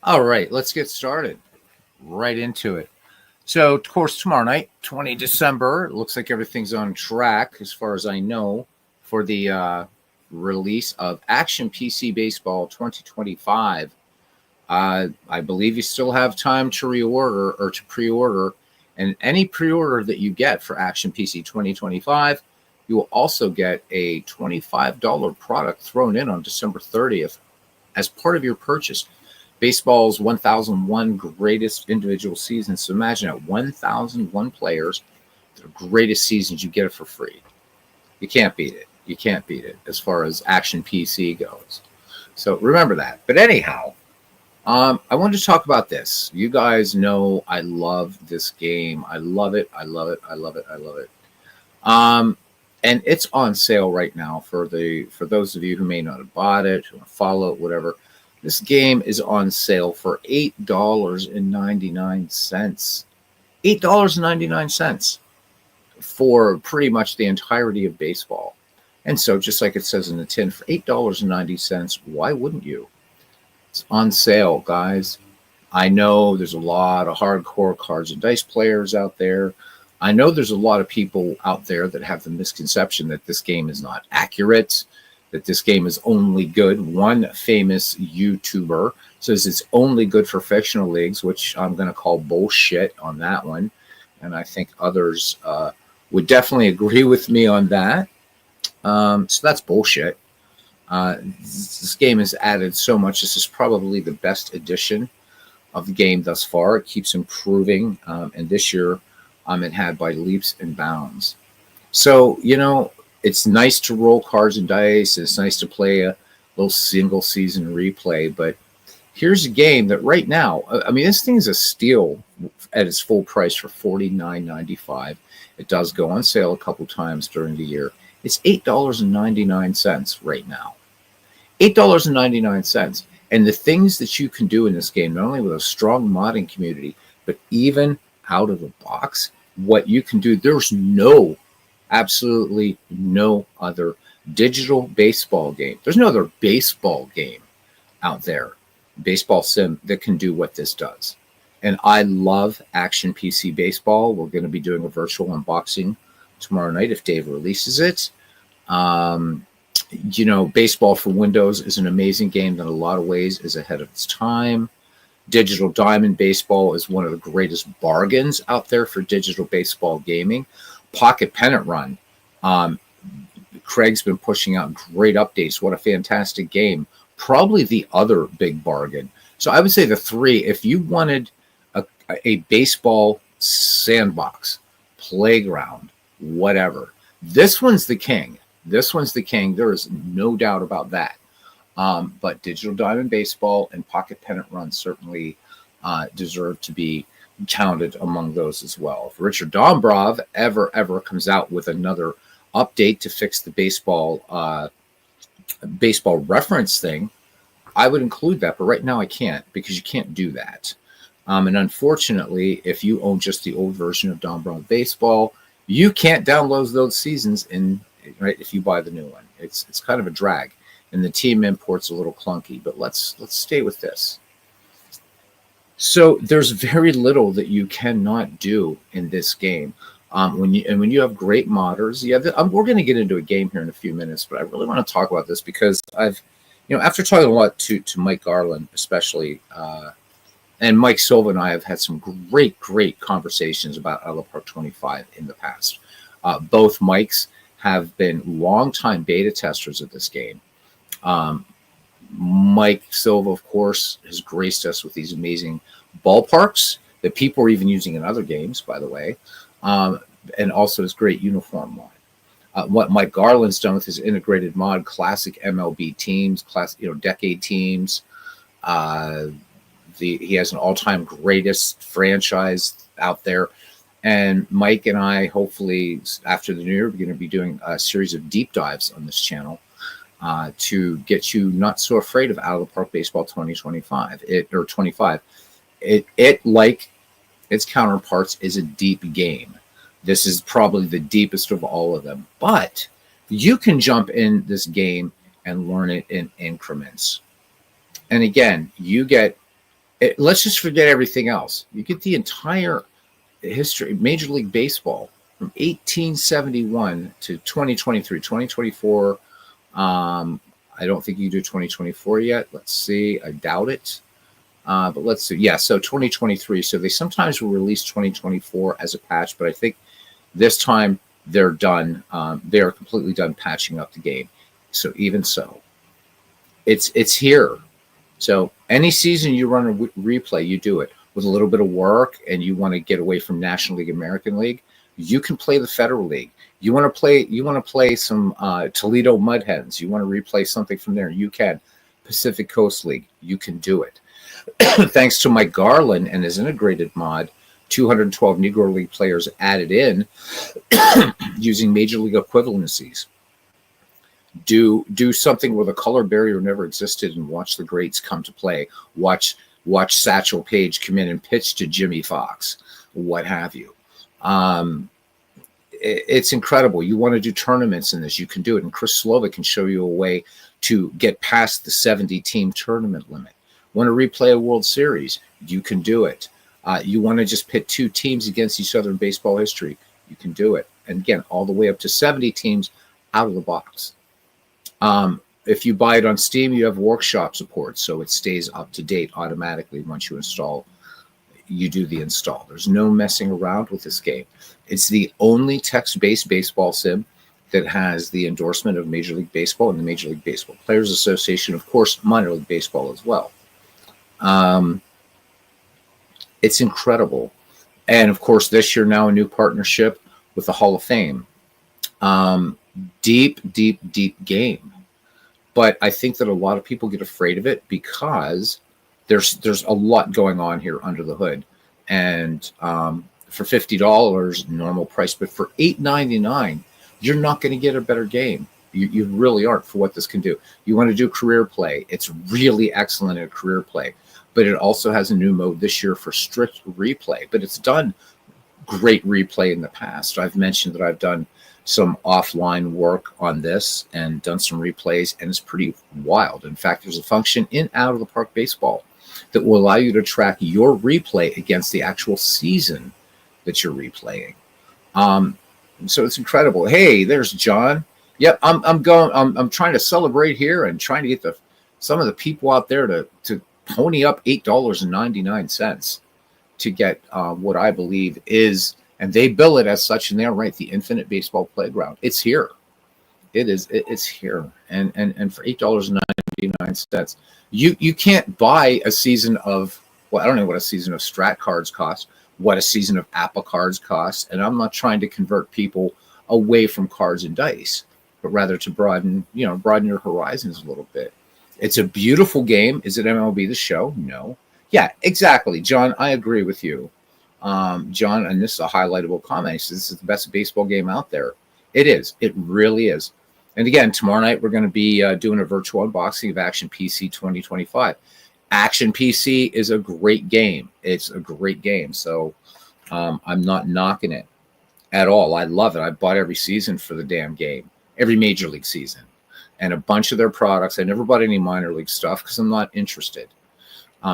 All right, let's get started. Right into it. So, of course, tomorrow night, 20 December, it looks like everything's on track, as far as I know, for the release of Action PC Baseball 2025. I believe you still have time to reorder or to pre order. And any pre order that you get for Action PC 2025, you will also get a $25 product thrown in on December 30th as part of your purchase. Baseball's 1001 greatest individual seasons. So imagine at 1001 players, the greatest seasons, you get it for free. You can't beat it. You can't beat it as far as Action PC goes. So remember that. But anyhow, I wanted to talk about this. You guys know I love this game. I love it. I love it. I love it. I love it. And it's on sale right now for those of you who may not have bought it, who want to follow it, whatever. This game is on sale for $8.99. $8.99 for pretty much the entirety of baseball. And so, just like it says in the tin, for $8.90, why wouldn't you? It's on sale, guys. I know there's a lot of hardcore cards and dice players out there. I know there's a lot of people out there that have the misconception that this game is not accurate, that this game is only good. One famous YouTuber says it's only good for fictional leagues, which I'm going to call bullshit on that one. And I think others would definitely agree with me on that. So that's bullshit. This game has added so much. This is probably the best edition of the game thus far. It keeps improving. And this year, it had by leaps and bounds. So, it's nice to roll cards and dice. It's nice to play a little single season replay. But here's a game that right now, this thing is a steal at its full price for $49.95. It does go on sale a couple times during the year. It's $8.99 right now. $8.99. And the things that you can do in this game, not only with a strong modding community, but even out of the box, what you can do, there's absolutely no other digital baseball game. There's no other baseball game out there, baseball sim, that can do what this does. And I love Action PC Baseball. We're going to be doing a virtual unboxing tomorrow night if Dave releases it. Baseball for Windows is an amazing game that in a lot of ways is ahead of its time. Digital Diamond Baseball is one of the greatest bargains out there for digital baseball gaming. Pocket Pennant Run. Craig's been pushing out great updates. What a fantastic game. Probably the other big bargain. So I would say the three, if you wanted a baseball sandbox, playground, whatever, this one's the king. This one's the king. There is no doubt about that. But Digital Diamond Baseball and Pocket Pennant Run certainly deserve to be counted among those as well. If Richard Dombrov ever comes out with another update to fix the baseball reference thing, I would include that. But right now I can't, because you can't do that. And unfortunately, if you own just the old version of Dombrov Baseball, you can't download those seasons if you buy the new one. It's kind of a drag. And the team import's a little clunky, but let's stay with this. So there's very little that you cannot do in this game. When you have great modders, we're going to get into a game here in a few minutes, but I really want to talk about this because I've, after talking a lot to Mike Garland, especially, and Mike Silva and I have had some great conversations about Out of the Park 25 in the past. Both Mikes have been longtime beta testers of this game. Mike Silva, of course, has graced us with these amazing ballparks that people are even using in other games, by the way, and also his great uniform mod. What Mike Garland's done with his integrated mod, classic MLB teams, decade teams. He has an all-time greatest franchise out there. And Mike and I, hopefully, after the new year, we're going to be doing a series of deep dives on this channel to get you not so afraid of Out of the Park Baseball 2025 or 25. It like its counterparts is a deep game. This is probably the deepest of all of them, but you can jump in this game and learn it in increments. And again, you get let's just forget everything else. You get the entire history, Major League Baseball from 1871 to 2023, 2024. I don't think you do 2024 yet. Let's see. I doubt it. But let's see. Yeah, so 2023. So they sometimes will release 2024 as a patch, but I think this time they're done. They are completely done patching up the game. So even so, it's here. So any season you run a replay, you do it with a little bit of work, and you want to get away from National League, American League, you can play the Federal League. You want to play some Toledo Mud Hens. You want to replay something from there. You can. Pacific Coast League. You can do it. Thanks to Mike Garland and his integrated mod, 212 Negro League players added in using Major League equivalencies. Do something where the color barrier never existed and watch the greats come to play. Watch Satchel Paige come in and pitch to Jimmy Fox, what have you. It's incredible. You want to do tournaments in this, you can do it. And Chris Slovak can show you a way to get past the 70-team tournament limit. Want to replay a World Series? You can do it. You want to just pit two teams against each other in baseball history? You can do it. And again, all the way up to 70 teams out of the box. If you buy it on Steam, you have workshop support, so it stays up to date automatically once you install. You do the install. There's no messing around with this game. It's the only text-based baseball sim that has the endorsement of Major League Baseball and the Major League Baseball Players Association, of course, minor league baseball as well. It's incredible. And of course, this year now a new partnership with the Hall of Fame. Deep game. But I think that a lot of people get afraid of it because there's a lot going on here under the hood. And for $50, normal price, but for $8.99, you're not going to get a better game. You really aren't for what this can do. You want to do career play. It's really excellent at career play. But it also has a new mode this year for strict replay. But it's done great replay in the past. I've mentioned that I've done some offline work on this and done some replays, and it's pretty wild. In fact, there's a function in Out of the Park Baseball that will allow you to track your replay against the actual season that you're replaying. So it's incredible. Hey, there's John. Yep, I'm trying to celebrate here and trying to get some of the people out there to pony up $8.99 to get what I believe is, and they bill it as such, and they're right, the Infinite Baseball Playground. It's here. It's here. And for $8.99, you can't buy a season of, well, I don't know what a season of Strat cards costs, what a season of Apple cards costs, and I'm not trying to convert people away from cards and dice, but rather to broaden your horizons a little bit. It's a beautiful game. Is it MLB The Show? No. Yeah, exactly. John, I agree with you. John, and this is a highlightable comment. He says this is the best baseball game out there. It is. It really is. And again, tomorrow night we're going to be doing a virtual unboxing of Action PC 2025. Action PC is a great game. It's a great game. So I'm not knocking it at all. I love it. I bought every season for the damn game, every major league season, and a bunch of their products. I never bought any minor league stuff because I'm not interested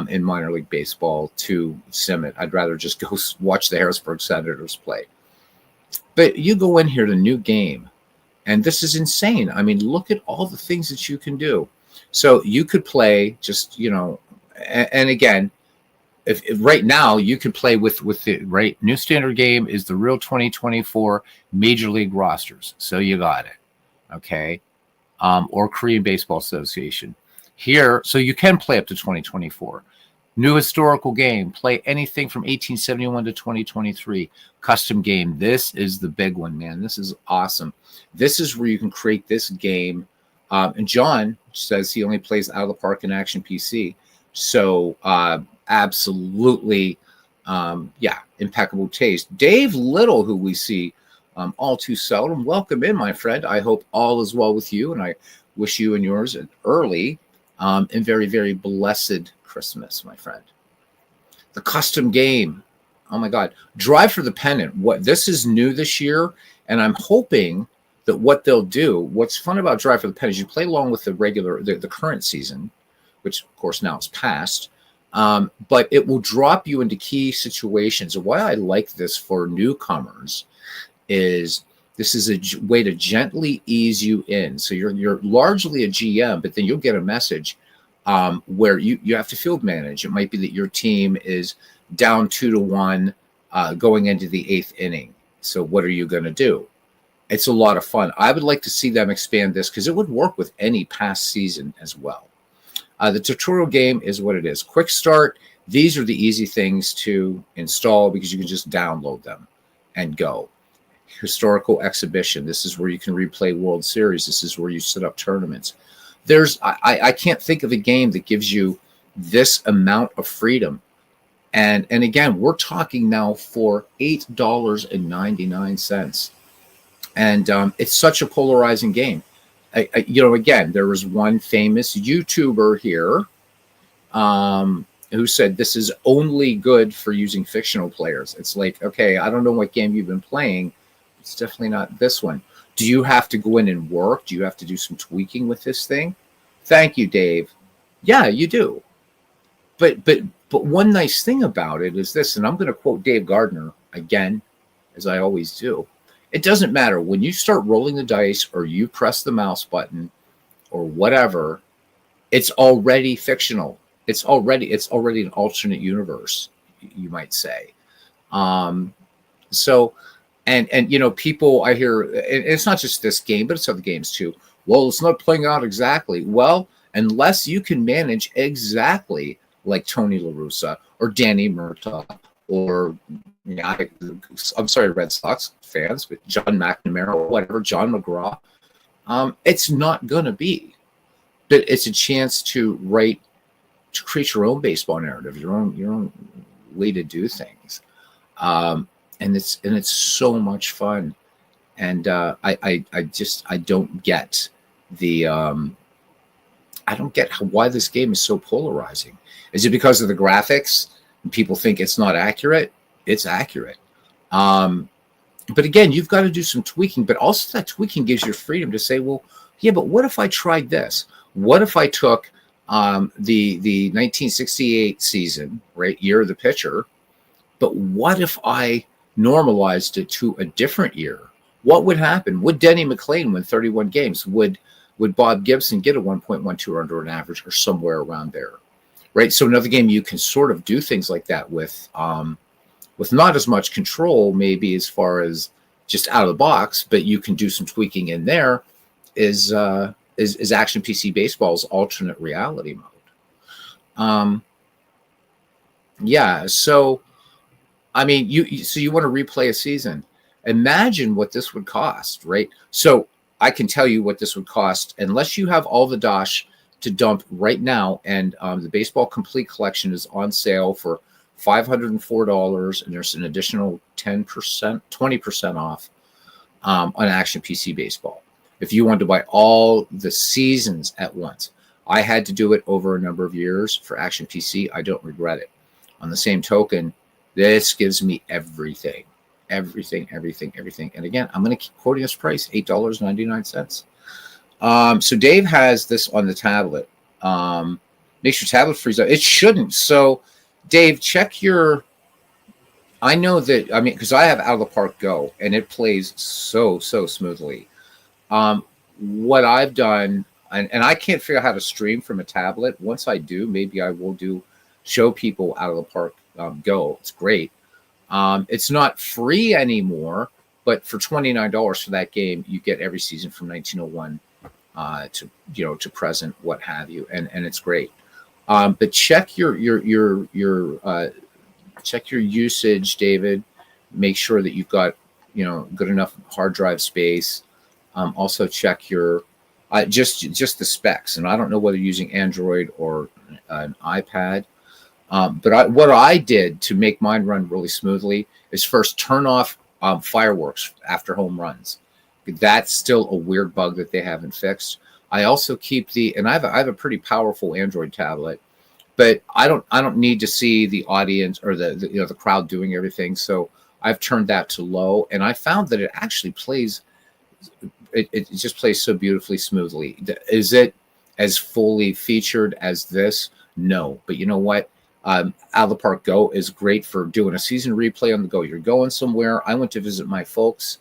in minor league baseball to sim it. I'd rather just go watch the Harrisburg Senators play. But you go in here to new game, and this is insane. I mean, look at all the things that you can do. So you could play just, and again, if right now you could play with the right new standard game is the real 2024 Major League rosters. So you got it. Okay. Or Korean Baseball Association. Here, so you can play up to 2024. New historical game, play anything from 1871 to 2023. Custom game. This is the big one, man. This is awesome. This is where you can create this game. And John says he only plays Out of the Park in Action PC. So absolutely, impeccable taste. Dave Little, who we see all too seldom. Welcome in, my friend. I hope all is well with you, and I wish you and yours an early and very, very blessed Christmas, my friend. The custom game. Oh my God. Drive for the Pennant. This is new this year, and I'm hoping that what they'll do, what's fun about Drive for the Pennant is you play along with the current season, which of course now is past, But it will drop you into key situations. And why I like this for newcomers is this is a way to gently ease you in. So you're largely a GM, but then you'll get a message where you have to field manage. It might be that your team is down 2-1 going into the 8th inning. So what are you going to do? It's a lot of fun. I would like to see them expand this because it would work with any past season as well. The tutorial game is what it is. Quick start. These are the easy things to install because you can just download them and go. Historical exhibition. This is where you can replay World Series. This is where you set up tournaments. I can't think of a game that gives you this amount of freedom. And again, we're talking now for $8.99. And it's such a polarizing game. Again, there was one famous YouTuber here who said this is only good for using fictional players. It's like, okay, I don't know what game you've been playing. It's definitely not this one. Do you have to go in and work? Do you have to do some tweaking with this thing? Thank you, Dave. Yeah, you do. But one nice thing about it is this, and I'm going to quote Dave Gardner again, as I always do. It doesn't matter when you start rolling the dice or you press the mouse button or whatever, it's already fictional. It's already an alternate universe, you might say. So people I hear, and it's not just this game, but it's other games too. Well, it's not playing out exactly. Well, unless you can manage exactly like Tony La Russa or Danny Murtaugh or I'm sorry, Red Sox fans, with John McNamara or whatever, John McGraw, it's not going to be. But it's a chance to create your own baseball narrative, your own way to do things, and it's so much fun. And I don't get why this game is so polarizing. Is it because of the graphics and people think it's not accurate? It's accurate. But again, you've got to do some tweaking, but also that tweaking gives you freedom to say, well, yeah, but what if I tried this? What if I took the 1968 season, right, year of the pitcher, but what if I normalized it to a different year? What would happen? Would Denny McLain win 31 games? Would Bob Gibson get a 1.12 under an average or somewhere around there, right? So another game you can sort of do things like that with not as much control, maybe as far as just out of the box, but you can do some tweaking in there. Is Action PC Baseball's alternate reality mode? Yeah. So, I mean, you want to replay a season? Imagine what this would cost, right? So I can tell you what this would cost, unless you have all the dosh to dump right now. And the Baseball Complete Collection is on sale for $504, and there's an additional 20% off on Action PC Baseball. If you want to buy all the seasons at once, I had to do it over a number of years for Action PC. I don't regret it. On the same token, this gives me everything. And again, I'm going to keep quoting this price, $8.99. So Dave has this on the tablet. Makes your tablet freeze up. It shouldn't. So Dave, check your, I know that, I mean, because I have Out of the Park Go, and it plays so smoothly. What I've done, and I can't figure out how to stream from a tablet. Once I do, maybe I will show people Out of the Park Go. It's great. It's not free anymore, but for $29 for that game, you get every season from 1901 to present, what have you, and it's great. But check your usage, David. Make sure that you've got good enough hard drive space. Also check your just the specs, and I don't know whether you're using Android or an iPad. But what I did to make mine run really smoothly is first turn off fireworks after home runs. That's still a weird bug that they haven't fixed. I also keep and I have a pretty powerful Android tablet, but I don't need to see the audience or the crowd doing everything. So I've turned that to low, and I found that it actually plays. It just plays so beautifully smoothly. Is it as fully featured as this? No, but you know what? Out of the Park Go is great for doing a season replay on the go. You're going somewhere. I went to visit my folks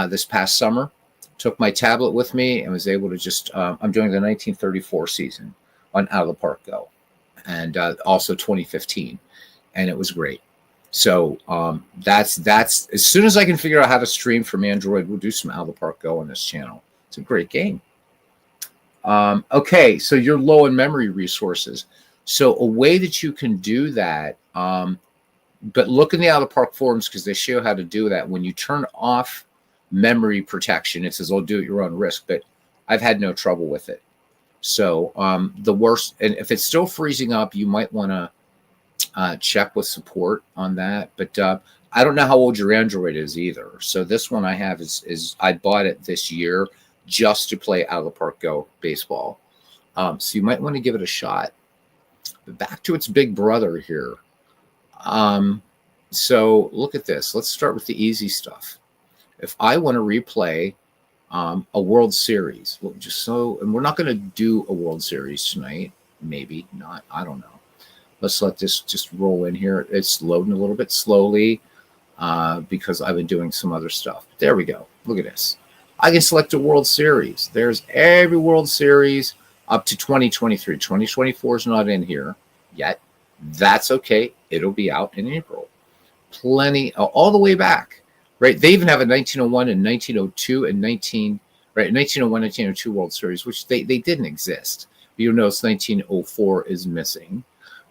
this past summer, took my tablet with me, and was able to just, I'm doing the 1934 season on Out of the Park Go, and also 2015, and it was great. So that's as soon as I can figure out how to stream from Android, we'll do some Out of the Park Go on this channel. It's a great game. Okay, so you're low in memory resources. So a way that you can do that, but look in the Out of the Park forums because they show you how to do that. When you turn off memory protection, it says, "Oh, do it at your own risk," but I've had no trouble with it. So the worst, and if it's still freezing up, you might want to check with support on that. But I don't know how old your Android is either. So this one I have is I bought it this year just to play Out of the Park Go baseball. So you might want to give it a shot. But back to its big brother here. So look at this. Let's start with the easy stuff. If I want to replay a World Series, well, and we're not going to do a World Series tonight. Maybe not. I don't know. Let's let this just roll in here. It's loading a little bit slowly because I've been doing some other stuff. There we go. Look at this. I can select a World Series. There's every World Series up to 2023. 2024 is not in here yet. That's okay. It'll be out in April. Plenty, all the way back, right? They even have a 1901 and 1902 and 1901, 1902 World Series, which they didn't exist. You'll notice 1904 is missing,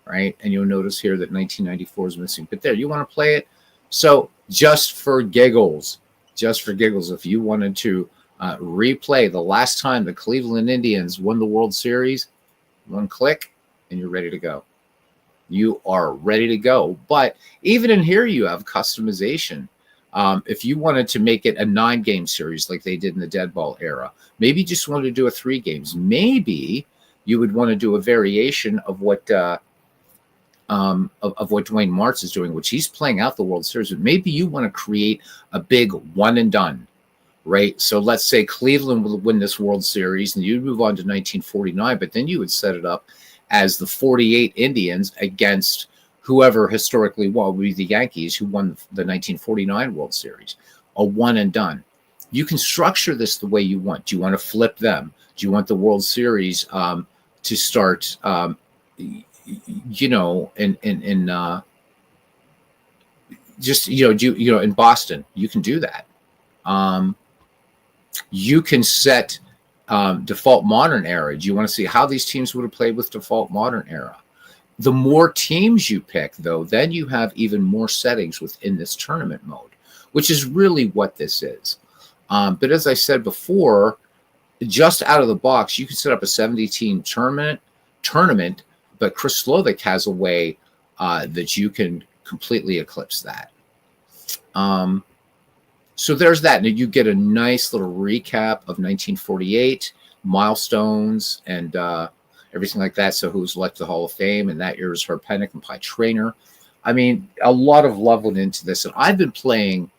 right? And you'll notice here that 1994 is missing. But there, you want to play it. So just for giggles, if you wanted to replay the last time the Cleveland Indians won the World Series, one click and you're ready to go. You are ready to go. But even in here, you have customization. If you wanted to make it a 9-game series like they did in the dead ball era, maybe you just wanted to do a 3 games. Maybe you would want to do a variation of what of what Dwayne Martz is doing, which he's playing out the World Series. But maybe you want to create a big one and done, right? So let's say Cleveland will win this World Series and you'd move on to 1949, but then you would set it up as the 48 Indians against whoever historically won, would be the Yankees who won the 1949 World Series, a one and done. You can structure this the way you want. Do you want to flip them? Do you want the World Series to start, in Boston? You can do that. You can set default modern era. Do you want to see how these teams would have played with default modern era? The more teams you pick, though, then you have even more settings within this tournament mode, which is really what this is. But as I said before, just out of the box, you can set up a 70-team tournament, but Chris Slovic has a way that you can completely eclipse that. So there's that. And you get a nice little recap of 1948, milestones, and everything like that. So who's elected to the Hall of Fame, and that year is Herb Pennick and Pie Traynor. I mean, a lot of love went into this. And I've been playing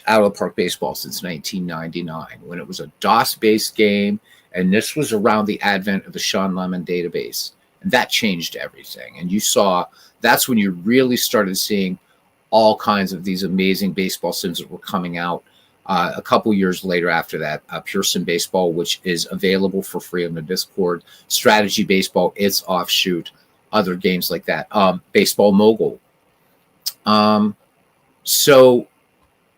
Out of the Park baseball since 1999, when it was a DOS-based game, and this was around the advent of the Sean Lemon database. And that changed everything. And you saw, that's when you really started seeing all kinds of these amazing baseball sims that were coming out. A couple years later after that, Pure Sim Baseball, which is available for free on the Discord, Strategy Baseball, its offshoot, other games like that, Baseball Mogul. So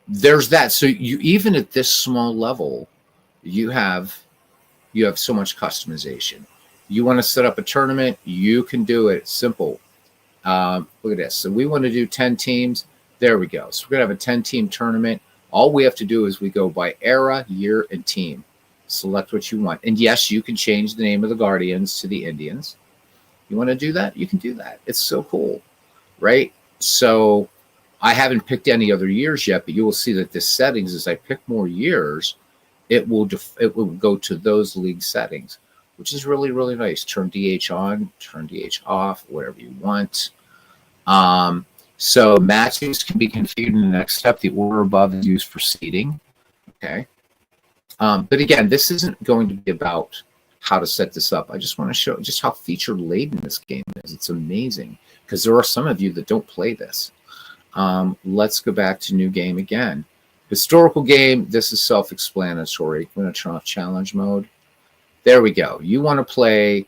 there's that. So you, even at this small level, you have so much customization. You want to set up a tournament, you can do it. It's simple. Look at this. So we want to do 10 teams. There we go. So we're going to have a 10-team tournament. All we have to do is we go by era, year, and team. Select what you want. And yes, you can change the name of the Guardians to the Indians. You want to do that? You can do that. It's so cool, right? So I haven't picked any other years yet, but you will see that the settings, as I pick more years, it will go to those league settings, which is really, really nice. Turn DH on, turn DH off, whatever you want. So matches can be configured in the next step. The order above is used for seeding. Okay. But again, this isn't going to be about how to set this up. I just want to show just how feature laden this game is. It's amazing because there are some of you that don't play this. Let's go back to new game again. Historical game. This is self-explanatory. I'm going to turn off challenge mode. There we go. You want to play,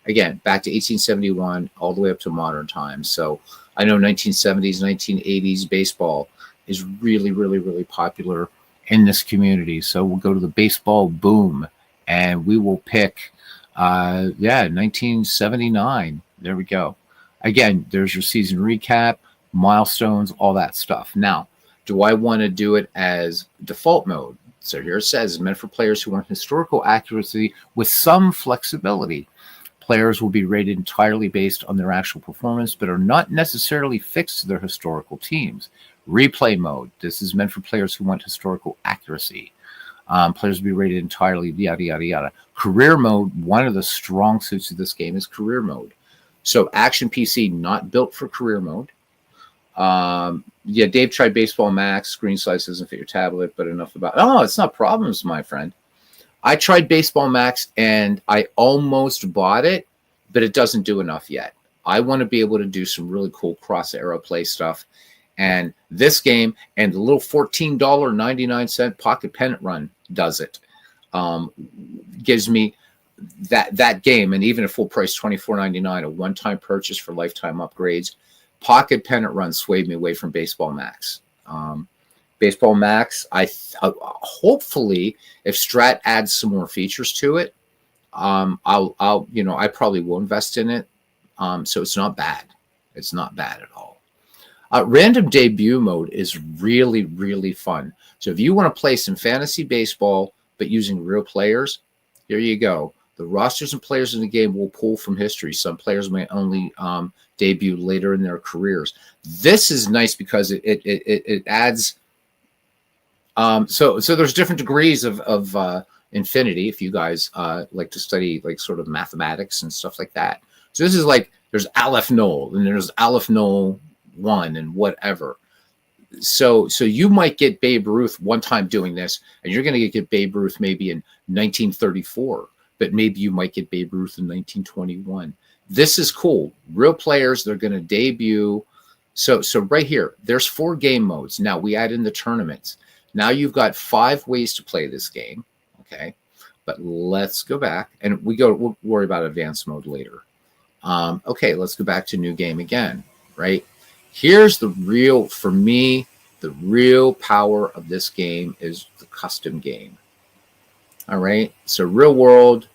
again, back to 1871 all the way up to modern times. So I know 1970s, 1980s baseball is really, really, really popular in this community. So we'll go to the baseball boom and we will pick, 1979. There we go. Again, there's your season recap, milestones, all that stuff. Now, do I want to do it as default mode? So here it says, meant for players who want historical accuracy with some flexibility. Players will be rated entirely based on their actual performance, but are not necessarily fixed to their historical teams. Replay mode. This is meant for players who want historical accuracy. Players will be rated entirely, yada, yada, yada. Career mode, one of the strong suits of this game is career mode. So Action PC, not built for career mode. Dave tried Baseball Max. Screen size doesn't fit your tablet, but enough about it. Oh, it's not problems, my friend. I tried Baseball Max and I almost bought it, but it doesn't do enough yet. I want to be able to do some really cool cross arrow play stuff. And this game and the little $14.99 pocket pennant run does it. Gives me that game, and even a full price $24.99, a one-time purchase for lifetime upgrades. Pocket pennant run swayed me away from Baseball Max. Baseball Max, hopefully, if Strat adds some more features to it, I probably will invest in it. So it's not bad. It's not bad at all. Random debut mode is really, really fun. So if you want to play some fantasy baseball, but using real players, here you go. The rosters and players in the game will pull from history. Some players may only debut later in their careers. This is nice because it adds. So there's different degrees of infinity. If you guys like to study like sort of mathematics and stuff like that. So this is like there's Aleph Null and there's Aleph Null 1 and whatever. So you might get Babe Ruth one time doing this, and you're going to get Babe Ruth maybe in 1934, but maybe you might get Babe Ruth in 1921. This is cool. Real players, they're going to debut. So right here, there's 4 game modes. Now we add in the tournaments. Now you've got 5 ways to play this game. Okay, but let's go back and we'll worry about advanced mode later. Okay, let's go back to new game again, right? Here's the real, for me, the real power of this game is the custom game. All right, so real world.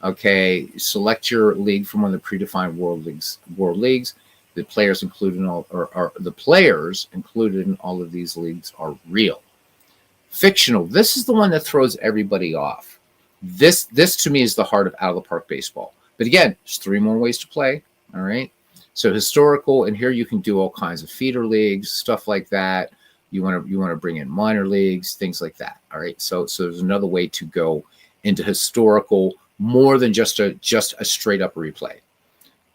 Okay, select your league from one of the predefined world leagues. The players included in all, or the players included in all of these leagues are real. Fictional. This is the one that throws everybody off. This to me is the heart of out of the park baseball. But again, there's 3 more ways to play. All right. So historical, and here you can do all kinds of feeder leagues, stuff like that. You want to bring in minor leagues, things like that. All right. So there's another way to go into historical, more than just a straight up replay.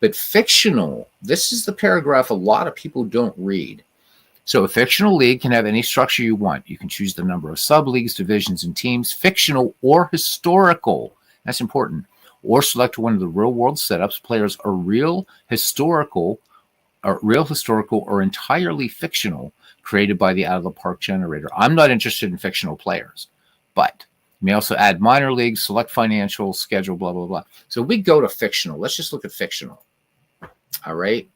But fictional, this is the paragraph a lot of people don't read. So a fictional league can have any structure you want. You can choose the number of sub-leagues, divisions, and teams, fictional or historical. That's important. Or select one of the real-world setups. Players are real, historical, or entirely fictional, created by the out-of-the-park generator. I'm not interested in fictional players, but you may also add minor leagues, select financial, schedule, blah, blah, blah. So we go to fictional. Let's just look at fictional. All right.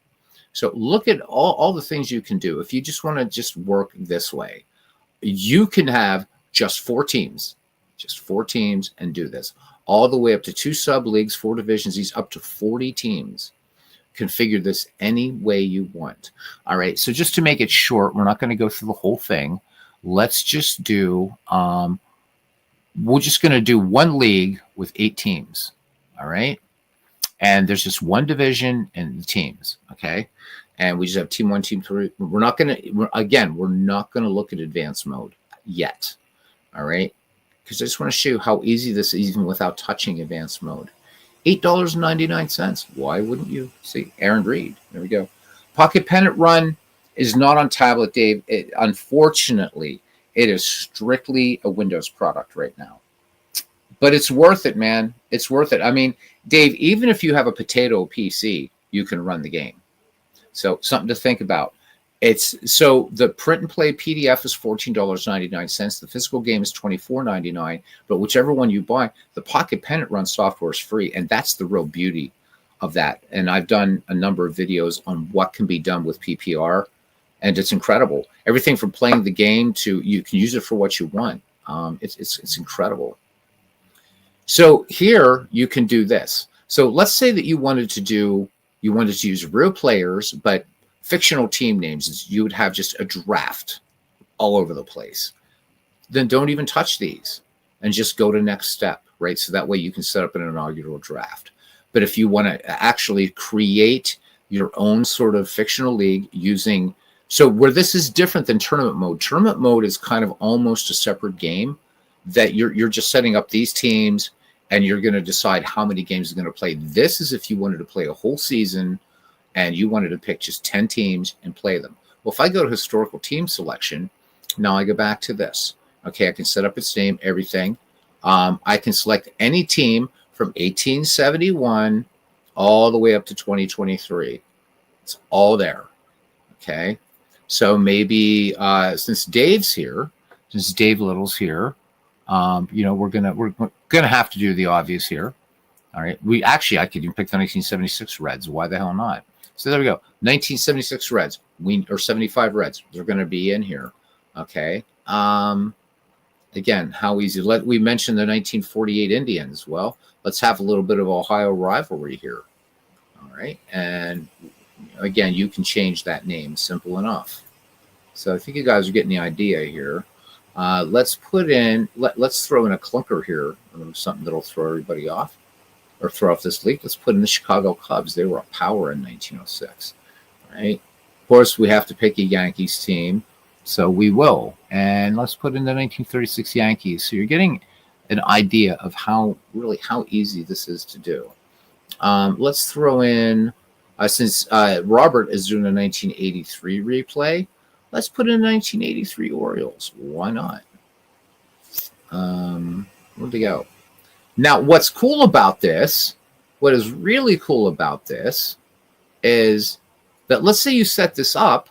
So look at all the things you can do. If you just want to just work this way, you can have just 4 teams, and do this all the way up to 2 sub leagues, 4 divisions, these up to 40 teams. Configure this any way you want. All right. So just to make it short, we're not going to go through the whole thing. Let's just do, we're just going to do 1 league with 8 teams. All right. And there's just 1 division and the teams. Okay. And we just have team 1, team 3. We're not going to look at advanced mode yet. All right. Because I just want to show you how easy this is even without touching advanced mode. $8.99. Why wouldn't you? See, Aaron Reed. There we go. Pocket Pennant Run is not on tablet, Dave. Unfortunately, it is strictly a Windows product right now. But it's worth it, man. It's worth it. I mean, Dave, even if you have a potato PC, you can run the game. So something to think about. It's so the print and play PDF is $14.99. The physical game is $24.99. But whichever one you buy, the Pocket Pen it runs software is free, and that's the real beauty of that. And I've done a number of videos on what can be done with PPR, and it's incredible. Everything from playing the game to you can use it for what you want. It's incredible. So here you can do this. So let's say that you wanted to use real players, but fictional team names. You would have just a draft all over the place. Then don't even touch these and just go to next step, right? So that way you can set up an inaugural draft. But if you want to actually create your own sort of fictional league using, so where this is different than tournament mode is kind of almost a separate game that you're just setting up these teams and you're going to decide how many games you're going to play. This is if you wanted to play a whole season and you wanted to pick just 10 teams and play them. Well, if I go to historical team selection, now I go back to this. Okay, I can set up its name, everything. I can select any team from 1871 all the way up to 2023. It's all there. Okay, so maybe since Dave Little's here, we're gonna have to do the obvious here. All right, I could even pick the 1976 Reds. Why the hell not? So there we go. 1976 Reds, or 75 Reds. They're going to be in here. Okay. Again, how easy? We mentioned the 1948 Indians. Well, let's have a little bit of Ohio rivalry here. All right, and again, you can change that name. Simple enough. So I think you guys are getting the idea here. Let's put in. Let's throw in a clunker here, something that'll throw everybody off. Or throw off this league. Let's put in the Chicago Cubs. They were a power in 1906, right? Of course, we have to pick a Yankees team, so we will. And let's put in the 1936 Yankees. So you're getting an idea of how easy this is to do. Let's throw in, since Robert is doing a 1983 replay, let's put in 1983 Orioles. Why not? Where'd they go? Now, what's cool about this, what is really cool about this is that let's say you set this up,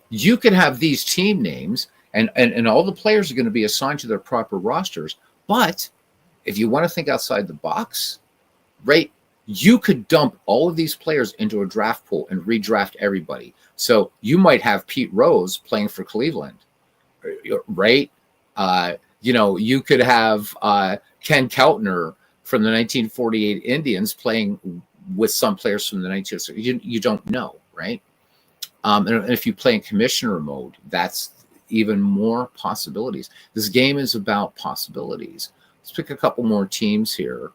you can have these team names and all the players are going to be assigned to their proper rosters. But if you want to think outside the box, right, you could dump all of these players into a draft pool and redraft everybody. So you might have Pete Rose playing for Cleveland, right? You could have Ken Keltner from the 1948 Indians playing with some players from the 1960s. You don't know, right? And if you play in commissioner mode, that's even more possibilities. This game is about possibilities. Let's pick a couple more teams here.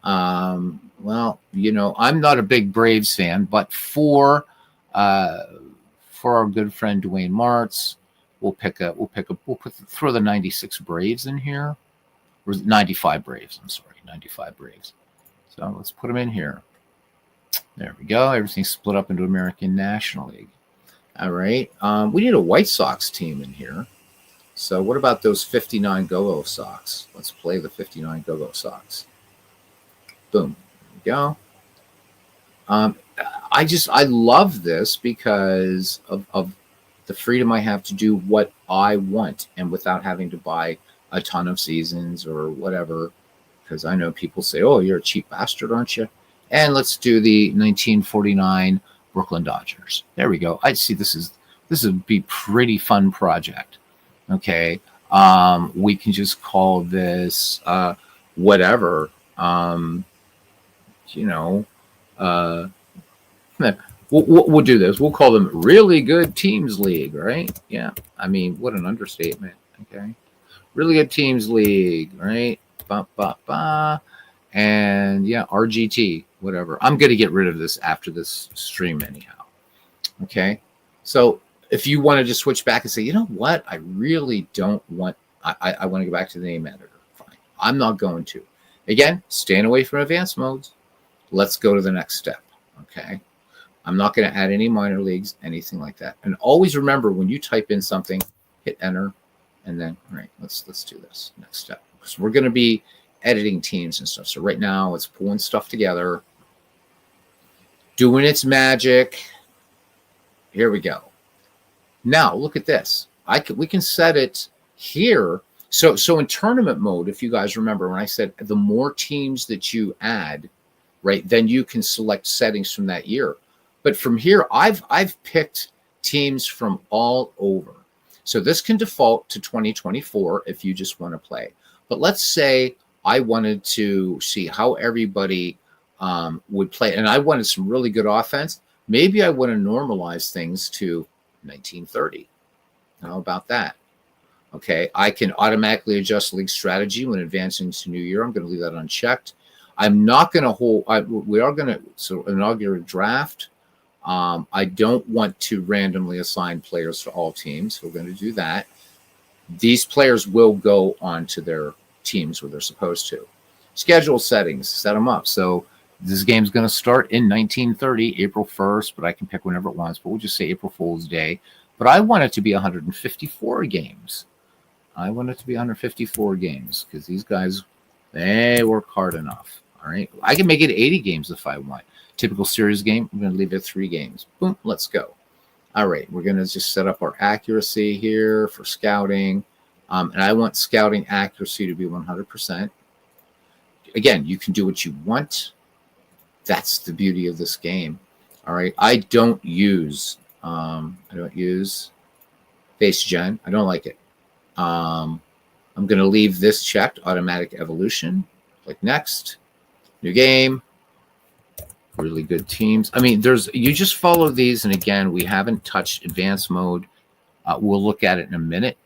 I'm not a big Braves fan, but for our good friend Dwayne Martz, we'll throw the 96 Braves in here. Or 95 Braves, 95 Braves. So let's put them in here. There we go. Everything's split up into American National League. All right. We need a White Sox team in here. So what about those 59 Go-Go Sox? Let's play the 59 Go-Go Sox. Boom. There we go. I love this because of the freedom I have to do what I want and without having to buy a ton of seasons or whatever, because I know people say, oh, you're a cheap bastard, aren't you? And let's do the 1949 Brooklyn Dodgers. There we go. I see this would be pretty fun project. Okay. We can just call this whatever. We'll do this. We'll call them Really Good Teams League, right? Yeah. I mean, what an understatement. Okay. Really Good Teams League, right? And yeah, RGT, whatever. I'm going to get rid of this after this stream anyhow. Okay. So if you want to just switch back and say, you know what? I really don't want, I want to go back to the name editor. Fine. I'm not going to. Again, staying away from advanced modes. Let's go to the next step. Okay. I'm not going to add any minor leagues, anything like that. And always remember when you type in something, hit enter. And then, all right, let's do this next step. So we're going to be editing teams and stuff. So right now it's pulling stuff together, doing its magic. Here we go. Now look at this. We can set it here. So in tournament mode, if you guys remember when I said the more teams that you add, right, then you can select settings from that year. But from here, I've picked teams from all over. So this can default to 2024 if you just want to play. But let's say I wanted to see how everybody would play, and I wanted some really good offense. Maybe I want to normalize things to 1930. How about that? Okay, I can automatically adjust league strategy when advancing to new year. I'm going to leave that unchecked. I'm not going to hold. We are going to inaugurate draft. I don't want to randomly assign players to all teams. We're going to do that. These players will go on to their teams where they're supposed to. Schedule settings, set them up. So this game's going to start in 1930, April 1st, but I can pick whenever it wants. But we'll just say April Fool's Day. But I want it to be 154 games. I want it to be 154 games because these guys, they work hard enough. All right. I can make it 80 games if I want. Typical series game, I'm going to leave it 3 games. Boom, let's go. All right, we're going to just set up our accuracy here for scouting. And I want scouting accuracy to be 100%. Again, you can do what you want. That's the beauty of this game. All right, I don't use base gen. I don't like it. I'm going to leave this checked, automatic evolution. Click next, new game. Really good teams. I mean, you just follow these, and again, we haven't touched advanced mode. We'll look at it in a minute.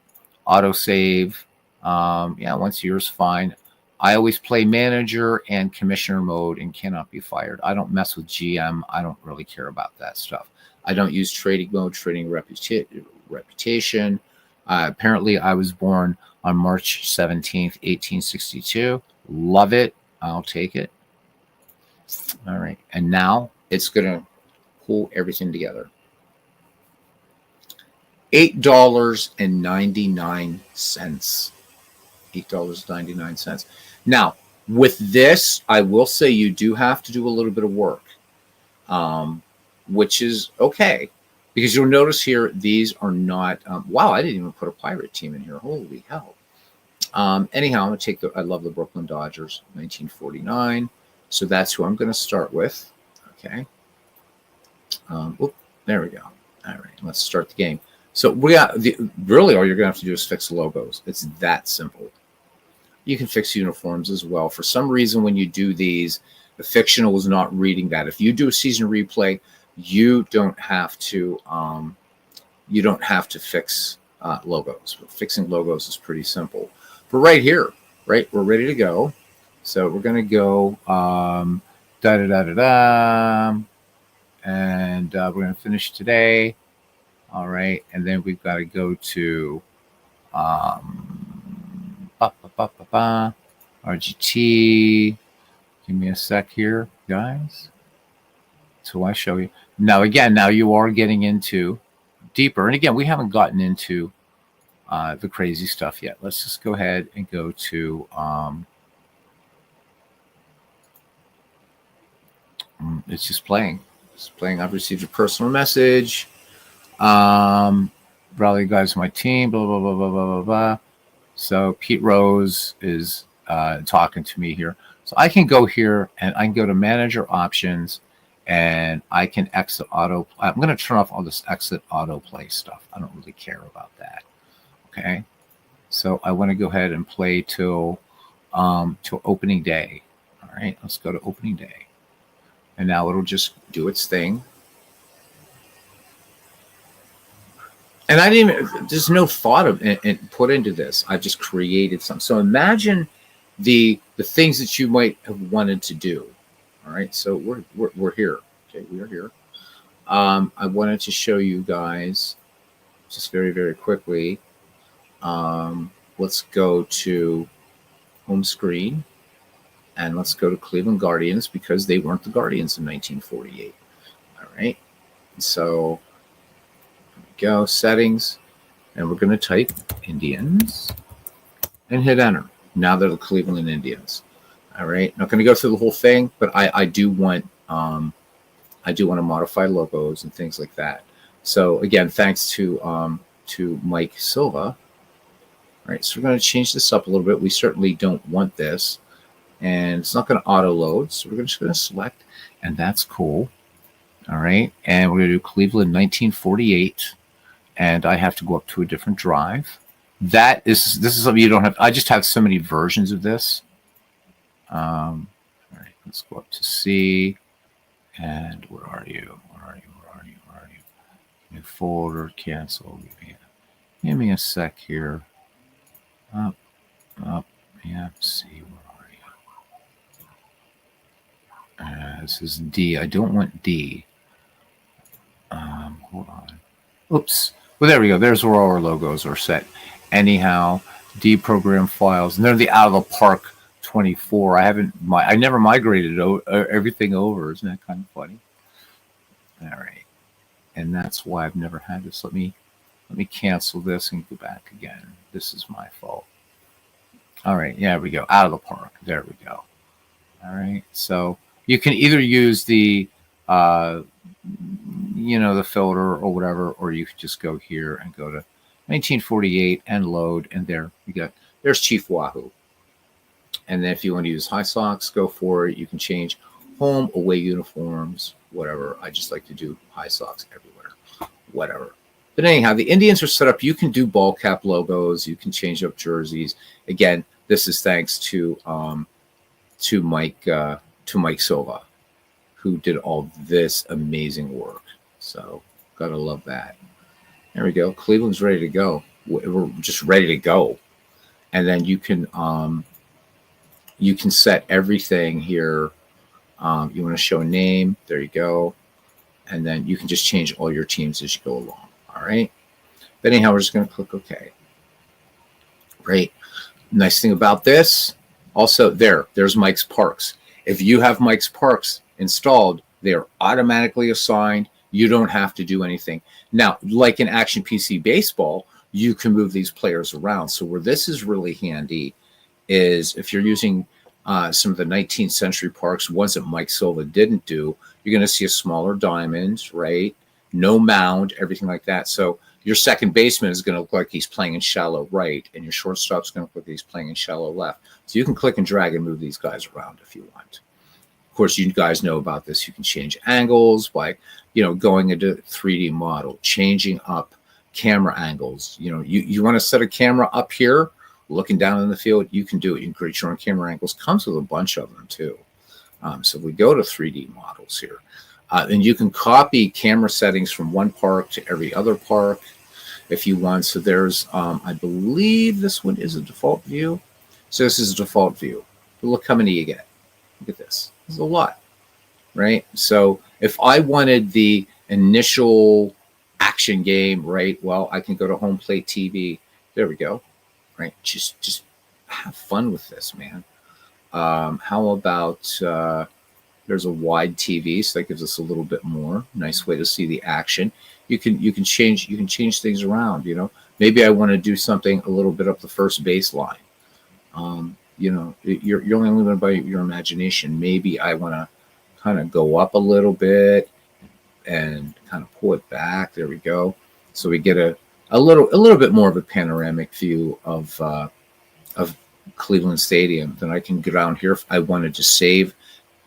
Auto save. Yeah, once a year is fine. I always play manager and commissioner mode and cannot be fired. I don't mess with GM. I don't really care about that stuff. I don't use trading mode, trading reputation. Apparently, I was born on March 17th, 1862. Love it. I'll take it. All right, and now it's going to pull everything together. $8.99. $8.99. Now, with this, I will say you do have to do a little bit of work, which is okay, because you'll notice here these are not. Wow, I didn't even put a pirate team in here. Holy hell! Anyhow, I'm going to take I love the Brooklyn Dodgers, 1949. So that's who I'm going to start with. Okay. There we go. All right, let's start the game. So really all you're going to have to do is fix logos. It's that simple. You can fix uniforms as well. For some reason, when you do these, the fictional is not reading that. If you do a season replay, you don't have to fix logos. But fixing logos is pretty simple. But right here, right, we're ready to go. So we're going to go and we're going to finish today. All right. And then we've got to go to RGT. Give me a sec here, guys. So I show you. Now, again, now you are getting into deeper. And again, we haven't gotten into the crazy stuff yet. Let's just go ahead and go to it's just playing. It's playing. I've received a personal message. Rally guys, my team. Blah blah blah blah blah blah blah. So Pete Rose is talking to me here. So I can go here and I can go to manager options, and I can exit auto. I'm going to turn off all this exit autoplay stuff. I don't really care about that. Okay. So I want to go ahead and play till opening day. All right. Let's go to opening day. And now it'll just do its thing. And I didn't even, there's no thought of it put into this. I just created something. So imagine the things that you might have wanted to do. All right. So we're here. Okay. We are here. I wanted to show you guys just very, very quickly. Let's go to home screen. And let's go to Cleveland Guardians because they weren't the Guardians in 1948. All right. So here we go, settings. And we're going to type Indians and hit enter. Now they're the Cleveland Indians. All right, not going to go through the whole thing, but I do want to modify logos and things like that. So again, thanks to Mike Silva. All right, so we're going to change this up a little bit. We certainly don't want this, and it's not going to auto load. So we're just going to select, and that's cool. All right, and we're going to do Cleveland 1948, and I have to go up to a different drive. This is something you don't have. I just have so many versions of this. All right, let's go up to C, and where are you? New folder, cancel. Give me a sec here. Up, yeah, C, where are you? This is D. I don't want D. Hold on. Oops. Well, there we go. There's where all our logos are set. Anyhow, deprogram files, and they're the out of the park 24. I never migrated everything over. Isn't that kind of funny? All right, and that's why I've never had this. Let me cancel this and go back again. This is my fault. All right, yeah, we go out of the park. There we go. All right, so you can either use the the filter or whatever, or you could just go here and go to 1948 and load, and there's Chief Wahoo. And then if you want to use high socks, go for it. You can change home, away uniforms, whatever. I just like to do high socks everywhere, whatever. But anyhow, the Indians are set up. You can do ball cap logos. You can change up jerseys. Again, this is thanks to Mike Silva, who did all this amazing work. So gotta love that. There we go. Cleveland's ready to go. We're just ready to go. And then you can set everything here. You want to show a name. There you go. And then you can just change all your teams as you go along. All right. But anyhow, we're just going to click OK. Great. Nice thing about this, also there's Mike's Parks. If you have Mike's Parks installed, they are automatically assigned. You don't have to do anything. Now, like in Action PC Baseball, you can move these players around. So where this is really handy is if you're using some of the 19th century parks, ones that Mike Silva didn't do, you're going to see a smaller diamond, right? No mound, everything like that. So your second baseman is going to look like he's playing in shallow right, and your shortstop's going to look like he's playing in shallow left. So you can click and drag and move these guys around if you want. Of course, you guys know about this. You can change angles by, going into 3D model, changing up camera angles. You want to set a camera up here, looking down in the field, you can do it. You can create your own camera angles. Comes with a bunch of them too. So we go to 3D models here. And you can copy camera settings from one park to every other park if you want. So there's, I believe this one is a default view. So this is a default view. But look how many you get. Look at this. This is a lot, right? So if I wanted the initial action game, right, well, I can go to Home Plate TV. There we go. Right? Just have fun with this, man. How about there's a wide TV, so that gives us a little bit more. Nice way to see the action. You can change things around. Maybe I want to do something a little bit up the first baseline. You're only limited by your imagination. Maybe I want to kind of go up a little bit and kind of pull it back. There we go. So we get a little bit more of a panoramic view of Cleveland Stadium. Then I can go down here if I wanted to save.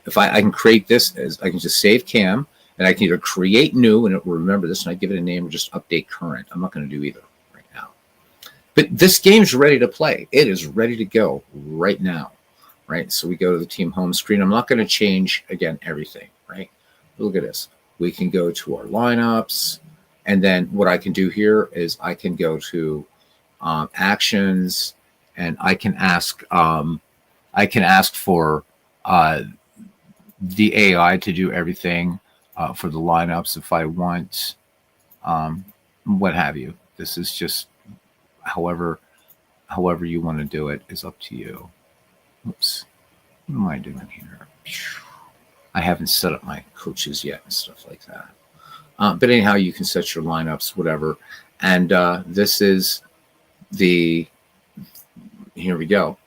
If I can create this I can just save cam, and I can either create new and it will remember this, and I give it a name, or just update current. I'm not going to do either right now. But this game's ready to play. It is ready to go right now, right? So we go to the team home screen. I'm not going to change again everything, right? Look at this. We can go to our lineups. And then what I can do here is I can go to actions, and I can ask for the AI to do everything for the lineups if I want, what have you. This is just however you want to do it is up to you. Oops, what am I doing here? I haven't set up my coaches yet and stuff like that. But anyhow, you can set your lineups, whatever. And this is here we go.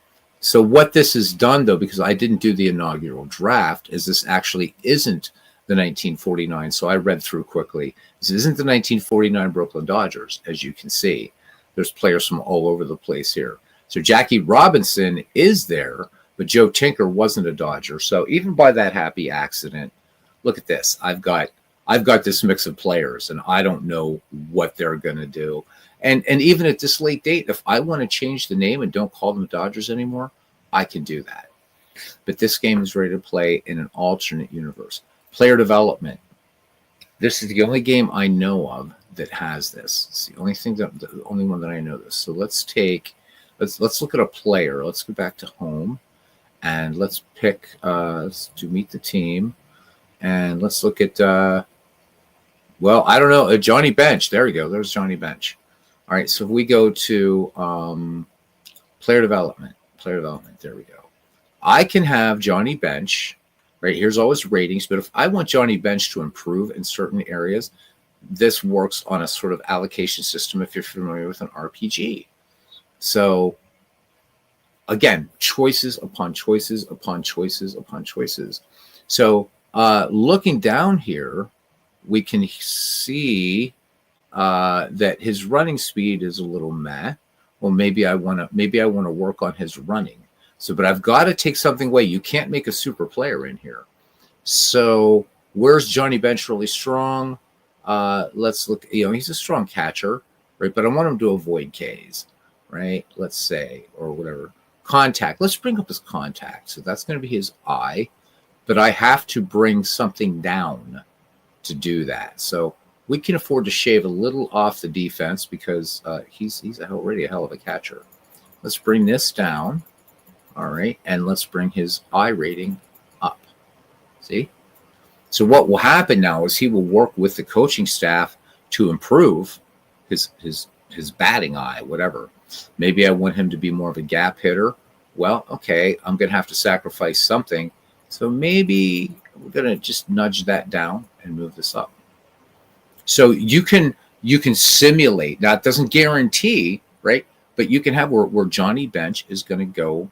So what this has done, though, because I didn't do the inaugural draft, is this actually isn't the 1949. So I read through quickly. This isn't the 1949 Brooklyn Dodgers, as you can see. There's players from all over the place here. So Jackie Robinson is there, but Joe Tinker wasn't a Dodger. So even by that happy accident, look at this. I've got this mix of players, and I don't know what they're going to do. And even at this late date, if I want to change the name and don't call them Dodgers anymore, I can do that. But this game is ready to play in an alternate universe. Player development. This is the only game I know of that has this. It's the only one that I know this. So let's look at a player. Let's go back to home, and let's pick let's do meet the team, and let's look at well, I don't know, Johnny Bench. There we go. There's Johnny Bench. All right, so if we go to player development, there we go. I can have Johnny Bench, right? Here's all his ratings, but if I want Johnny Bench to improve in certain areas, this works on a sort of allocation system if you're familiar with an RPG. So again, choices upon choices upon choices upon choices. So looking down here, we can see that his running speed is a little meh. Well, maybe I want to work on his running. So, but I've got to take something away. You can't make a super player in here. So, where's Johnny Bench really strong? Let's look. He's a strong catcher, right? But I want him to avoid Ks, right? Let's say, or whatever. Contact. Let's bring up his contact. So that's going to be his I, but I have to bring something down to do that. So we can afford to shave a little off the defense because he's already a hell of a catcher. Let's bring this down. All right. And let's bring his I rating up. See? So what will happen now is he will work with the coaching staff to improve his batting eye, whatever. Maybe I want him to be more of a gap hitter. Well, okay, I'm going to have to sacrifice something. So maybe we're going to just nudge that down and move this up. So you can simulate. Now, it doesn't guarantee, right? But you can have where Johnny Bench is going to go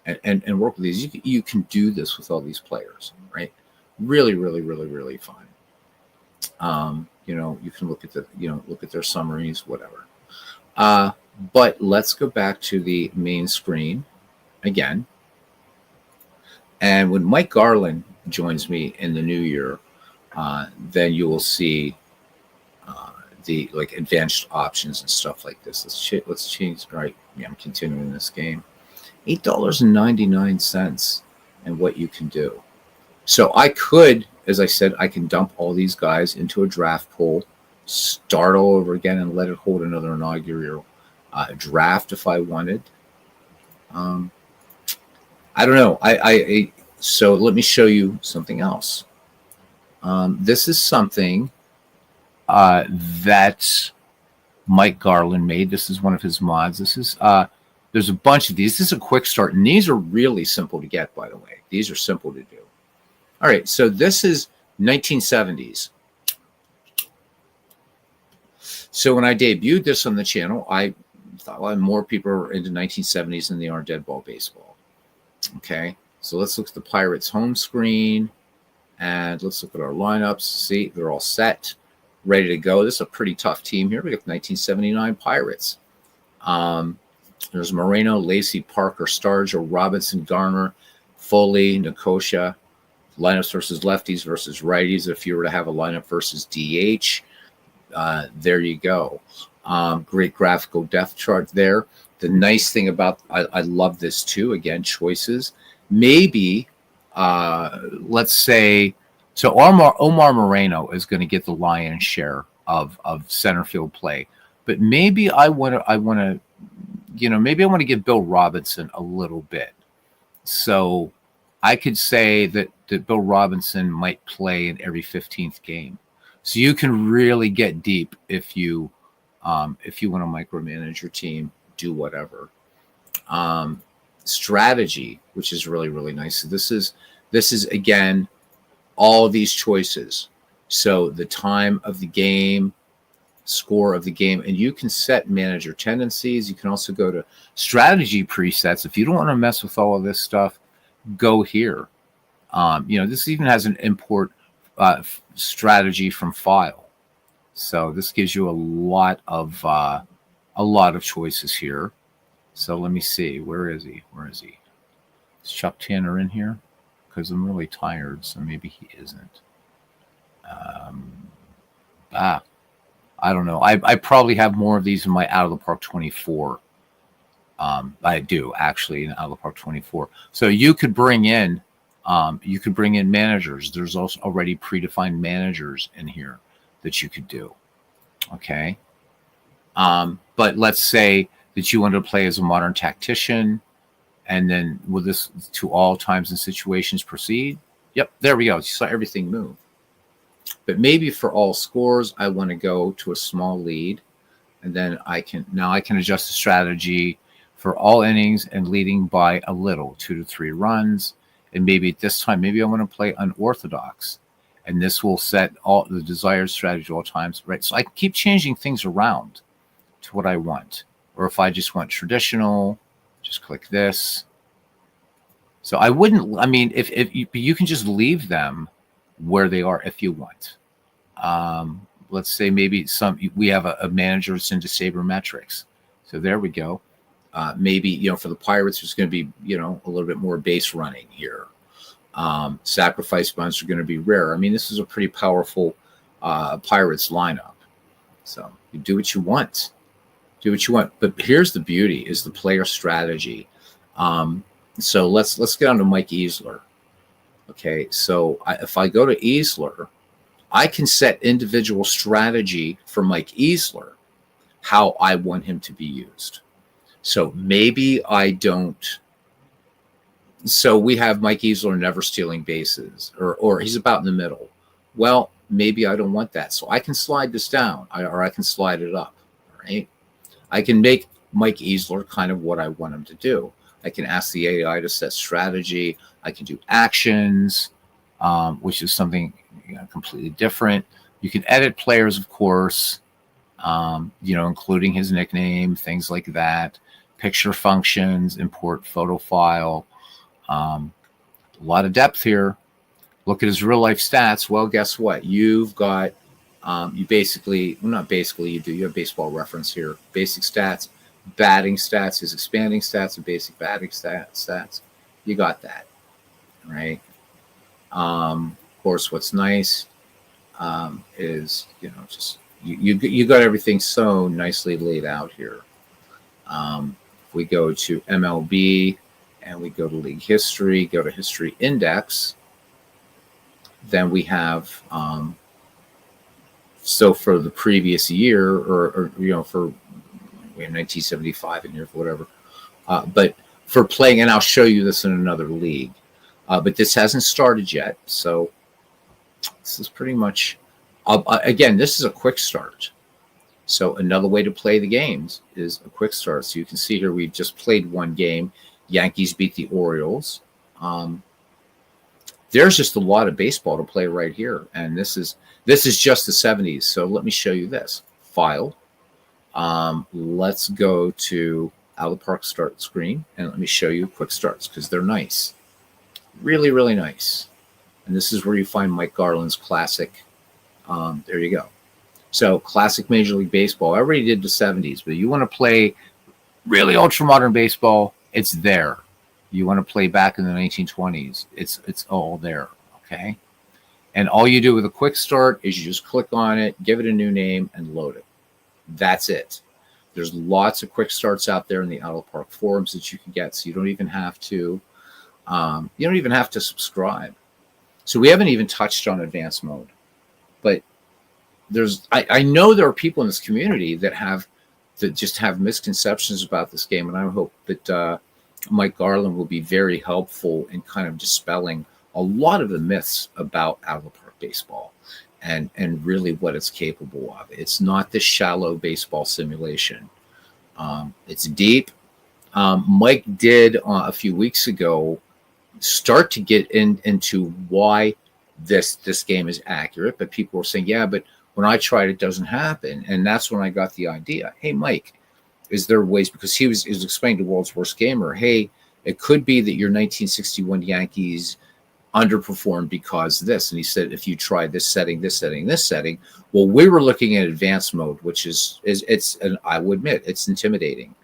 and work with these. You can do this with all these players, right? Really, really, really, really fun. You can look at their summaries, whatever. But let's go back to the main screen again. And when Mike Garland joins me in the new year, then you will see the advanced options and stuff like this. Let's change. Right. Yeah, I'm continuing this game. $8.99 and what you can do. So I could, as I said, I can dump all these guys into a draft pool, start all over again, and let it hold another inaugural draft if I wanted. I don't know. So let me show you something else. This is something that Mike Garland made. This is one of his mods. This is there's a bunch of these. This is a quick start, and these are really simple to get, by the way. These are simple to do. All right, so this is 1970s. So when I debuted this on the channel, I thought more people are into 1970s than they are dead ball baseball. Okay, so let's look at the Pirates home screen, and let's look at our lineups. See, they're all set, ready to go. This is a pretty tough team here. We got the 1979 Pirates. There's Moreno, Lacey, Parker, Stargell, Robinson, Garner, Foley, Nicosia. Lineups versus lefties versus righties. If you were to have a lineup versus DH, there you go. Great graphical depth chart there. The nice thing about, I love this too, again, choices. Maybe, let's say, so Omar Moreno is going to get the lion's share of center field play. But maybe I want to give Bill Robinson a little bit. So I could say that Bill Robinson might play in every 15th game. So you can really get deep if you want to micromanage your team, do whatever. Strategy, which is really, really nice. So this is again, all these choices. So the time of the game, score of the game, and you can set manager tendencies. You can also go to strategy presets. If you don't want to mess with all of this stuff, go here. This even has an import strategy from file. So this gives you a lot of choices here. So let me see. Where is he? Is Chuck Tanner in here? Because I'm really tired, so maybe he isn't. I don't know. I probably have more of these in my Out of the Park 24. I do actually in Out of the Park 24. So you could bring in managers. There's also already predefined managers in here that you could do. Okay. But let's say that you want to play as a modern tactician, and then will this to all times and situations proceed? Yep, there we go. You saw everything move. But maybe for all scores, I want to go to a small lead, and then I can adjust the strategy for all innings and leading by a little, 2 to 3 runs. And maybe at this time, maybe I want to play unorthodox, and this will set all the desired strategy all times, right? So I can keep changing things around to what I want. Or if I just want traditional, just click this. So I wouldn't, if you can just leave them where they are if you want. Let's say maybe we have a manager that's into sabermetrics. So there we go. Maybe, for the Pirates, there's going to be, a little bit more base running here. Sacrifice bunts are going to be rare. This is a pretty powerful Pirates lineup. So you do what you want. But here's the beauty, is the player strategy. So let's get on to Mike Easler. Okay, so if I go to Easler, I can set individual strategy for Mike Easler, how I want him to be used. So maybe I don't. So we have Mike Easler never stealing bases, or he's about in the middle. Well, maybe I don't want that. So I can slide this down, or I can slide it up, right? I can make Mike Easler kind of what I want him to do. I can ask the AI to set strategy. I can do actions, which is something completely different. You can edit players, of course, including his nickname, things like that. Picture functions, import photo file. A lot of depth here. Look at his real life stats. Well, guess what? You've got, you have Baseball Reference here. Basic stats, batting stats, his expanding stats, and basic batting stats. You got that, right? Of course, what's nice is, just you got everything so nicely laid out here. If we go to MLB and we go to league history, go to history index, then we have, so for the previous year, or we have 1975 in here for whatever, but for playing, and I'll show you this in another league, but this hasn't started yet. So this is pretty much, again, this is a quick start. So another way to play the games is a quick start. So you can see here, we've just played one game. Yankees beat the Orioles. There's just a lot of baseball to play right here. And this is just the 70s. So let me show you this. File. Let's go to Out of the Park start screen, and let me show you quick starts, because they're nice. Really, really nice. And this is where you find Mike Garland's classic. There you go. So classic Major League Baseball. I already did the 70s, but you want to play really ultra-modern baseball, it's there. You want to play back in the 1920s, it's all there, okay? And all you do with a quick start is you just click on it, give it a new name, and load it. That's it. There's lots of quick starts out there in the Out of the Park forums that you can get, so you don't even have to subscribe. So we haven't even touched on advanced mode, but I know there are people in this community that just have misconceptions about this game, and I hope that Mike Garland will be very helpful in kind of dispelling a lot of the myths about Out of the Park baseball and really what it's capable of. It's not this shallow baseball simulation. It's deep. Mike did a few weeks ago start to get into why this game is accurate, but people were saying, yeah, but When I tried, it doesn't happen. And that's when I got the idea. Hey, Mike, is there ways? Because he was explaining to World's Worst Gamer, hey, it could be that your 1961 Yankees underperformed because this. And he said, if you try this setting, this setting, this setting, well, we were looking at advanced mode, which is it's, and I will admit, it's intimidating.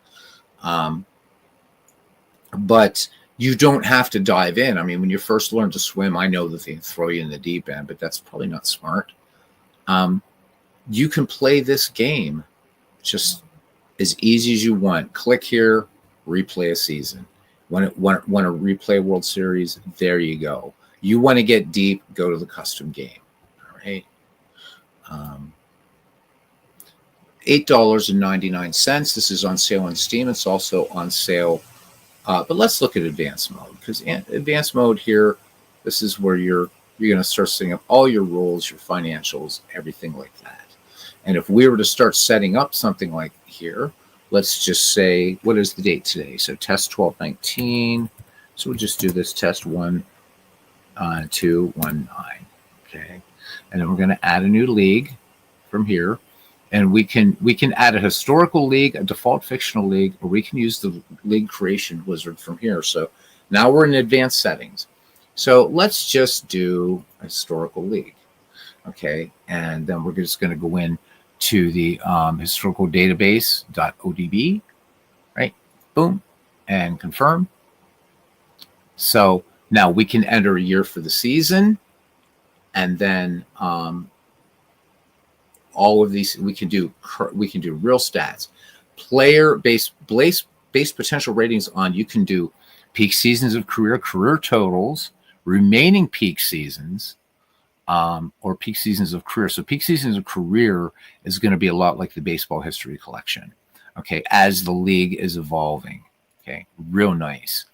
But you don't have to dive in. I mean, when you first learn to swim, I know that they throw you in the deep end, but that's probably not smart. You can play this game just as easy as you want. Click here, replay a season. Want to replay a World Series? There you go. You want to get deep? Go to the custom game. All right. $8.99. This is on sale on Steam. It's also on sale. But let's look at advanced mode, because advanced mode here, this is where you're going to start setting up all your rules, your financials, everything like that. And if we were to start setting up something like here, let's just say, what is the date today? So test 12/19. So we'll just do this test 1/2/19. Okay. And then we're going to add a new league from here. And we can add a historical league, a default fictional league, or we can use the league creation wizard from here. So now we're in advanced settings. So let's just do a historical league. Okay. And then we're just going to go in to the historical database.odb, right? Boom, and confirm. So now we can enter a year for the season, and then all of these we can do real stats, player base potential ratings on. You can do peak seasons of career totals, remaining peak seasons, or peak seasons of career. So peak seasons of career is going to be a lot like the baseball history collection, okay, as the league is evolving. Okay, real nice.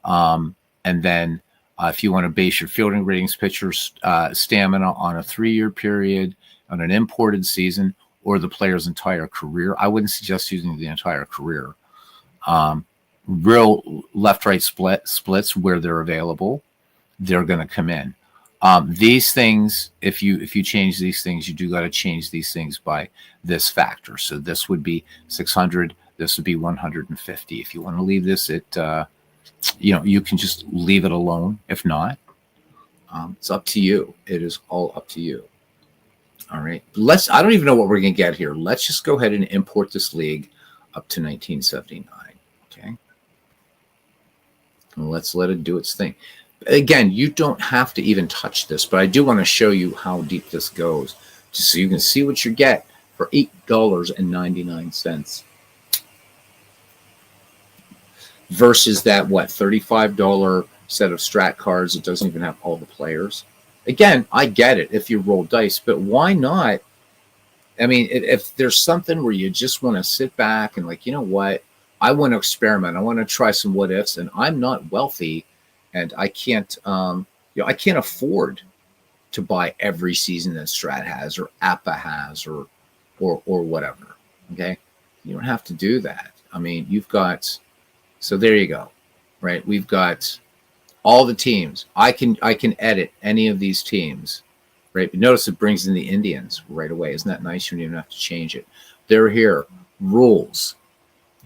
And then if you want to base your fielding ratings, pitchers stamina on a 3-year period, on an imported season, or the player's entire career, I wouldn't suggest using the entire career. Real left-right splits where they're available, they're going to come in. These things, if you change these things, you do got to change these things by this factor. So this would be 600. This would be 150. If you want to leave this at, you can just leave it alone. If not, it's up to you. It is all up to you. All right. I don't even know what we're going to get here. Let's just go ahead and import this league up to 1979. Okay. And let's let it do its thing. Again, you don't have to even touch this, but I do want to show you how deep this goes, just so you can see what you get for $8.99 versus that, $35 set of strat cards. It doesn't even have all the players. Again, I get it if you roll dice, but why not? I mean, if there's something where you just want to sit back and like, you know what, I want to experiment. I want to try some what ifs, and I'm not wealthy, and I can't, I can't afford to buy every season that Strat has or APA has or whatever. Okay, you don't have to do that. I mean, you've got. So there you go, right? We've got all the teams. I can edit any of these teams, right? But notice it brings in the Indians right away. Isn't that nice? You don't even have to change it. They're here. Rules.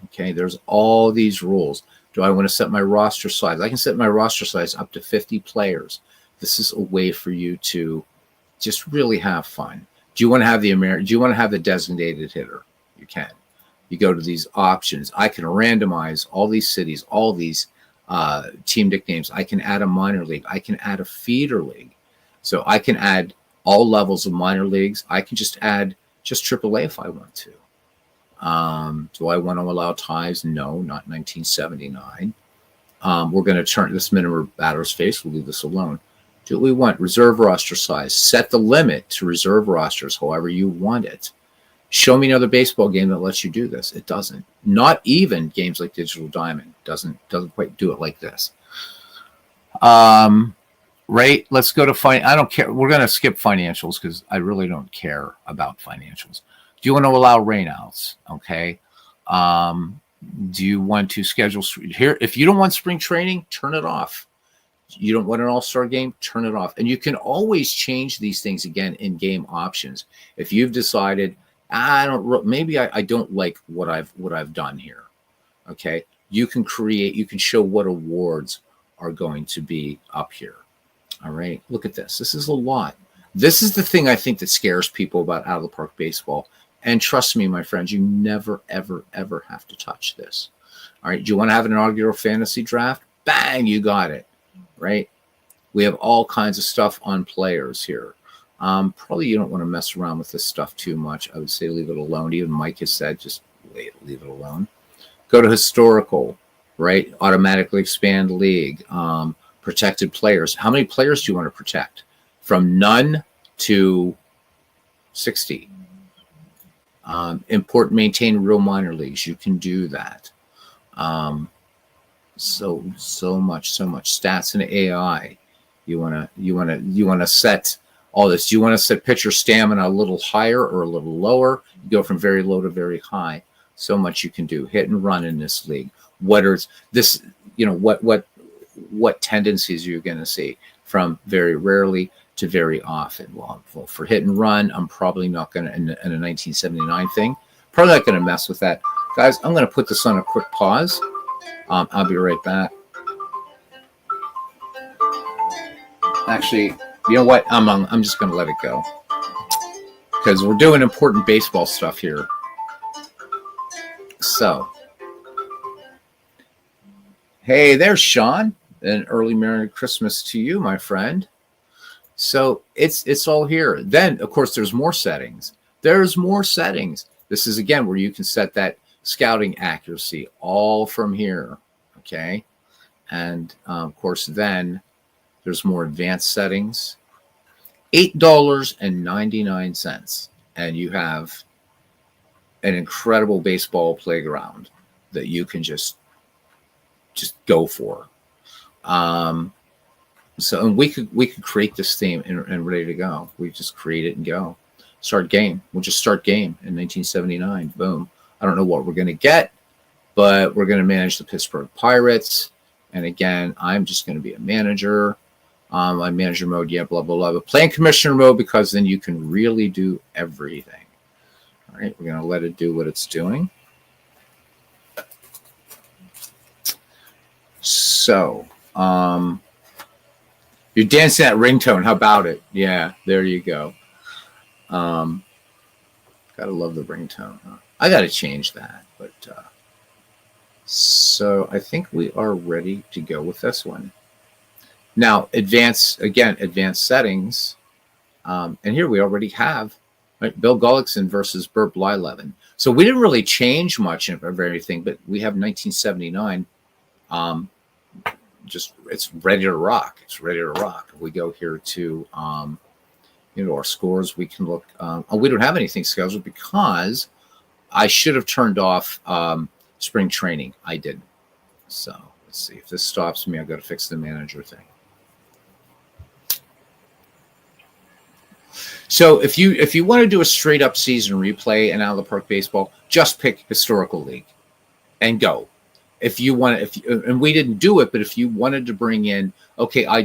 Okay, there's all these rules. Do I want to set my roster size? I can set my roster size up to 50 players. This is a way for you to just really have fun. Do you want to have do you want to have the designated hitter? You can. You go to these options. I can randomize all these cities, all these team nicknames. I can add a minor league. I can add a feeder league. So I can add all levels of minor leagues. I can just add just AAA if I want to. Do I want to allow ties? No, not 1979. We're going to turn this minimum batter's face. We'll leave this alone. Do what we want. Reserve roster size. Set the limit to reserve rosters however you want it. Show me another baseball game that lets you do this. It doesn't. Not even games like Digital Diamond doesn't quite do it like this. Right? Let's go to I don't care. We're going to skip financials because I really don't care about financials. Do you want to allow rainouts? Okay. Do you want to schedule here? If you don't want spring training, turn it off. You don't want an all-star game, turn it off. And you can always change these things again in game options. If you've decided, maybe I don't like what I've done here. Okay. You can show what awards are going to be up here. All right. Look at this. This is a lot. This is the thing I think that scares people about out of the park baseball. And trust me, my friends, you never, ever, ever have to touch this. All right. Do you want to have an inaugural fantasy draft? Bang, you got it. Right? We have all kinds of stuff on players here. Probably you don't want to mess around with this stuff too much. I would say leave it alone. Even Mike has said, just leave it alone. Go to historical, right? Automatically expand league. Protected players. How many players do you want to protect? From none to 60. Import and maintain real minor leagues. You can do that. So much stats and AI. You want to set all this. Do you want to set pitcher stamina a little higher or a little lower? You go from very low to very high. So much you can do. Hit and run in this league. Whether it's this, what tendencies are you going to see from very rarely to very often? Well, for hit and run, I'm probably not going to in a 1979 thing. Probably not going to mess with that, guys. I'm going to put this on a quick pause. I'll be right back. Actually, you know what? I'm just going to let it go because we're doing important baseball stuff here. So, hey, there's Sean. An early Merry Christmas to you, my friend. So it's all here. Then, of course, there's more settings. There's more settings. This is, again, where you can set that scouting accuracy all from here. Okay. And, of course, then there's more advanced settings. $8.99. And you have an incredible baseball playground that you can just go for. So, and we could create this theme and ready to go. We just create it and go. Start game. We'll just start game in 1979. Boom. I don't know what we're going to get, but we're going to manage the Pittsburgh Pirates. And again, I'm just going to be a manager. I'm manager mode. Yeah, blah, blah, blah. But playing commissioner mode, because then you can really do everything. All right. We're going to let it do what it's doing. So, you're dancing that ringtone. How about it? Yeah, there you go. Gotta love the ringtone. Huh? I gotta change that. But so I think we are ready to go with this one. Now, advanced settings. And here we already have Bill Gullickson versus Burt Blyleven. So we didn't really change much of everything, but we have 1979. Just it's ready to rock. It's ready to rock. If we go here to our scores, we can look. We don't have anything scheduled because I should have turned off spring training. I didn't. So let's see if this stops me. I've got to fix the manager thing. So if you want to do a straight up season replay in out of the park baseball, just pick historical league and go. If you want, and we didn't do it, but if you wanted to bring in, okay, I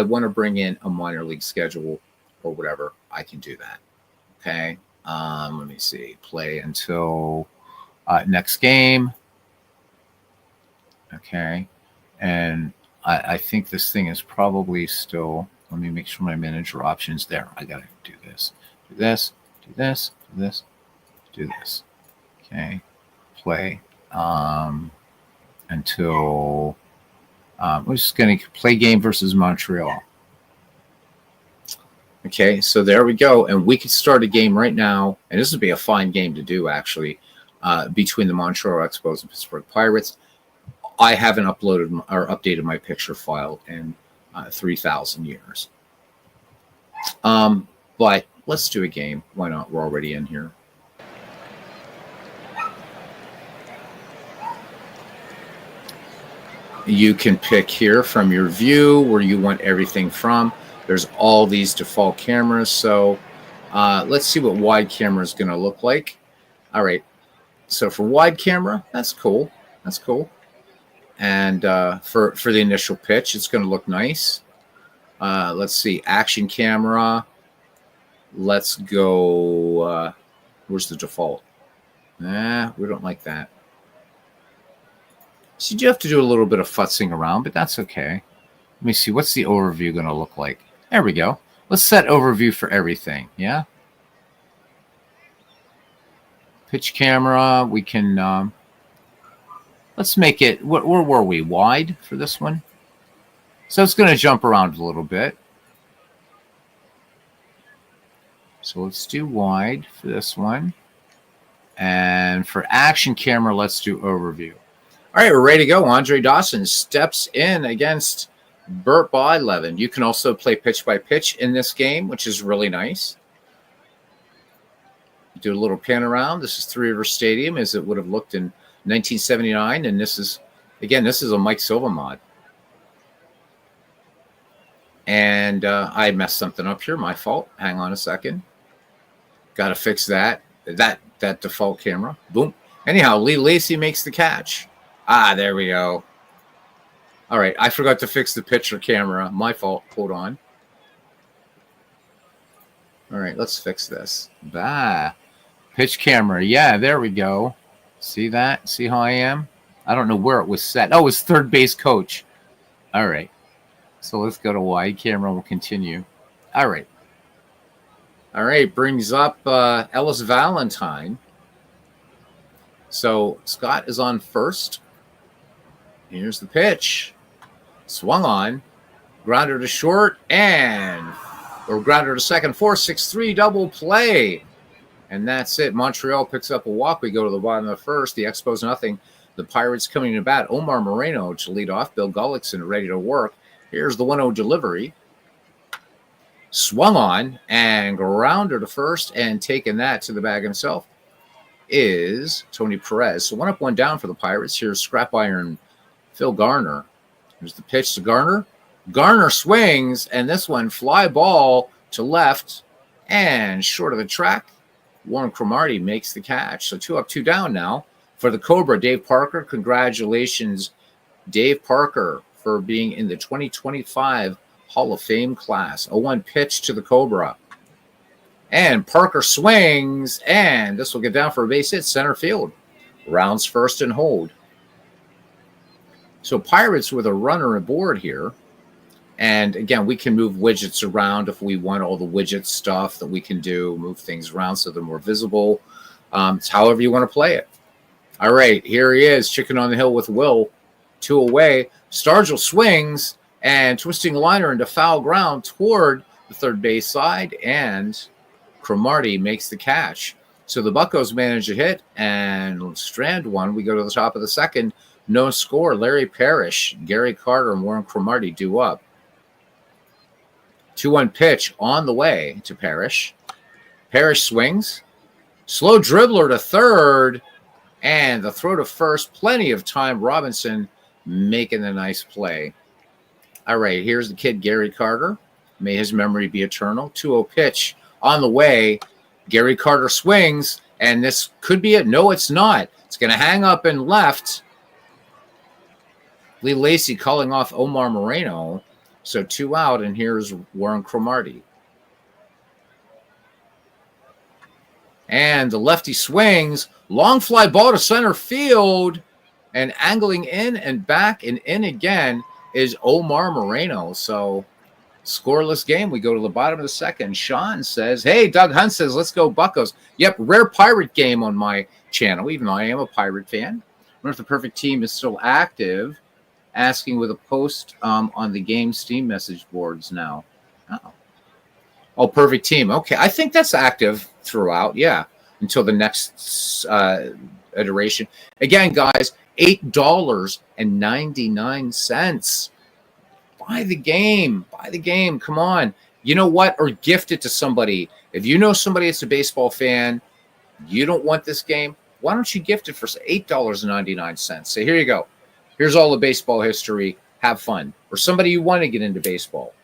want to bring in a minor league schedule or whatever, I can do that. Okay. Let me see. Play until next game. Okay. And I think this thing is probably still, let me make sure my manager options there. I got to do this, do this, do this, do this, do this. Okay. Play. Until we're just going to play game versus Montreal. Okay, so there we go. And we could start a game right now. And this would be a fine game to do, actually, between the Montreal Expos and Pittsburgh Pirates. I haven't uploaded or updated my picture file in 3,000 years. But let's do a game. Why not? We're already in here. You can pick here from your view where you want everything from. There's all these default cameras. So let's see what wide camera is going to look like. All right. So for wide camera, that's cool. That's cool. And for the initial pitch, it's going to look nice. Let's see, action camera. Let's go. Where's the default? Nah, we don't like that. So you do have to do a little bit of futzing around, but that's okay. Let me see. What's the overview going to look like? There we go. Let's set overview for everything. Yeah. Pitch camera. We can. Let's make it. Where were we? Wide for this one. So it's going to jump around a little bit. So let's do wide for this one. And for action camera, let's do overview. All right, we're ready to go. Andre Dawson steps in against Burt Blyleven. You can also play pitch by pitch in this game, which is really nice. Do a little pan around. This is Three River Stadium as it would have looked in 1979. And this is, again, this is a Mike Silva mod. And I messed something up here. My fault. Hang on a second. Got to fix that. That default camera. Boom. Anyhow, Lee Lacy makes the catch. Ah, there we go. All right. I forgot to fix the picture camera. My fault. Hold on. All right. Let's fix this. Pitch camera. Yeah, there we go. See that? See how I am? I don't know where it was set. Oh, it was third base coach. All right. So let's go to wide camera. We'll continue. All right. All right. Brings up Ellis Valentine. So Scott is on first. Here's the pitch. Swung on. Grounder to short or grounder to second. 4-6-3 double play. And that's it. Montreal picks up a walk. We go to the bottom of the first. The Expos nothing. The Pirates coming to bat. Omar Moreno to lead off. Bill Gullickson ready to work. Here's the 1-0 delivery. Swung on and grounder to first, and taking that to the bag himself is Tony Perez. So 1 up, 1 down for the Pirates. Here's Scrap Iron Phil Garner. Here's the pitch to Garner. Garner swings, and this one fly ball to left and short of the track. Warren Cromartie makes the catch. So 2 up, 2 down now for the Cobra. Dave Parker, congratulations, Dave Parker, for being in the 2025 Hall of Fame class. 0-1 pitch to the Cobra. And Parker swings, and this will get down for a base hit, center field. Rounds first and hold. So Pirates with a runner aboard here. And again, we can move widgets around if we want all the widget stuff that we can do, move things around so they're more visible. It's however you want to play it. All right, here he is, chicken on the hill with Will. 2 away. Stargell swings and twisting liner into foul ground toward the third base side, and Cromartie makes the catch. So the Buccos manage a hit and strand one. We go to the top of the second. No score. Larry Parrish, Gary Carter, and Warren Cromartie due up. 2-1 pitch on the way to Parrish. Parrish swings. Slow dribbler to third. And the throw to first. Plenty of time. Robinson making a nice play. All right, here's the kid, Gary Carter. May his memory be eternal. 2-0 pitch on the way. Gary Carter swings, and this could be it. No, it's not. It's going to hang up and left. Lee Lacy calling off Omar Moreno. So 2 out, and here's Warren Cromartie. And the lefty swings. Long fly ball to center field. And angling in and back and in again is Omar Moreno. So scoreless game. We go to the bottom of the second. Sean says, hey, Doug Hunt says, let's go Buccos. Yep, rare Pirate game on my channel, even though I am a Pirate fan. I wonder if the perfect team is still active. Asking with a post on the game Steam message boards now. Oh, perfect team. Okay, I think that's active throughout, yeah, until the next iteration. Again, guys, $8.99. Buy the game. Buy the game. Come on. You know what? Or gift it to somebody. If you know somebody that's a baseball fan, you don't want this game, why don't you gift it for $8.99? So here you go. Here's all the baseball history. Have fun. Or somebody you want to get into baseball.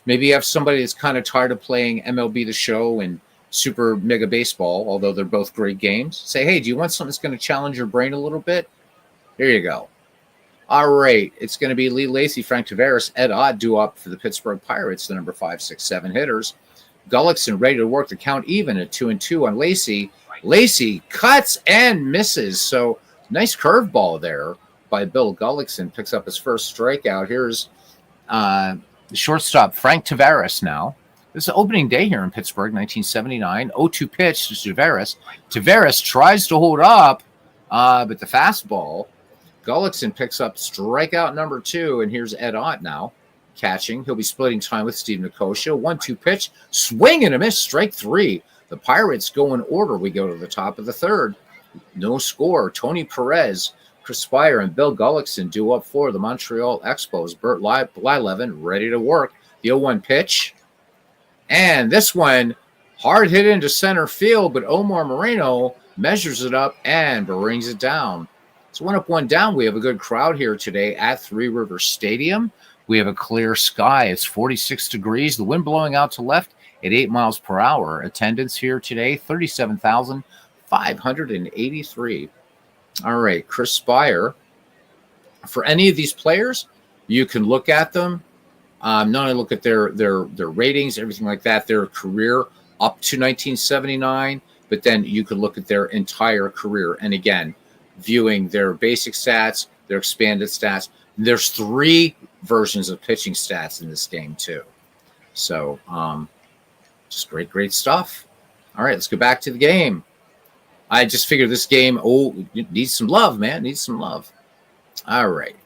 Maybe you have somebody that's kind of tired of playing MLB The Show and Super Mega Baseball, although they're both great games. Say, hey, do you want something that's going to challenge your brain a little bit? Here you go. All right. It's going to be Lee Lacy, Frank Tavares, Ed Ott due up for the Pittsburgh Pirates, the number 5, 6, 7 hitters. Gullickson ready to work the count even at 2-2 on Lacy. Lacy cuts and misses. So nice curveball there by Bill Gullickson. Picks up his first strikeout. Here's the shortstop, Frank Tavares now. This is opening day here in Pittsburgh, 1979. 0-2 pitch to Tavares. Tavares tries to hold up, but the fastball. Gullickson picks up strikeout number 2, and here's Ed Ott now catching. He'll be splitting time with Steve Nicosia. 1-2 pitch, swing and a miss, strike 3. The Pirates go in order. We go to the top of the third. No score. Tony Perez, Chris Spire, and Bill Gullickson due up for the Montreal Expos. Bert Blyleven ready to work. The 0-1 pitch. And this one, hard hit into center field, but Omar Moreno measures it up and brings it down. It's 1 up, 1 down. We have a good crowd here today at Three Rivers Stadium. We have a clear sky. It's 46 degrees. The wind blowing out to left at 8 miles per hour. Attendance here today, 37,583. All right, Chris Spire. For any of these players, you can look at them. Not only look at their ratings, everything like that, their career up to 1979, but then you could look at their entire career. And again, viewing their basic stats, their expanded stats. There's 3 versions of pitching stats in this game too. So just great stuff. All right, let's go back to the game. I just figured this game, it needs some love, man. Needs some love. All right.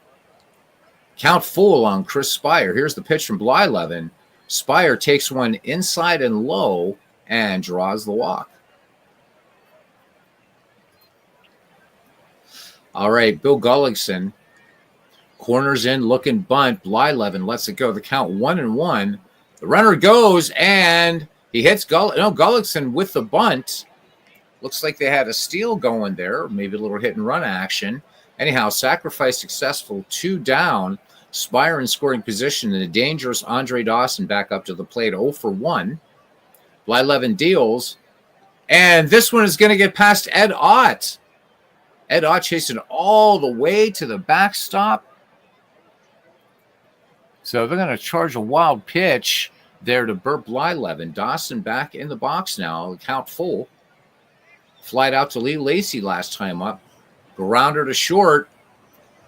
Count full on Chris Spire. Here's the pitch from Blyleven. Spire takes one inside and low and draws the walk. All right, Bill Gullickson corners in, looking bunt. Blyleven lets it go. The count 1-1. The runner goes, and he hits Gullickson with the bunt. Looks like they had a steal going there, maybe a little hit and run action. Anyhow, sacrifice successful, 2 down. Spire in scoring position, and a dangerous Andre Dawson back up to the plate, 0 for 1. Blyleven deals, and this one is going to get past Ed Ott. Ed Ott chasing all the way to the backstop. So they're going to charge a wild pitch there to Bert Blyleven. Dawson back in the box now, the count full. Flied out to Lee Lacy last time up. Grounder to short.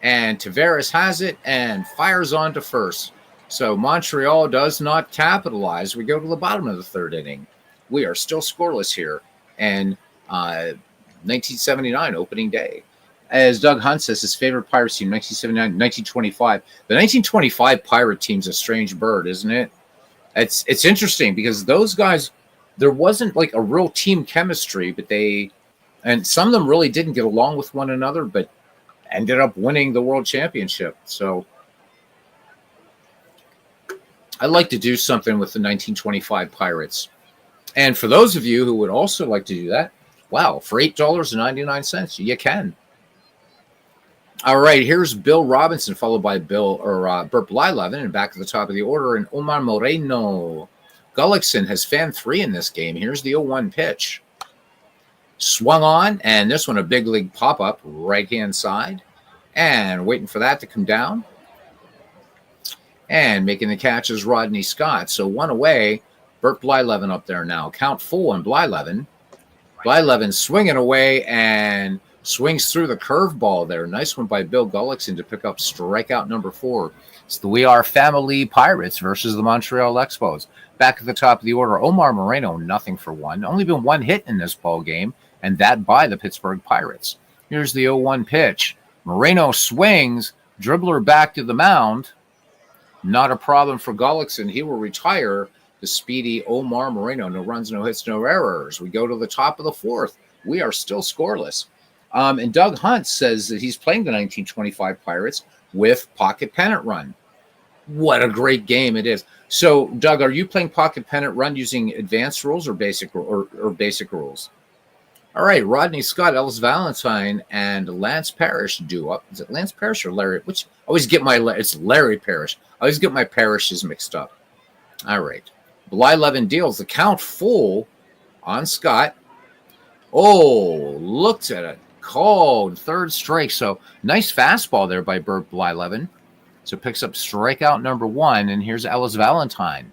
And Tavares has it and fires on to first. So Montreal does not capitalize. We go to the bottom of the third inning. We are still scoreless here. And 1979 opening day. As Doug Hunt says, his favorite Pirates team, 1979, 1925. The 1925 Pirate team's a strange bird, isn't it? It's interesting because those guys, there wasn't like a real team chemistry, but and some of them really didn't get along with one another, but ended up winning the world championship. So I'd like to do something with the 1925 Pirates. And for those of you who would also like to do that, wow, for $8.99, you can. All right, here's Bill Robinson, followed by Bert Blyleven, and back at the top of the order, and Omar Moreno. Gullickson has fan 3 in this game. Here's the 0-1 pitch. Swung on, and this one a big league pop-up, right-hand side. And waiting for that to come down. And making the catch is Rodney Scott. So 1 away, Bert Blyleven up there now. Count full on Blyleven. Blyleven swinging away and swings through the curveball there. Nice one by Bill Gullickson to pick up strikeout number 4. It's the We Are Family Pirates versus the Montreal Expos. Back at the top of the order, Omar Moreno, 0 for 1. Only been 1 hit in this ball game, and that by the Pittsburgh Pirates. Here's the 0-1 pitch. Moreno swings, dribbler back to the mound. Not a problem for Gullickson. He will retire the speedy Omar Moreno. No runs, no hits, no errors. We go to the top of the 4th. We are still scoreless. And Doug Hunt says that he's playing the 1925 Pirates with pocket pennant run. What a great game it is. So, Doug, are you playing pocket pennant run using advanced rules or basic rules? All right, Rodney Scott, Ellis Valentine, and Lance Parrish due up. Is it Lance Parrish or Larry? Which I always get it's Larry Parrish. I always get my Parishes mixed up. All right. Blyleven deals. The count full on Scott. Oh, looked at it. called. Third strike. So nice fastball there by Bert Blyleven. So picks up strikeout number 1. And here's Ellis Valentine.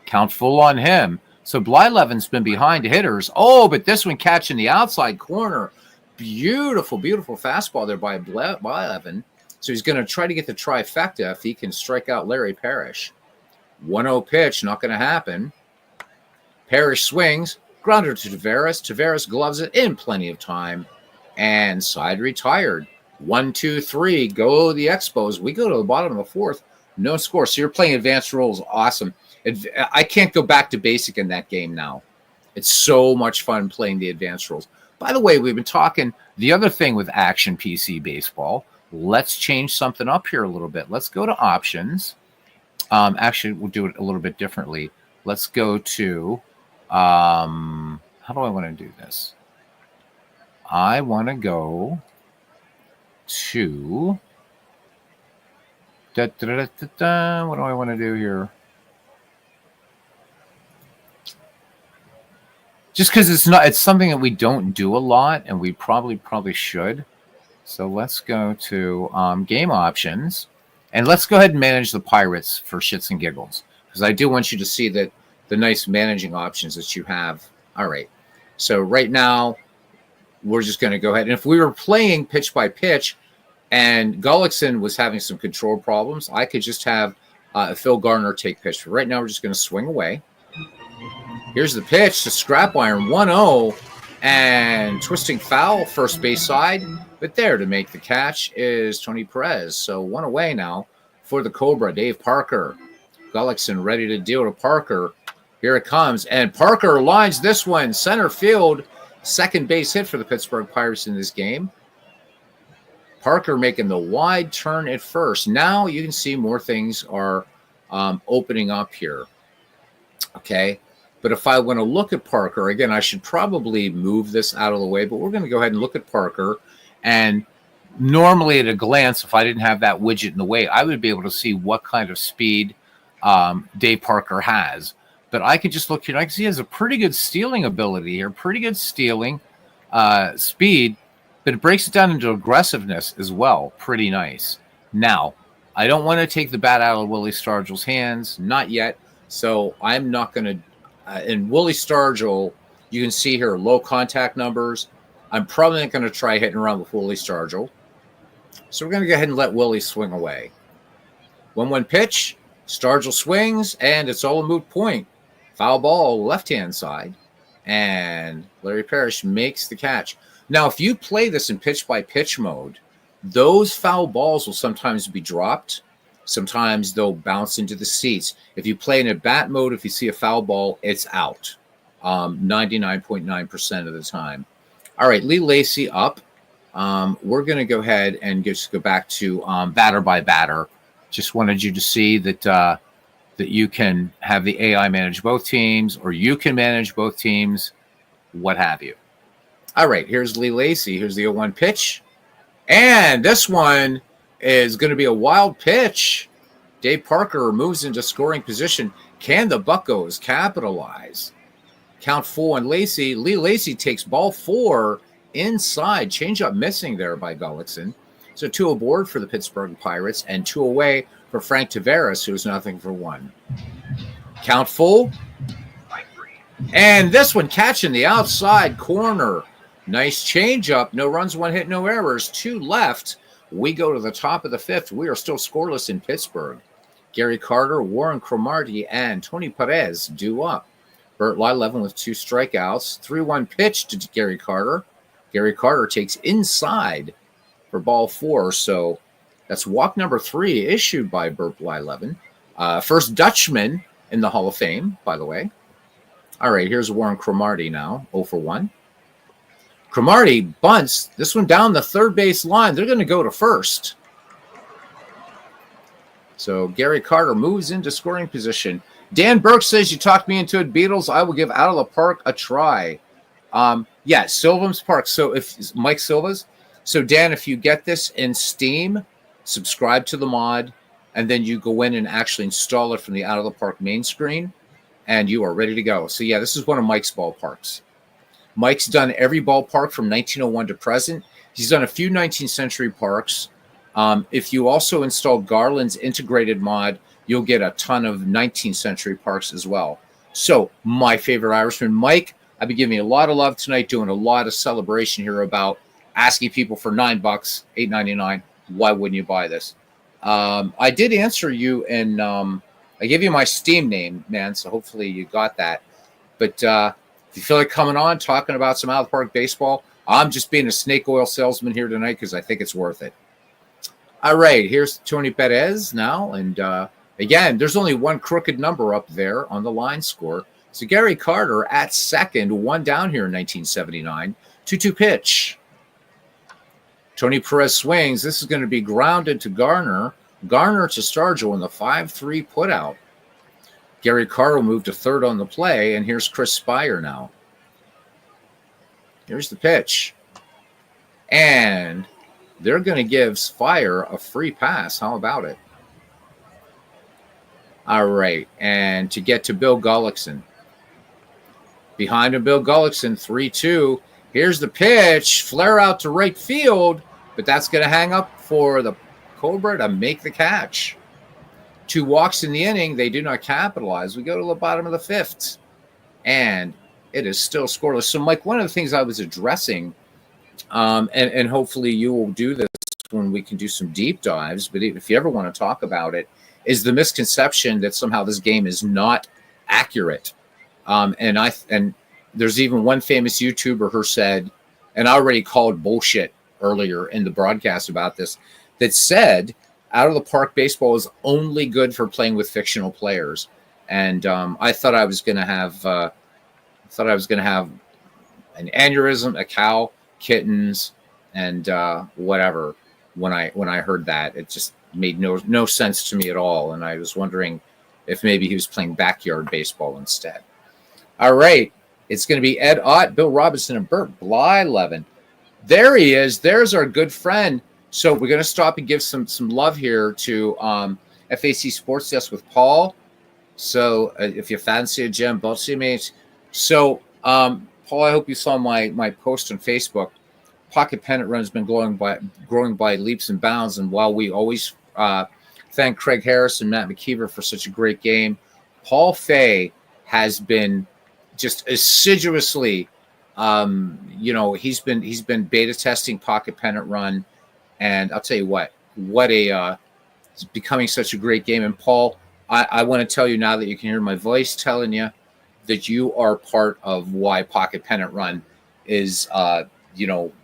Count full on him. So Blyleven's been behind hitters. Oh, but this one catching the outside corner. Beautiful, beautiful fastball there by Blyleven. So he's going to try to get the trifecta if he can strike out Larry Parrish. 1-0 pitch, not going to happen. Parrish swings, grounder to Taveras. Taveras gloves it in plenty of time. And side retired. 1-2-3, go the Expos. We go to the bottom of the 4th. No score. So you're playing advanced rules. Awesome. I can't go back to basic in that game now. It's so much fun playing the advanced rules. By the way, we've been talking the other thing with Action PC Baseball. Let's change something up here a little bit. Let's go to options. Actually, we'll do it a little bit differently. Let's go to, how do I want to do this? I want to go to, what do I want to do here? Just because it's something that we don't do a lot, and we probably should. So let's go to game options, and let's go ahead and manage the Pirates for shits and giggles, because I do want you to see that the nice managing options that you have. All right. So right now, we're just going to go ahead. And if we were playing pitch by pitch and Gullickson was having some control problems, I could just have Phil Garner take pitch. But right now, we're just going to swing away. Here's the pitch to Scrap Iron, 1-0, and twisting foul, first base side. But there to make the catch is Tony Perez. So 1 away now for the Cobra, Dave Parker. Gullickson ready to deal to Parker. Here it comes, and Parker lines this one, center field, second base hit for the Pittsburgh Pirates in this game. Parker making the wide turn at first. Now you can see more things are opening up here. Okay. But if I want to look at Parker, again, I should probably move this out of the way, but we're going to go ahead and look at Parker. And normally at a glance, if I didn't have that widget in the way, I would be able to see what kind of speed Dave Parker has. But I could just look here. I can see he has a pretty good stealing ability here, pretty good stealing speed, but it breaks it down into aggressiveness as well. Pretty nice. Now, I don't want to take the bat out of Willie Stargell's hands, not yet. So I'm not going to. In Willie Stargell, you can see here low contact numbers. I'm probably not going to try hitting around with Willie Stargell. So we're going to go ahead and let Willie swing away. 1-1 pitch. Stargell swings, and it's all a moot point. Foul ball, left-hand side. And Larry Parrish makes the catch. Now, if you play this in pitch-by-pitch mode, those foul balls will sometimes be dropped. Sometimes they'll bounce into the seats. If you play in a bat mode, if you see a foul ball, it's out 99.9% of the time. All right, Lee Lacy up. We're going to go ahead and just go back to batter by batter. Just wanted you to see that that you can have the AI manage both teams, or you can manage both teams, what have you. All right, here's Lee Lacy. Here's the 0-1 pitch. And this one is going to be a wild pitch. Dave Parker moves into scoring position. Can the Buccos capitalize? Count full on Lacy. Lee Lacy takes ball 4 inside. Changeup missing there by Gullickson. So 2 aboard for the Pittsburgh Pirates and 2 away for Frank Taveras, who's nothing for 1. Count full. And this one catching the outside corner. Nice changeup. No runs, 1 hit, no errors. 2 left. We go to the top of the 5th. We are still scoreless in Pittsburgh. Gary Carter, Warren Cromartie, and Tony Perez due up. Bert Blyleven with 2 strikeouts. 3-1 pitch to Gary Carter. Gary Carter takes inside for ball 4. So that's walk number 3 issued by Bert Blyleven. First Dutchman in the Hall of Fame, by the way. All right, here's Warren Cromartie now, 0 for 1. Cromartie bunts this one down the third base line. They're going to go to first. So Gary Carter moves into scoring position. Dan Burke says, you talked me into it, Beatles. I will give Out of the Park a try. Yeah, Silvum's Park. So if Mike Silva's. So Dan, if you get this in Steam, subscribe to the mod, and then you go in and actually install it from the Out of the Park main screen, and you are ready to go. So yeah, this is one of Mike's ballparks. Mike's done every ballpark from 1901 to present. He's done a few 19th century parks. If you also install Garland's integrated mod, you'll get a ton of 19th century parks as well. So, my favorite Irishman, Mike, I've been giving you a lot of love tonight, doing a lot of celebration here about asking people for $9, $8.99. Why wouldn't you buy this? I did answer you, and I gave you my Steam name, man, so hopefully you got that. But if you feel like coming on, talking about some out of the park baseball, I'm just being a snake oil salesman here tonight because I think it's worth it. All right, here's Tony Perez now. And again, there's only one crooked number up there on the line score. So Gary Carter at second, one down here in 1979. 2-2 pitch. Tony Perez swings. This is going to be grounded to Garner. Garner to Stargell in the 5-3 putout. Gary Carter will move to third on the play, and here's Chris Spire now. Here's the pitch. And they're going to give Spire a free pass. How about it? All right, and to get to Bill Gullickson. Behind him, Bill Gullickson, 3-2. Here's the pitch. Flare out to right field, but that's going to hang up for the Cobra to make the catch. 2 walks in the inning. They do not capitalize. We go to the bottom of the 5th, and it is still scoreless. So, Mike, one of the things I was addressing, and hopefully you will do this when we can do some deep dives, but if you ever want to talk about it, is the misconception that somehow this game is not accurate. And there's even one famous YouTuber who said, and I already called bullshit earlier in the broadcast about this, that said out of the park baseball is only good for playing with fictional players. And I thought I was going to have an aneurysm, a cow, kittens, and whatever. When I heard that, it just made no sense to me at all. And I was wondering if maybe he was playing backyard baseball instead. All right. It's going to be Ed Ott, Bill Robinson, and Bert Blyleven. There he is. There's our good friend. So we're going to stop and give some love here to FAC Sports Desk with Paul. So if you fancy a gem, both mates. So Paul, I hope you saw my post on Facebook. Pocket pennant run has been growing by leaps and bounds. And while we always thank Craig Harris and Matt McKeever for such a great game, Paul Fay has been just assiduously, he's been beta testing Pocket Pennant Run, and I'll tell you what it's becoming such a great game. And Paul, I want to tell you now that you can hear my voice telling you that you are part of why Pocket Pennant Run is,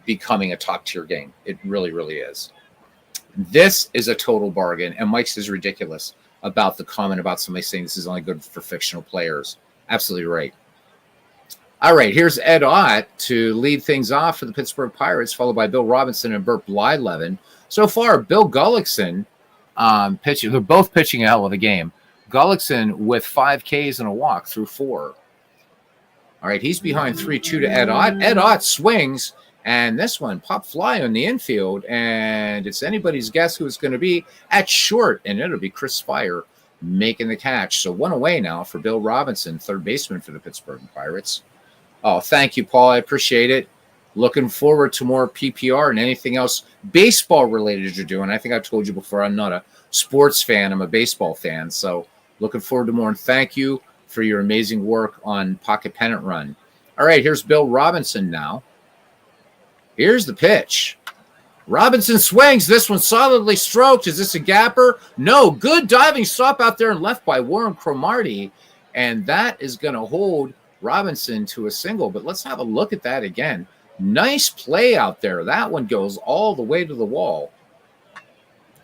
becoming a top tier game. It really, really is. This is a total bargain, and Mike's is ridiculous about the comment about somebody saying this is only good for fictional players. Absolutely right. All right, here's Ed Ott to lead things off for the Pittsburgh Pirates, followed by Bill Robinson and Bert Blyleven. So far, Bill Gullickson pitching. They're both pitching a hell of a game. Gullickson with 5 Ks and a walk through 4. All right, he's behind 3-2 to Ed Ott. Ed Ott swings, and this one pop fly on the infield, and it's anybody's guess who it's going to be at short, and it'll be Chris Spire making the catch. So 1 away now for Bill Robinson, third baseman for the Pittsburgh Pirates. Oh, thank you, Paul. I appreciate it. Looking forward to more PPR and anything else baseball related you're doing. I think I've told you before, I'm not a sports fan. I'm a baseball fan. So looking forward to more. And thank you for your amazing work on Pocket Pennant Run. All right, here's Bill Robinson now. Here's the pitch. Robinson swings. This one solidly stroked. Is this a gapper? No. Good diving stop out there and left by Warren Cromartie. And that is going to hold Robinson to a single. But let's have a look at that again. Nice play out there. That one goes all the way to the wall.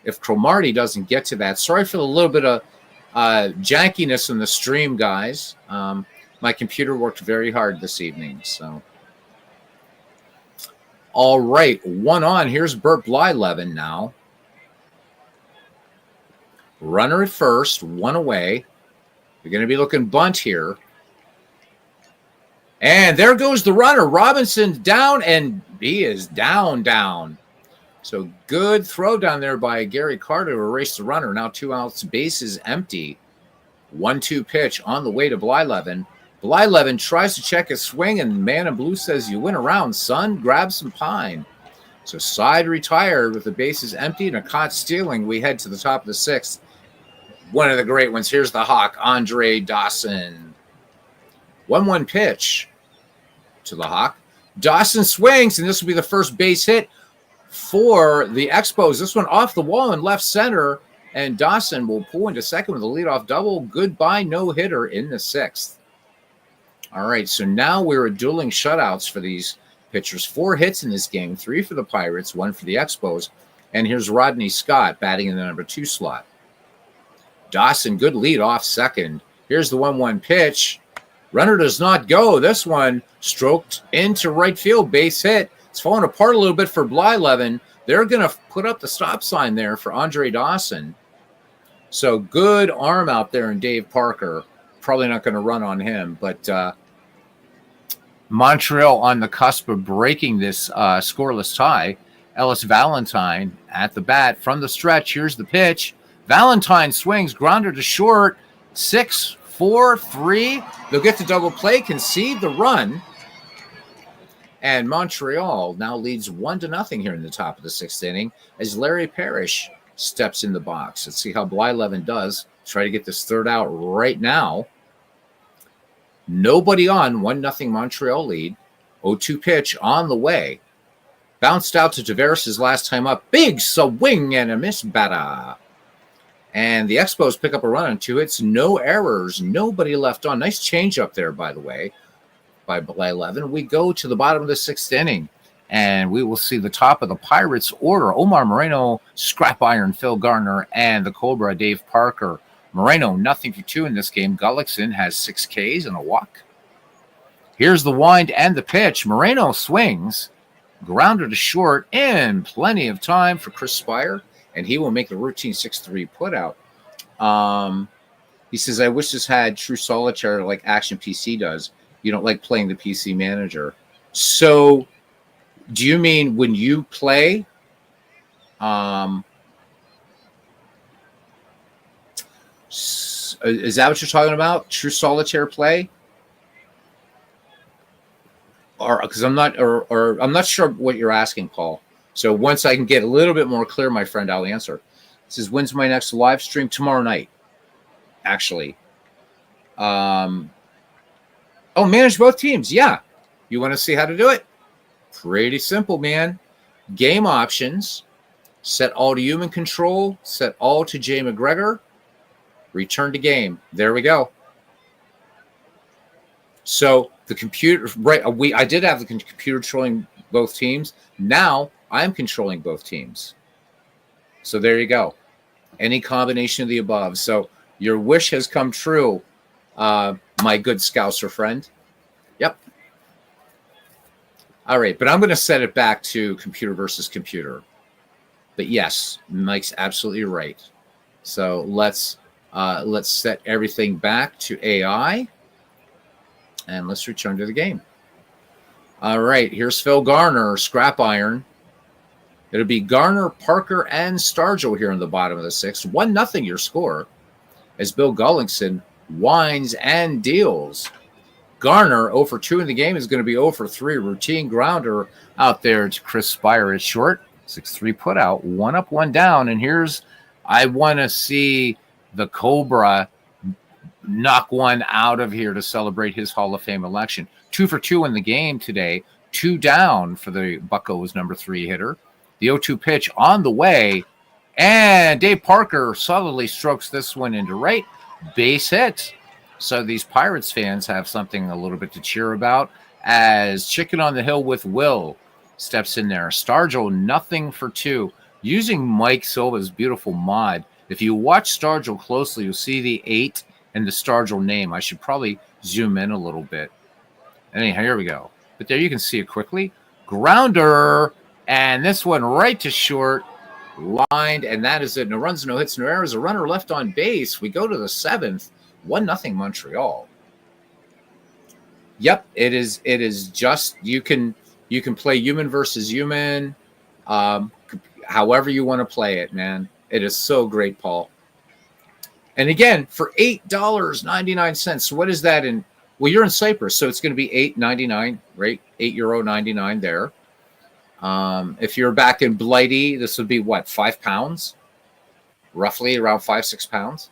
If Cromartie doesn't get to that. Sorry for a little bit of jankiness in the stream, guys. My computer worked very hard this evening. So, all right, 1 on. Here's Bert Blyleven now. Runner at first, 1 away. We're going to be looking bunt here. And there goes the runner. Robinson's down, and he is down. So good throw down there by Gary Carter to erase the runner. Now 2 outs, bases empty. 1-2 pitch on the way to Blyleven. Blyleven tries to check his swing, and man in blue says, "You win a round, son. Grab some pine." So side retired with the bases empty and a caught stealing. We head to the top of the 6th. One of the great ones. Here's the Hawk, Andre Dawson. 1-1 pitch to the Hawk. Dawson swings, and this will be the first base hit for the Expos. This one off the wall in left center, and Dawson will pull into second with a leadoff double. Goodbye no-hitter in the 6th. All right, so now we're dueling shutouts for these pitchers. 4 hits in this game, 3 for the Pirates, 1 for the Expos. And here's Rodney Scott batting in the number 2 slot. Dawson, good lead off second. Here's the 1-1 pitch. Runner does not go. This one stroked into right field, base hit. It's falling apart a little bit for Blyleven. They're going to put up the stop sign there for Andre Dawson. So good arm out there in Dave Parker. Probably not going to run on him, but Montreal on the cusp of breaking this scoreless tie. Ellis Valentine at the bat from the stretch. Here's the pitch. Valentine swings, grounder to short. 6-4-3. They'll get to double play, concede the run. And Montreal now leads 1-0 here in the top of the 6th inning as Larry Parrish steps in the box. Let's see how Blyleven does. Try to get this third out right now. Nobody on, 1-0 Montreal lead. 0-2 pitch on the way. Bounced out to Tavares' last time up. Big swing and a miss batter. And the Expos pick up a run on 2 hits. No errors. Nobody left on. Nice change up there, by the way, by Blyleven. We go to the bottom of the 6th inning, and we will see the top of the Pirates order. Omar Moreno, Scrap Iron, Phil Garner, and the Cobra, Dave Parker. Moreno, 0-2 in this game. Gullickson has 6 Ks and a walk. Here's the wind and the pitch. Moreno swings. Grounder to short, and plenty of time for Chris Spire, and he will make the routine 6-3 putout. He says, I wish this had true solitaire like Action PC does. You don't like playing the PC manager. So do you mean when you play is that what you're talking about? True solitaire play? Or because I'm not sure what you're asking, Paul. So once I can get a little bit more clear, my friend, I'll answer. It says, when's my next live stream? Tomorrow night, actually. Manage both teams. Yeah. You want to see how to do it? Pretty simple, man. Game options. Set all to human control. Set all to Jay McGregor. Return to game. There we go. So the computer, right? I did have the computer controlling both teams. Now I'm controlling both teams. So there you go. Any combination of the above. So your wish has come true, my good Scouser friend. Yep. All right, but I'm going to set it back to computer versus computer. But yes, Mike's absolutely right. So let's set everything back to AI. And let's return to the game. All right, here's Phil Garner, Scrap Iron. It'll be Garner, Parker, and Stargell here in the bottom of the 6th. 1-0 your score as Bill Gullickson winds and deals. Garner, 0-2 in the game, is going to be 0-3. Routine grounder out there to Chris Spire at short. 6-3 put out, 1 up, 1 down. And I want to see the Cobra knock one out of here to celebrate his Hall of Fame election. 2-2 in the game today. 2 down for the Buccos number 3 hitter. The 0-2 pitch on the way. And Dave Parker solidly strokes this one into right. Base hit. So these Pirates fans have something a little bit to cheer about as Chicken on the Hill with Will steps in there. Stargell, 0-2. Using Mike Silva's beautiful mod. If you watch Stargell closely, you'll see the 8 and the Stargell name. I should probably zoom in a little bit. Anyhow, here we go. But there you can see it quickly. Grounder, and this one right to short, lined, and that is it. No runs, no hits, no errors. A runner left on base. We go to the 7th. 1-0 Montreal. Yep, it is just you can play human versus human, however you want to play it, man. It is so great, Paul. And again, for $8.99, what is that Well, you're in Cyprus, so it's going to be €8.99, right? €8.99 there. If you're back in Blighty, this would be what, £5? Roughly around 5-6 pounds.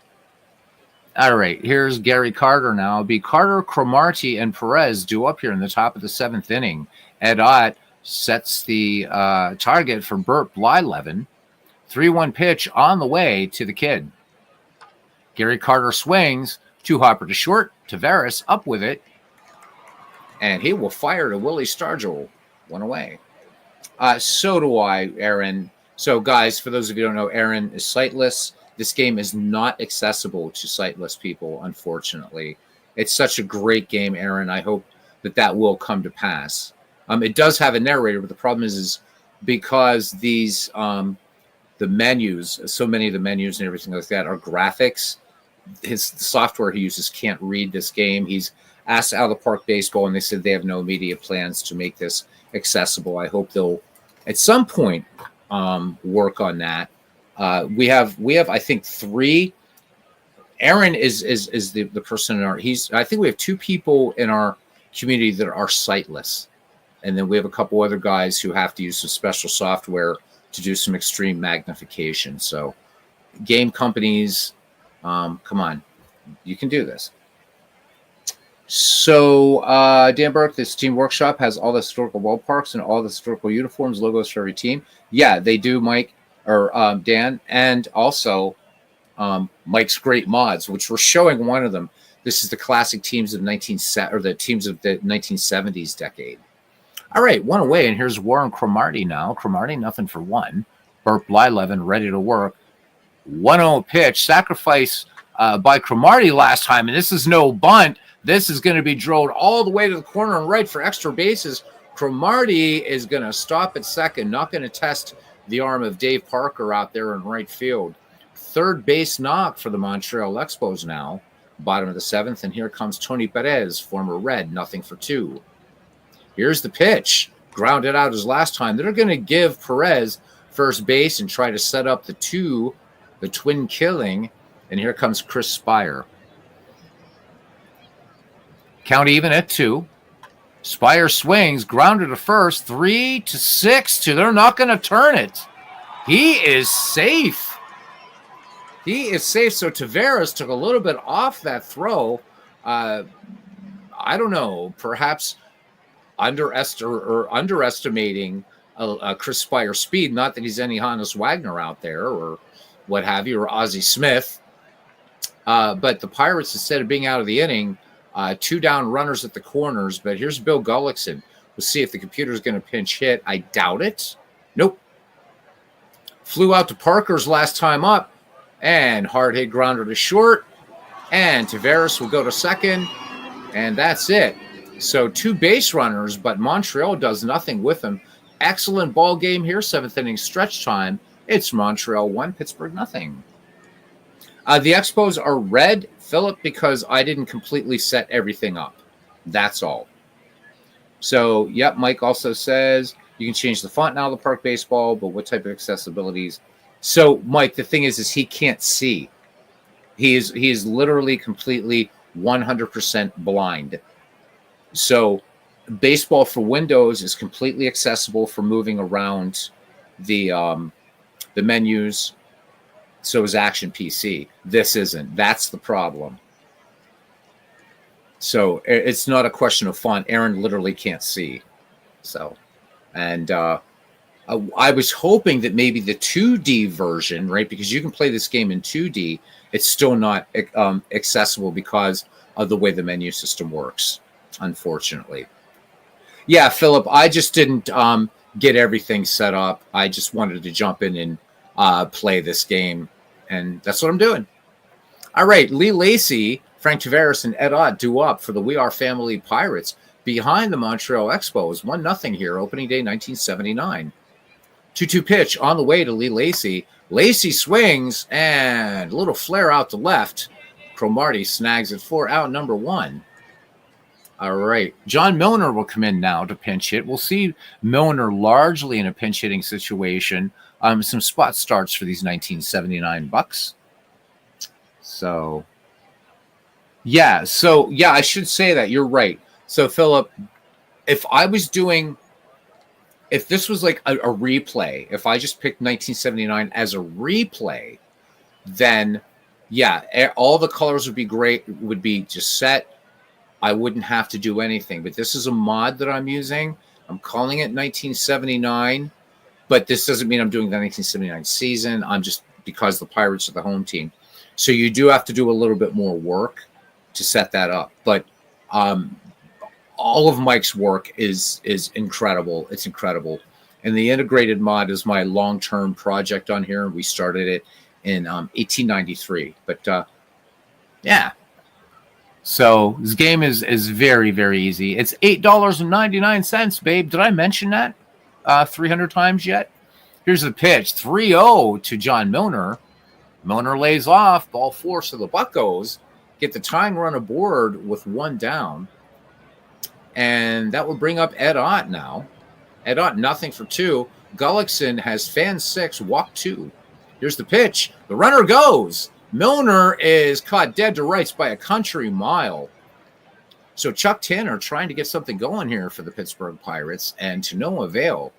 All right, here's Gary Carter now. It'll be Carter, Cromartie, and Perez due up here in the top of the 7th inning. Ed Ott sets the target for Burt Blyleven. 3-1 pitch on the way to the kid. Gary Carter swings. 2-hopper to short. Tavares up with it. And he will fire to Willie Stargell. 1 away. So do I, Aaron. So, guys, for those of you who don't know, Aaron is sightless. This game is not accessible to sightless people, unfortunately. It's such a great game, Aaron. I hope that will come to pass. It does have a narrator, but the problem is because these the menus, so many of the menus and everything like that are graphics, the software he uses can't read this game. He's asked Out of the Park Baseball, and they said they have no immediate plans to make this accessible. I hope they'll, at some point, work on that. We have, I think, 3. Aaron is the person in our. I think we have 2 people in our community that are sightless, and then we have a couple other guys who have to use some special software to do some extreme magnification. So, game companies, come on, you can do this. So, Dan Burke, this Team Workshop has all the historical ballparks and all the historical uniforms, logos for every team. Yeah, they do, Mike or Dan, and also Mike's great mods, which we're showing one of them. This is the classic teams of the teams of the 1970s decade. All right, 1 away, and here's Warren Cromartie now. Cromartie, nothing for 1. Burt Blyleven ready to work. 1-0 pitch, sacrifice by Cromartie last time, and this is no bunt. This is going to be drilled all the way to the corner and right for extra bases. Cromartie is going to stop at second, not going to test the arm of Dave Parker out there in right field. Third base knock for the Montreal Expos now, bottom of the 7th, and here comes Tony Perez, former Red, nothing for 2. Here's the pitch, grounded out as last time. They're going to give Perez first base and try to set up the twin killing, and here comes Chris Spire. Count even at 2. Spire swings, grounded to first, 3-6. They're not going to turn it. He is safe. So Tavares took a little bit off that throw. I don't know, perhaps underestimating Chris Spire's speed. Not that he's any Hannes Wagner out there or what have you, or Ozzie Smith. But the Pirates, instead of being out of the inning, 2 down runners at the corners. But here's Bill Gullickson. We'll see if the computer's going to pinch hit. I doubt it. Nope. Flew out to Parker's last time up, and hard hit grounder to short. And Tavares will go to second, and that's it. So 2 base runners, but Montreal does nothing with them. Excellent ball game here, 7th inning stretch time. It's Montreal 1, Pittsburgh nothing. The Expos are red, Philip, because I didn't completely set everything up. That's all. So, yep, Mike also says you can change the font now, the Park Baseball, but what type of accessibilities? So, Mike, the thing is he can't see. He is literally completely 100% blind. So, Baseball for Windows is completely accessible for moving around the menus. So is Action PC. This isn't. That's the problem. So it's not a question of font. Aaron literally can't see. So, and I was hoping that maybe the 2D version, right? Because you can play this game in 2D. It's still not accessible because of the way the menu system works, unfortunately. Yeah, Philip, I just didn't get everything set up. I just wanted to jump in and play this game, and that's what I'm doing. All right, Lee Lacy, Frank Tavares, and Ed Ott due up for the We Are Family Pirates behind the Montreal Expos. 1-0 here, opening day 1979. 2-2 pitch on the way to Lee Lacy. Lacy swings, and a little flare out to left. Cromartie snags it for out number 1. All right. John Milner will come in now to pinch hit. We'll see Milner largely in a pinch hitting situation. Some spot starts for these 1979 Bucks. So Yeah. So yeah, I should say that you're right. So Philip, if I was doing, if this was like a replay, if I just picked 1979 as a replay, then yeah, all the colors would be great, would be just set. I wouldn't have to do anything. But this is a mod that I'm using. I'm calling it 1979, but this doesn't mean I'm doing the 1979 season. I'm just, because the Pirates are the home team. So you do have to do a little bit more work to set that up. But um, all of Mike's work is incredible. It's incredible. And the integrated mod is my long-term project on here. We started it in 1893. But yeah, so this game is very, very easy. It's $8.99, babe. Did I mention that 300 times yet? Here's the pitch, 3-0 to John Milner. Milner lays off, ball four, so the Buccos get the tying run aboard with one down. And that will bring up Ed Ott now. Ed Ott, nothing for two. Gullickson has fan six, walk two. Here's the pitch. The runner goes. Milner is caught dead to rights by a country mile. So Chuck Tanner trying to get something going here for the Pittsburgh Pirates, and to no avail.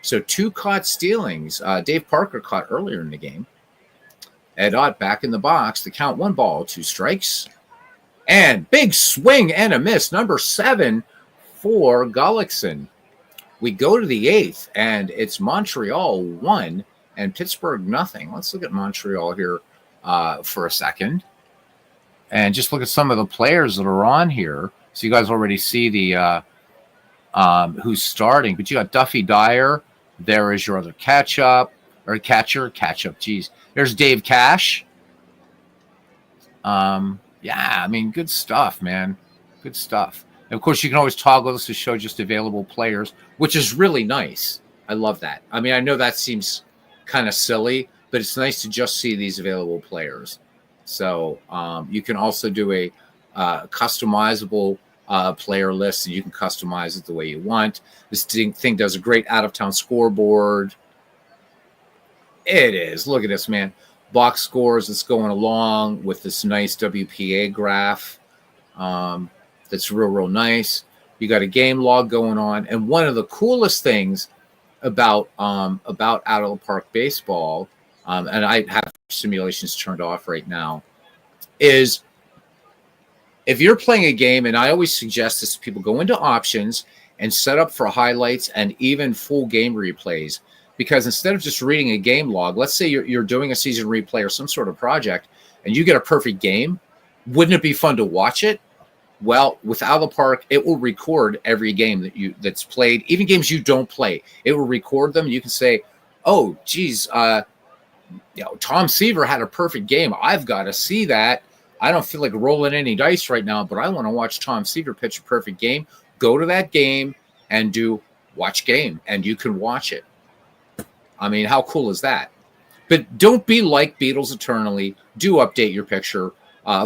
So two caught stealings. Dave Parker caught earlier in the game. Ed Ott back in the box. The count, 1 ball, 2 strikes. And big swing and a miss. Number 7 for Gullickson. We go to the 8th, and it's Montreal 1 and Pittsburgh nothing. Let's look at Montreal here for a second. And just look at some of the players that are on here. So you guys already see the who's starting. But you got Duffy Dyer. There is your other catcher. Geez. There's Dave Cash. Yeah, I mean, good stuff, man. Good stuff. And of course, you can always toggle this to show just available players, which is really nice. I love that. I mean, I know that seems kind of silly, but it's nice to just see these available players. So you can also do a customizable player list, and you can customize it the way you want. This thing does a great out-of-town scoreboard. It is. Look at this, man. Box scores that's going along with this nice WPA graph. That's real nice. You got a game log going on. And one of the coolest things about out of the park baseball, and I have simulations turned off right now, is if you're playing a game, and I always suggest this to people, go into options and set up for highlights and even full game replays. Because instead of just reading a game log, let's say you're doing a season replay or some sort of project, and you get a perfect game, wouldn't it be fun to watch it? Well, with Out of the Park, it will record every game that's played, even games you don't play. It will record them. You can say, "Oh, geez, Tom Seaver had a perfect game. I've got to see that. I don't feel like rolling any dice right now, but I want to watch Tom Seaver pitch a perfect game." Go to that game and do watch game, and you can watch it. I mean, how cool is that? But don't be like Beatles eternally. Do update your picture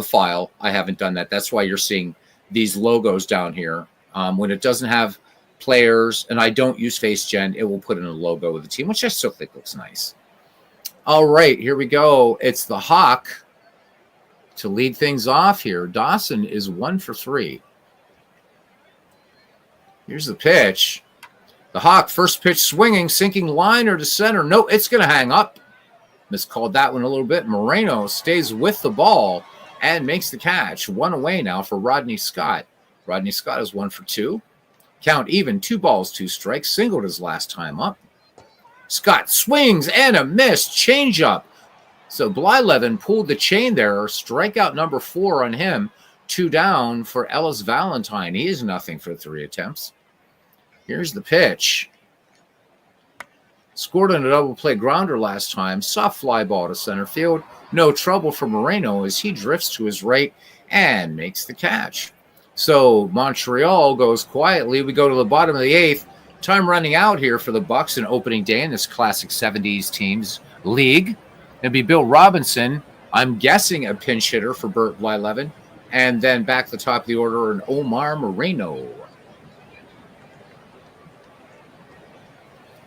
file. I haven't done that. That's why you're seeing these logos down here. When it doesn't have players, and I don't use FaceGen, it will put in a logo of the team, which I still think looks nice. All right, here we go. It's the Hawk to lead things off here. Dawson is 1 for 3. Here's the pitch. The Hawk, first pitch swinging, sinking liner to center. No, it's going to hang up. Miscalled that one a little bit. Moreno stays with the ball and makes the catch. 1 away now for Rodney Scott. Rodney Scott is 1 for 2. Count even, 2 balls, 2 strikes. Singled his last time up. Scott swings and a miss. Changeup. So Blyleven pulled the chain there. Strikeout number 4 on him. 2 down for Ellis Valentine. He is nothing for 3 attempts. Here's the pitch. Scored on a double play grounder last time. Soft fly ball to center field. No trouble for Moreno as he drifts to his right and makes the catch. So Montreal goes quietly. We go to the bottom of the 8th. Time running out here for the Bucks in opening day in this classic 70s teams league. It'll be Bill Robinson. I'm guessing a pinch hitter for Bert Blyleven. And then back to the top of the order, an Omar Moreno.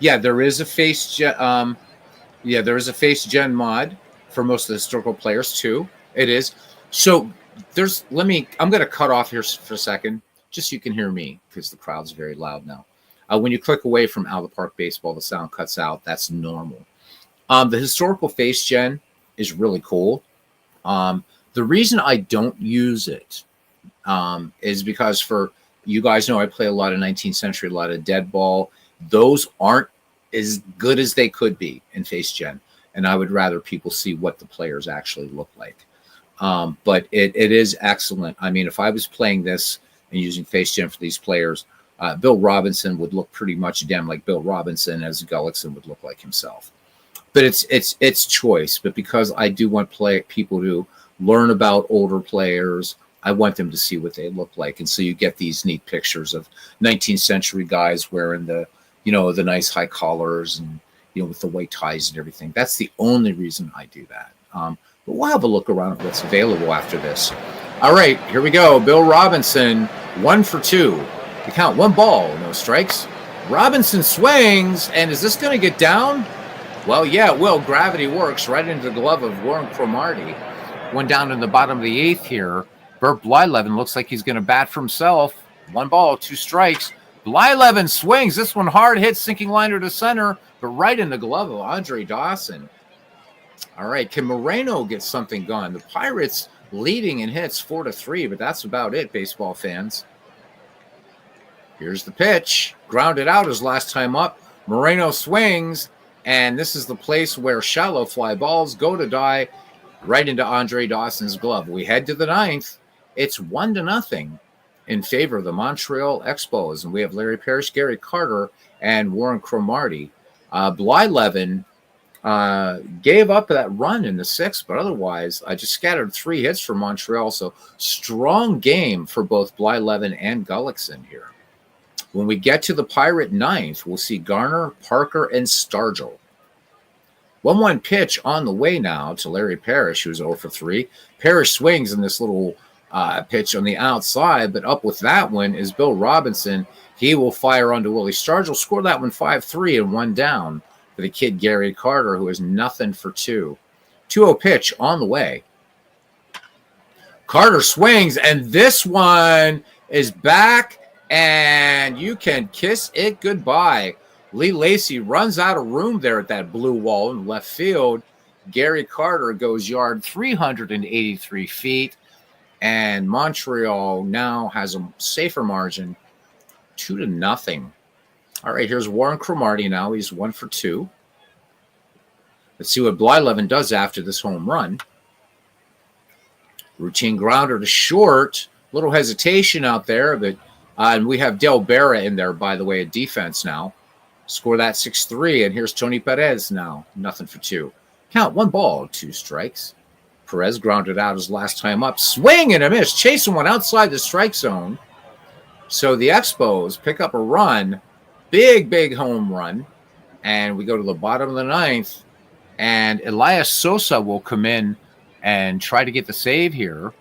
Yeah, there is a FaceGen. There is a FaceGen mod for most of the historical players too. It is. So I'm going to cut off here for a second, just so you can hear me, because the crowd's very loud now. When you click away from Out of the Park Baseball, the sound cuts out. That's normal. The historical face gen is really cool. The reason I don't use it is because, for you guys know, I play a lot of 19th century, a lot of dead ball. Those aren't as good as they could be in face gen, and I would rather people see what the players actually look like. But it is excellent. I mean, if I was playing this and using face gen for these players, Bill Robinson would look pretty much damn like Bill Robinson, as Gullickson would look like himself. But it's choice. But because I do want people to learn about older players, I want them to see what they look like. And so you get these neat pictures of 19th century guys wearing the nice high collars and, with the white ties and everything. That's the only reason I do that. But we'll have a look around at what's available after this. All right, here we go. Bill Robinson, 1 for 2. The count, 1 ball, no strikes. Robinson swings, and is this going to get down? Well, yeah, it will. Gravity works right into the glove of Warren Cromartie. One down in the bottom of the 8th here. Bert Blyleven looks like he's going to bat for himself. 1 ball, 2 strikes. Blyleven swings. This one hard hit, sinking liner to center, but right in the glove of Andre Dawson. All right, can Moreno get something going? The Pirates leading in hits 4-3, but that's about it, baseball fans. Here's the pitch. Grounded out his last time up. Moreno swings, and this is the place where shallow fly balls go to die, right into Andre Dawson's glove. We head to the 9th. It's 1-0 in favor of the Montreal Expos, and we have Larry Parrish, Gary Carter, and Warren Cromartie. Blyleven gave up that run in the 6th, but otherwise, I just scattered 3 hits for Montreal. So strong game for both Blyleven and Gullickson here. When we get to the Pirate 9th, we'll see Garner, Parker, and Stargell. 1-1 pitch on the way now to Larry Parrish, who's 0 for 3. Parrish swings in this little pitch on the outside, but up with that one is Bill Robinson. He will fire onto Willie Stargell, score that one 5-3 and 1 down for the kid Gary Carter, who is 0 for 2. 2-0 pitch on the way. Carter swings, and this one is back, and you can kiss it goodbye. Lee Lacy runs out of room there at that blue wall in left field. Gary Carter goes yard 383 feet, and Montreal now has a safer margin, 2-0. All right, here's Warren Cromartie now. He's 1 for 2. Let's see what Blyleven does after this home run. Routine grounder to short. Little hesitation out there, but and we have Del Berra in there, by the way, at defense now. Score that 6-3, and here's Tony Perez now, 0 for 2. Count, 1 ball, 2 strikes. Perez grounded out his last time up. Swing and a miss, chasing one outside the strike zone. So the Expos pick up a run, big home run, and we go to the bottom of the 9th, and Elias Sosa will come in and try to get the save here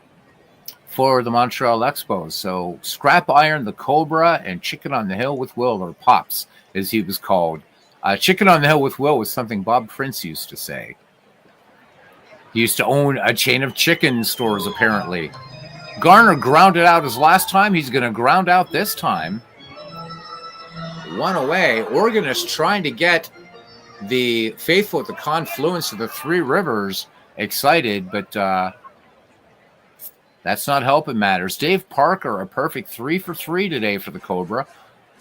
for the Montreal Expos. So Scrap Iron, the Cobra, and Chicken on the Hill with Will, or Pops, as he was called. Chicken on the Hill with Will was something Bob Prince used to say. He used to own a chain of chicken stores, apparently. Garner grounded out his last time. He's going to ground out this time. 1 away. Organist trying to get the faithful at the confluence of the 3 rivers excited, but that's not helping matters. Dave Parker, a perfect 3 for 3 today for the Cobra.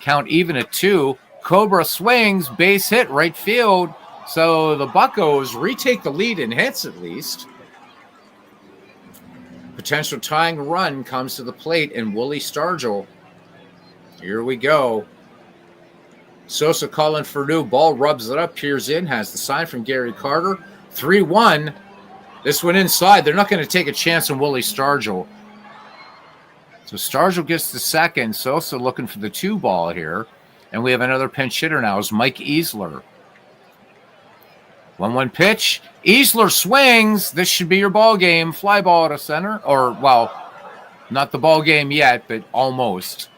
Count even at 2. Cobra swings, base hit, right field. So the Buccos retake the lead in hits at least. Potential tying run comes to the plate, and Willie Stargell. Here we go. Sosa calling for new. Ball rubs it up, peers in, has the sign from Gary Carter. 3-1. This one inside. They're not going to take a chance on Willie Stargell. So Stargell gets the second. Sosa looking for the 2 ball here. And we have another pinch hitter now. Is Mike Easler. 1-1 pitch. Easler swings. This should be your ball game. Fly ball to center. Or, well, not the ball game yet, but almost.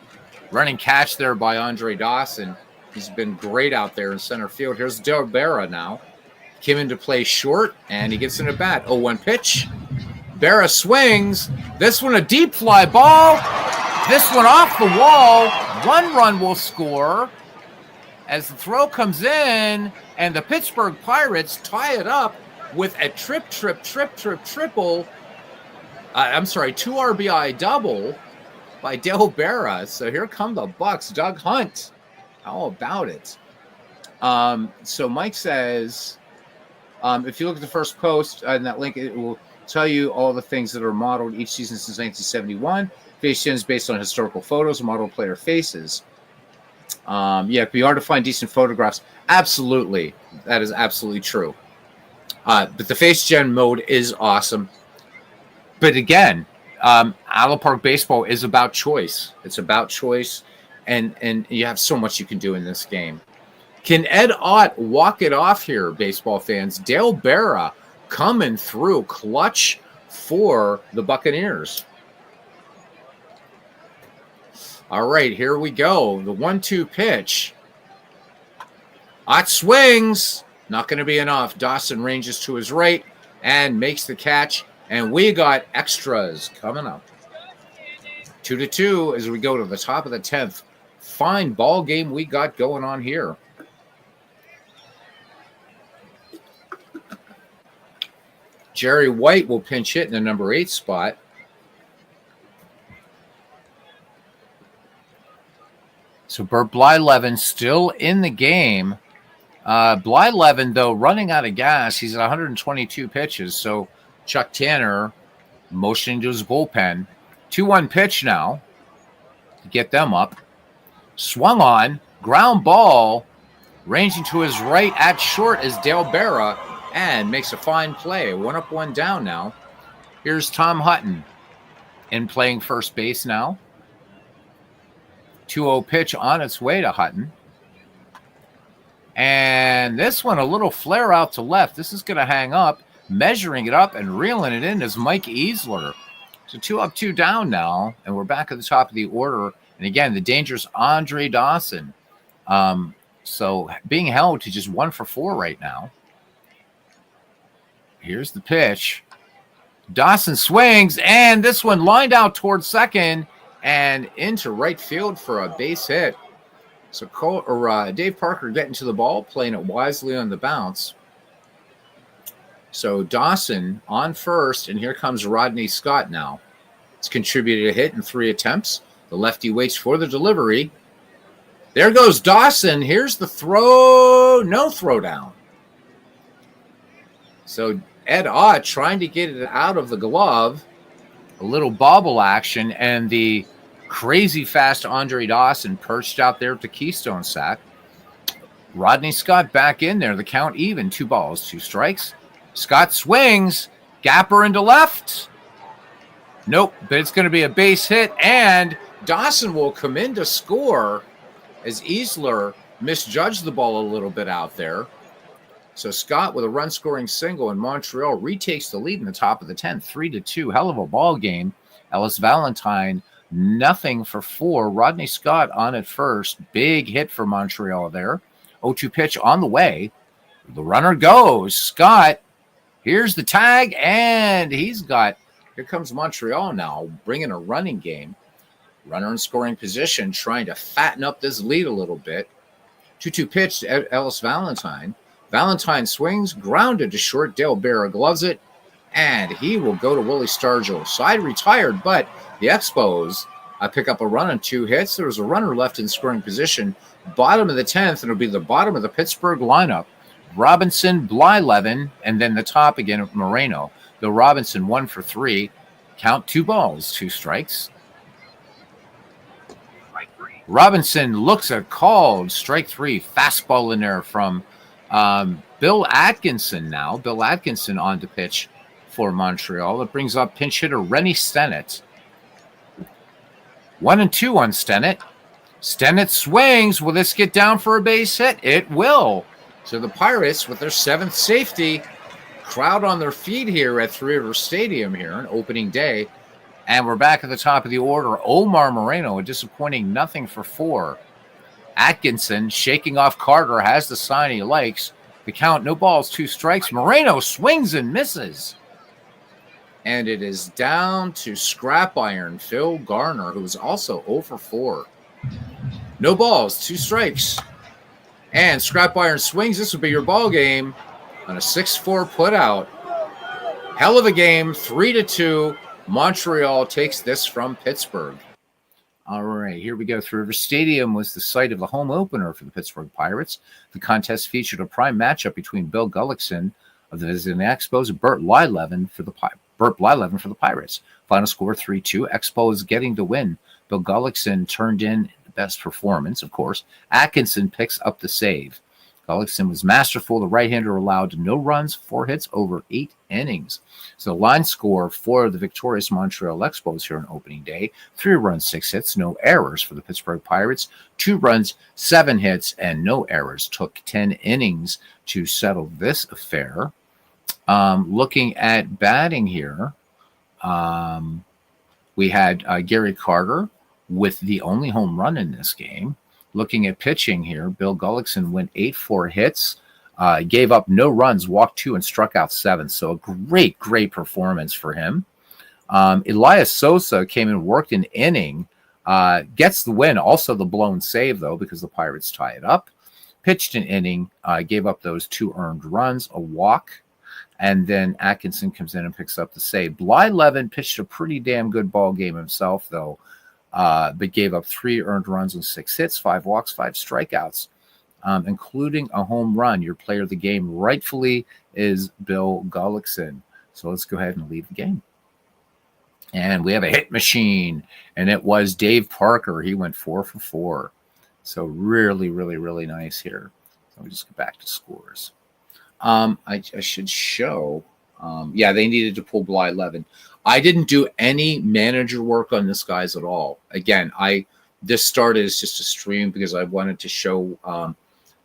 Running catch there by Andre Dawson. He's been great out there in center field. Here's Del Berra now. Came into play short, and he gets in a bat. 0-1 pitch. Berra swings. This one a deep fly ball. This one off the wall. 1 run will score as the throw comes in, and the Pittsburgh Pirates tie it up with a triple. 2 RBI double by Dale Berra. So here come the Bucks. Doug Hunt. How about it? So Mike says, if you look at the first post in that link, it will tell you all the things that are modeled each season since 1971. Face gen is based on historical photos, model player faces. It'd be hard to find decent photographs. Absolutely. That is absolutely true. But the face gen mode is awesome. But again, Allo Park Baseball is about choice. It's about choice, and you have so much you can do in this game. Can Ed Ott walk it off here, baseball fans? Dale Berra coming through clutch for the Buccaneers. All right, here we go. The 1-2 pitch. Ott swings. Not going to be enough. Dawson ranges to his right and makes the catch. And we got extras coming up. 2-2 as we go to the top of the 10th. Fine ball game we got going on here. Jerry White will pinch hit in the number 8 spot. So Bert Blyleven still in the game. Blyleven, though, running out of gas. He's at 122 pitches. So Chuck Tanner motioning to his bullpen. 2-1 pitch now to get them up. Swung on. Ground ball. Ranging to his right at short is Dale Berra. And makes a fine play. 1 up, 1 down now. Here's Tom Hutton in playing first base now. 2-0 pitch on its way to Hutton. And this one, a little flare out to left. This is going to hang up. Measuring it up and reeling it in is Mike Easler. So 2 up, 2 down now. And we're back at the top of the order. And again, the dangerous Andre Dawson. So being held to just 1 for 4 right now. Here's the pitch. Dawson swings, and this one lined out towards second and into right field for a base hit. So Dave Parker getting to the ball, playing it wisely on the bounce. So Dawson on first, and here comes Rodney Scott now. He's contributed a hit in 3 attempts. The lefty waits for the delivery. There goes Dawson. Here's the throw. No throw down. So Ed Ott trying to get it out of the glove. A little bobble action, and the crazy fast Andre Dawson perched out there at the Keystone sack. Rodney Scott back in there. The count even. 2 balls, 2 strikes. Scott swings. Gapper into left. Nope, but it's going to be a base hit, and Dawson will come in to score as Easler misjudged the ball a little bit out there. So Scott with a run-scoring single, and Montreal retakes the lead in the top of the 10th, 3-2. Hell of a ball game. Ellis Valentine, nothing for 4. Rodney Scott on at first. Big hit for Montreal there. 0-2 pitch on the way. The runner goes. Scott, here's the tag, and he's got, here comes Montreal now, bringing a running game. Runner in scoring position, trying to fatten up this lead a little bit. 2-2 pitch to Ellis Valentine. Valentine swings, grounded to short. Dale Berra gloves it, and he will go to Willie Stargell. Side retired, but the Expos pick up a run on 2 hits. There was a runner left in scoring position. Bottom of the 10th, and it'll be the bottom of the Pittsburgh lineup. Robinson, Blyleven, and then the top again of Moreno. Though Robinson 1 for 3. Count 2 balls, 2 strikes. Robinson looks at called. Strike 3. Fastball in there from Bill Atkinson now. Bill Atkinson on to pitch for Montreal. It brings up pinch hitter Rennie Stennett. 1-2 on Stennett. Stennett swings. Will this get down for a base hit? It will. So the Pirates, with their 7th safety, crowd on their feet here at Three Rivers Stadium here on opening day. And we're back at the top of the order. Omar Moreno, a disappointing nothing for 4. Atkinson shaking off Carter, has the sign he likes. The count, no balls, 2 strikes. Moreno swings and misses. And it is down to Scrap Iron Phil Garner, who is also 0 for 4. No balls, 2 strikes. And Scrap Iron swings. This would be your ball game on a 6-4 putout. Hell of a game, 3-2. Montreal takes this from Pittsburgh. All right, here we go. Through River Stadium was the site of the home opener for the Pittsburgh Pirates. The contest featured a prime matchup between Bill Gullickson of the visiting Expos and Burt Blyleven for the Pirates. Final score 3-2. Expos getting the win. Bill Gullickson turned in the best performance, of course. Atkinson picks up the save. Gullickson was masterful. The right-hander allowed no runs, 4 hits over 8 innings. So the line score for the victorious Montreal Expos here on opening day, 3 runs, 6 hits, no errors for the Pittsburgh Pirates, 2 runs, 7 hits, and no errors. Took 10 innings to settle this affair. Looking at batting here, we had Gary Carter with the only home run in this game. Looking at pitching here, Bill Gullickson went 8 for hits, gave up no runs, walked 2, and struck out 7. So a great performance for him. Elias Sosa came and worked an inning, gets the win. Also the blown save, though, because the Pirates tie it up. Pitched an inning, gave up those 2 earned runs, a walk, and then Atkinson comes in and picks up the save. Blyleven pitched a pretty damn good ball game himself, though. But gave up 3 earned runs and 6 hits, 5 walks, 5 strikeouts, including a home run. Your player of the game rightfully is Bill Gullickson. So let's go ahead and leave the game. And we have a hit machine, and it was Dave Parker. He went 4 for 4. So really nice here. So let me just get back to scores. I should show. They needed to pull Blyleven. I didn't do any manager work on this guys at all. Again, this started as just a stream because I wanted to show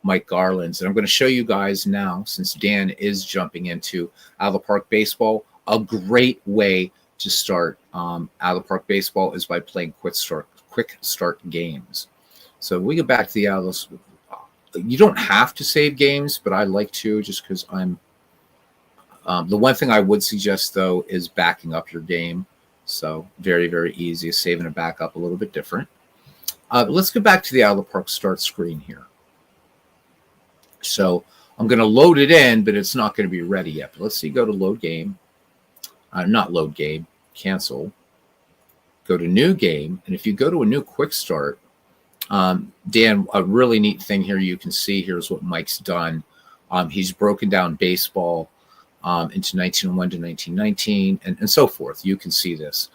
Mike Garland's. And I'm going to show you guys now, since Dan is jumping into Out of the Park Baseball. A great way to start Out of the Park Baseball is by playing quick start games. So we get back to the Out of the... You don't have to save games, but I like to, just because I'm... the one thing I would suggest, though, is backing up your game. So very easy. Saving it back up a little bit different. Let's go back to the Out of the Park start screen here. So I'm going to load it in, but it's not going to be ready yet. But let's see. Go to load game. Not load game. Cancel. Go to new game. And if you go to a new quick start, Dan, a really neat thing here you can see. Here's what Mike's done. He's broken down baseball into 1901 to 1919 and so forth. You can see this.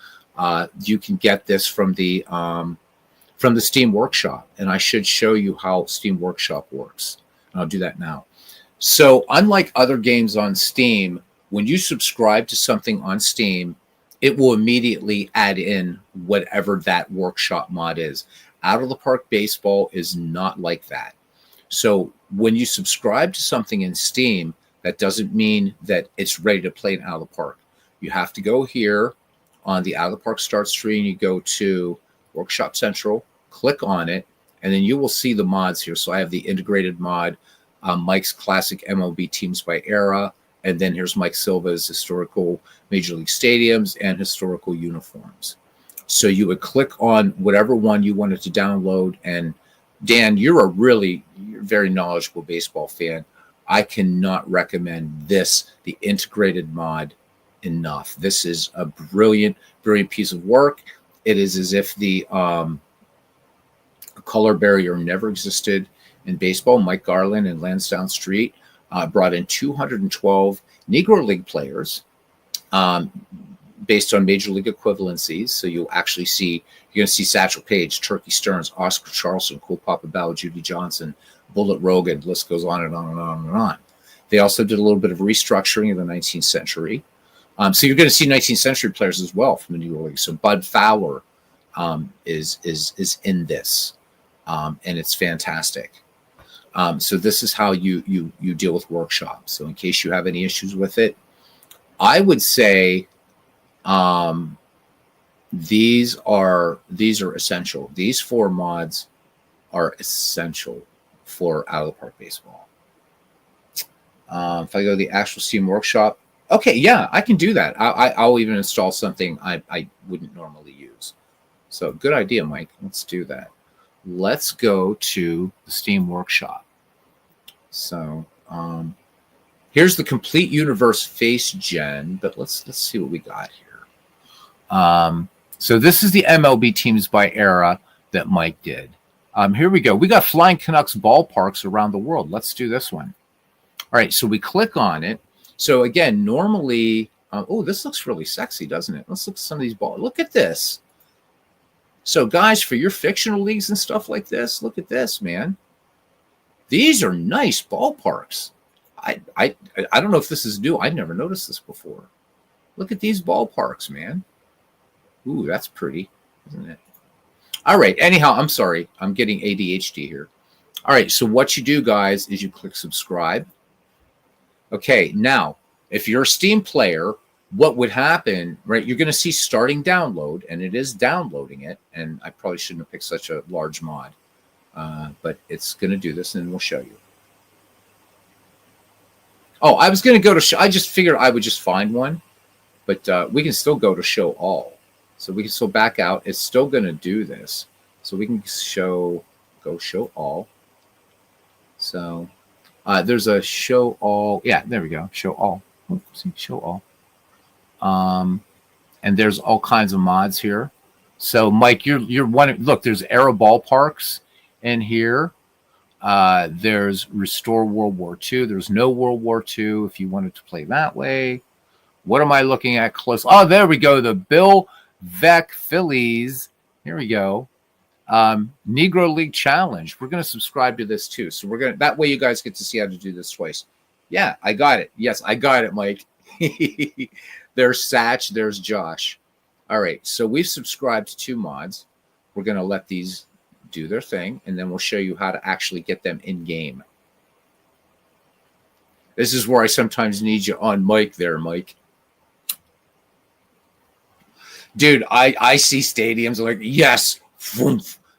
You can get this from the Steam Workshop, and I should show you how Steam Workshop works. And I'll do that now. So unlike other games on Steam, when you subscribe to something on Steam, it will immediately add in whatever that workshop mod is. Out of the Park Baseball is not like that. So when you subscribe to something in Steam, that doesn't mean that it's ready to play in Out of the Park. You have to go here on the Out of the Park start screen. You go to Workshop Central, click on it, and then you will see the mods here. So I have the integrated mod, Mike's classic MLB teams by era, and then here's Mike Silva's historical Major League stadiums and historical uniforms. So you would click on whatever one you wanted to download. And Dan, you're very knowledgeable baseball fan. I cannot recommend this, the integrated mod, enough. This is a brilliant piece of work. It is as if the color barrier never existed in baseball. Mike Garland and Lansdowne Street brought in 212 Negro League players based on Major League equivalencies. So you're going to see Satchel Paige, Turkey Stearns, Oscar Charleston, Cool Papa Bell, Judy Johnson, Bullet Rogan. The list goes on and on and on and on. They also did a little bit of restructuring in the 19th century. So you're going to see 19th century players as well from the Negro League. So Bud Fowler is in this, and it's fantastic. So this is how you deal with workshops. So in case you have any issues with it, I would say these are essential. These 4 mods are essential for Out of the Park Baseball. If I go to the actual Steam Workshop, Okay, yeah, I can do that. I'll even install something I wouldn't normally use. So good idea, Mike. Let's do that. Let's go to the Steam Workshop. So here's the Complete Universe Face Gen, but let's see what we got here. So this is the MLB teams by era that Mike did. Here we go. We got Flying Canucks ballparks around the world. Let's do this one. All right, so we click on it. So again, normally, oh, this looks really sexy, doesn't it? Let's look at some of these balls. Look at this. So guys, for your fictional leagues and stuff like this, look at this, man. These are nice ballparks. I don't know if this is new. I've never noticed this before. Look at these ballparks, man. Ooh, that's pretty, isn't it? All right. Anyhow, I'm sorry. I'm getting ADHD here. All right. So what you do, guys, is you click subscribe. Okay. Now, if you're a Steam player, what would happen, right? You're going to see starting download, and it is downloading it. And I probably shouldn't have picked such a large mod, but it's going to do this, and we'll show you. Oh, I was going to go to I just figured I would just find one, but we can still go to show all. So we can still back out. It's still going to do this. So we can go show all. So there's a show all. Yeah, there we go. Show all. Oh, see, show all. And there's all kinds of mods here. So Mike, you're one. Look, there's Era Ballparks in here. There's Restore World War II. There's no World War II if you wanted to play that way. What am I looking at close? Oh, there we go. The Bill Veck Phillies. Here we go. Negro League Challenge. We're going to subscribe to this too. So we're going to, that way you guys get to see how to do this twice. Yeah, I got it. Yes, I got it, Mike. There's Satch. There's Josh. All right. So we've subscribed to 2 mods. We're going to let these do their thing, and then we'll show you how to actually get them in game. This is where I sometimes need you on mic there, Mike. Dude, I see stadiums like, yes,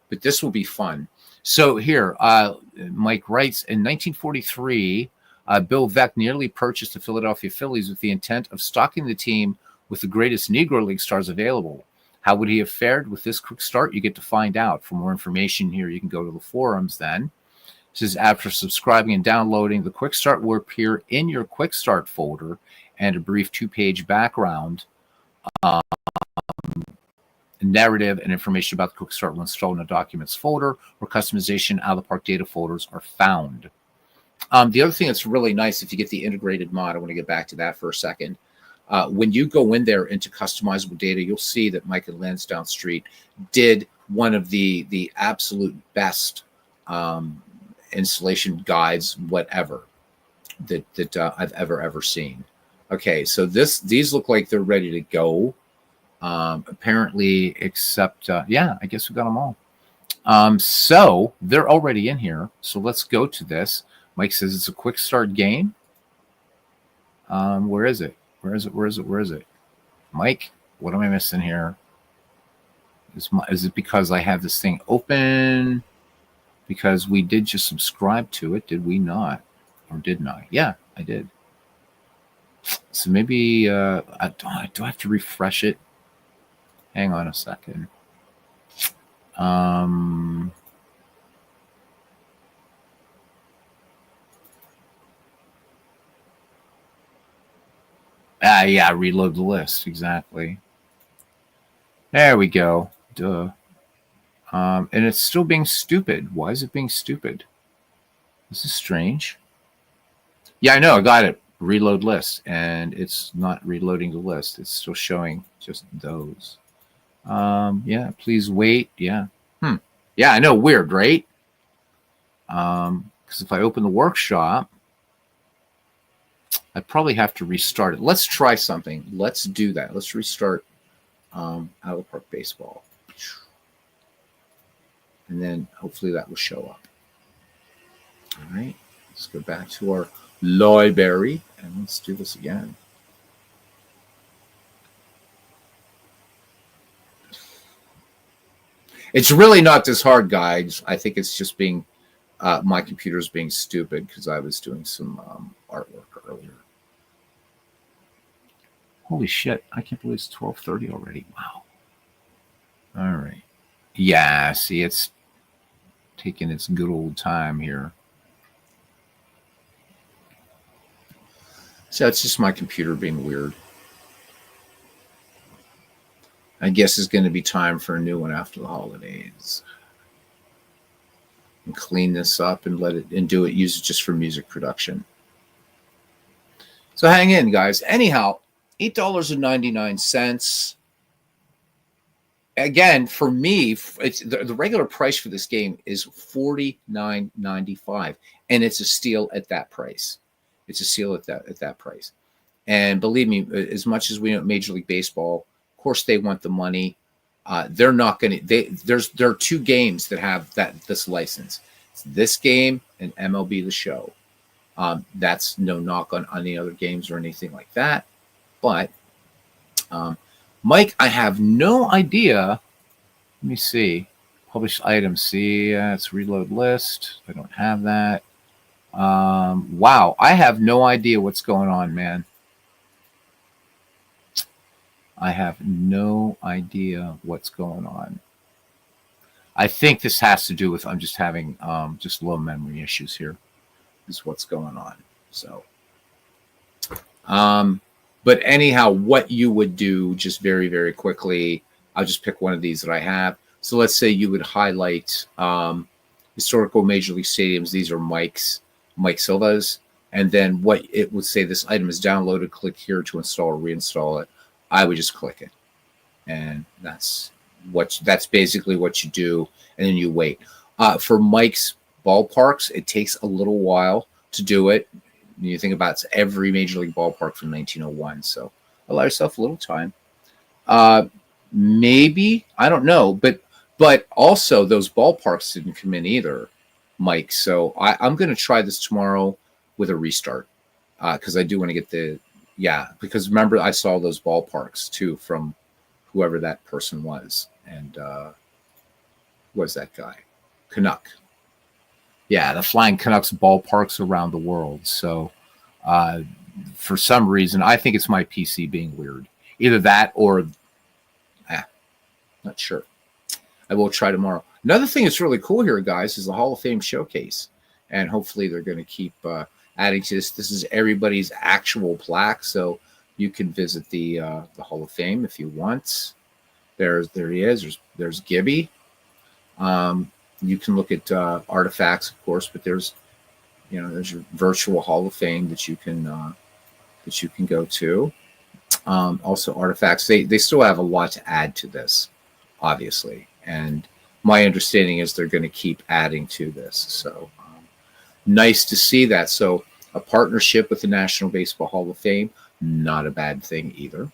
but this will be fun. So here, Mike writes, in 1943, Bill Veck nearly purchased the Philadelphia Phillies with the intent of stocking the team with the greatest Negro League stars available. How would he have fared with this quick start? You get to find out. For more information here, you can go to the forums then. It says, after subscribing and downloading, the quick start will appear in your quick start folder and a brief 2-page background narrative and information about the quick start will install in a documents folder where customization out of the park data folders are found. The other thing that's really nice, if you get the integrated mod, I want to get back to that for a second. When you go in there into customizable data, you'll see that Mike and Lansdowne Street did one of the absolute best installation guides, whatever, that I've ever seen. Okay, so these look like they're ready to go. Apparently, except yeah, I guess we got them all. So they're already in here. So let's go to this. Mike says it's a quick start game. Where is it? Where is it? Mike, what am I missing here? Is it because I have this thing open? Because we did just subscribe to it, did we not? Or didn't I? Yeah, I did. So maybe do I have to refresh it? Hang on a second. Yeah, reload the list. Exactly. There we go. Duh. And it's still being stupid. Why is it being stupid? This is strange. Yeah, I know. I got it. Reload list. And it's not reloading the list. It's still showing just those. Yeah, please wait. Yeah. Yeah, I know. Weird, right? Because if I open the workshop, I probably have to restart it. Let's try something. Let's do that. Let's restart Out of the Park Baseball. And then hopefully that will show up. All right. Let's go back to our library and let's do this again. It's really not this hard, guys. I think it's just being my computer's being stupid because I was doing some artwork earlier. Holy shit. I can't believe it's 12:30 already. Wow. All right. Yeah, see, it's taking its good old time here. So it's just my computer being weird. I guess it's going to be time for a new one after the holidays. And clean this up and let it and do it. Use it just for music production. So hang in, guys. Anyhow, $8.99. Again, for me, it's the regular price for this game is $49.95, and it's a steal at that price. It's a steal at that price. And believe me, as much as we know Major League Baseball, of course they want the money. They're not going to. There are two games that have this license. It's this game and MLB The Show. That's no knock on any other games or anything like that. But Mike, I have no idea. Let me see. Published items. See, it's reload list. I don't have that. Wow, I have no idea what's going on, man. I have no idea what's going on. I think this has to do with I'm just having just low memory issues here. Is what's going on. So, but anyhow, what you would do just very, very quickly, I'll just pick one of these that I have. So let's say you would highlight historical Major League stadiums. These are Mike Silva's. And then what it would say, this item is downloaded. Click here to install or reinstall it. I would just click it. And that's basically what you do. And then you wait. For Mike's ballparks, it takes a little while to do it. You think about it's every Major League ballpark from 1901. So allow yourself a little time. Maybe, I don't know, but also those ballparks didn't come in either, Mike. So I'm going to try this tomorrow with a restart because I do want to get because remember I saw those ballparks too from whoever that person was. And who was that guy? Canuck. Yeah, the Flying Canucks ballparks around the world. So for some reason, I think it's my PC being weird. Either that or, not sure. I will try tomorrow. Another thing that's really cool here, guys, is the Hall of Fame showcase. And hopefully they're going to keep adding to this. This is everybody's actual plaque, so you can visit the Hall of Fame if you want. There he is. There's Gibby. You can look at artifacts, of course, but there's your virtual Hall of Fame that you can go to. Also, artifacts. They still have a lot to add to this, obviously, and my understanding is they're going to keep adding to this. So nice to see that. So a partnership with the National Baseball Hall of Fame, not a bad thing either.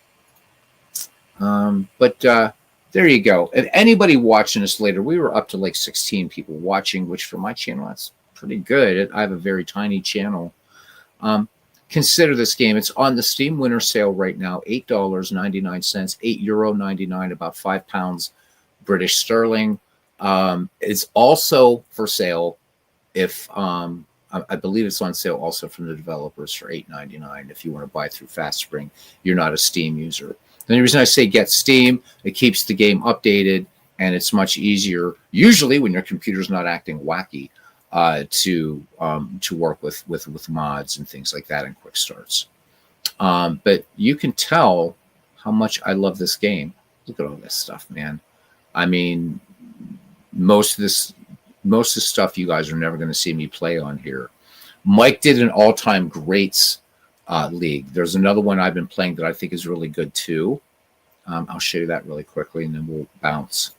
But there you go. And anybody watching this later, we were up to like 16 people watching, which for my channel, that's pretty good. I have a very tiny channel. Consider this game. It's on the Steam winter sale right now, $8.99, €8.99, about £5 British sterling. It's also for sale if I believe it's on sale also from the developers for $8.99 if you want to buy through Fast Spring. You're not a Steam user. The only reason I say get Steam, it keeps the game updated, and it's much easier, usually when your computer's not acting wacky, to work with mods and things like that and quick starts. But you can tell how much I love this game. Look at all this stuff, man. I mean, most of the stuff you guys are never going to see me play on here. Mike did an all-time greats league. There's another one I've been playing that I think is really good too. I'll show you that really quickly and then we'll bounce.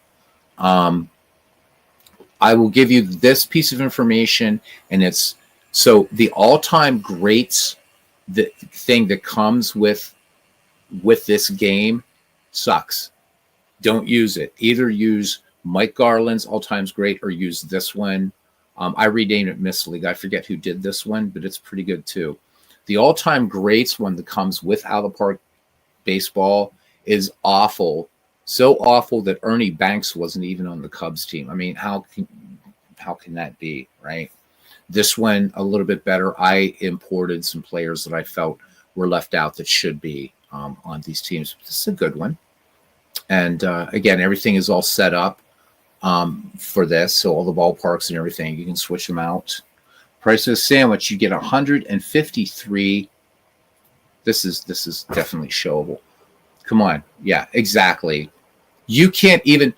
I will give you this piece of information, and it's so the all-time greats, the thing that comes with this game sucks. Don't use it. Either use Mike Garland's all-time great or use this one. I renamed it Miss League. I forget who did this one, but it's pretty good too. The all-time greats one that comes with Out of the Park Baseball is awful. So awful that Ernie Banks wasn't even on the Cubs team. I mean, how can that be, right? This one, a little bit better. I imported some players that I felt were left out that should be on these teams. This is a good one. And again, everything is all set up for this. So all the ballparks and everything, you can switch them out. Price of a sandwich, you get 153. This is definitely showable. Come on. Yeah, exactly. You can't even,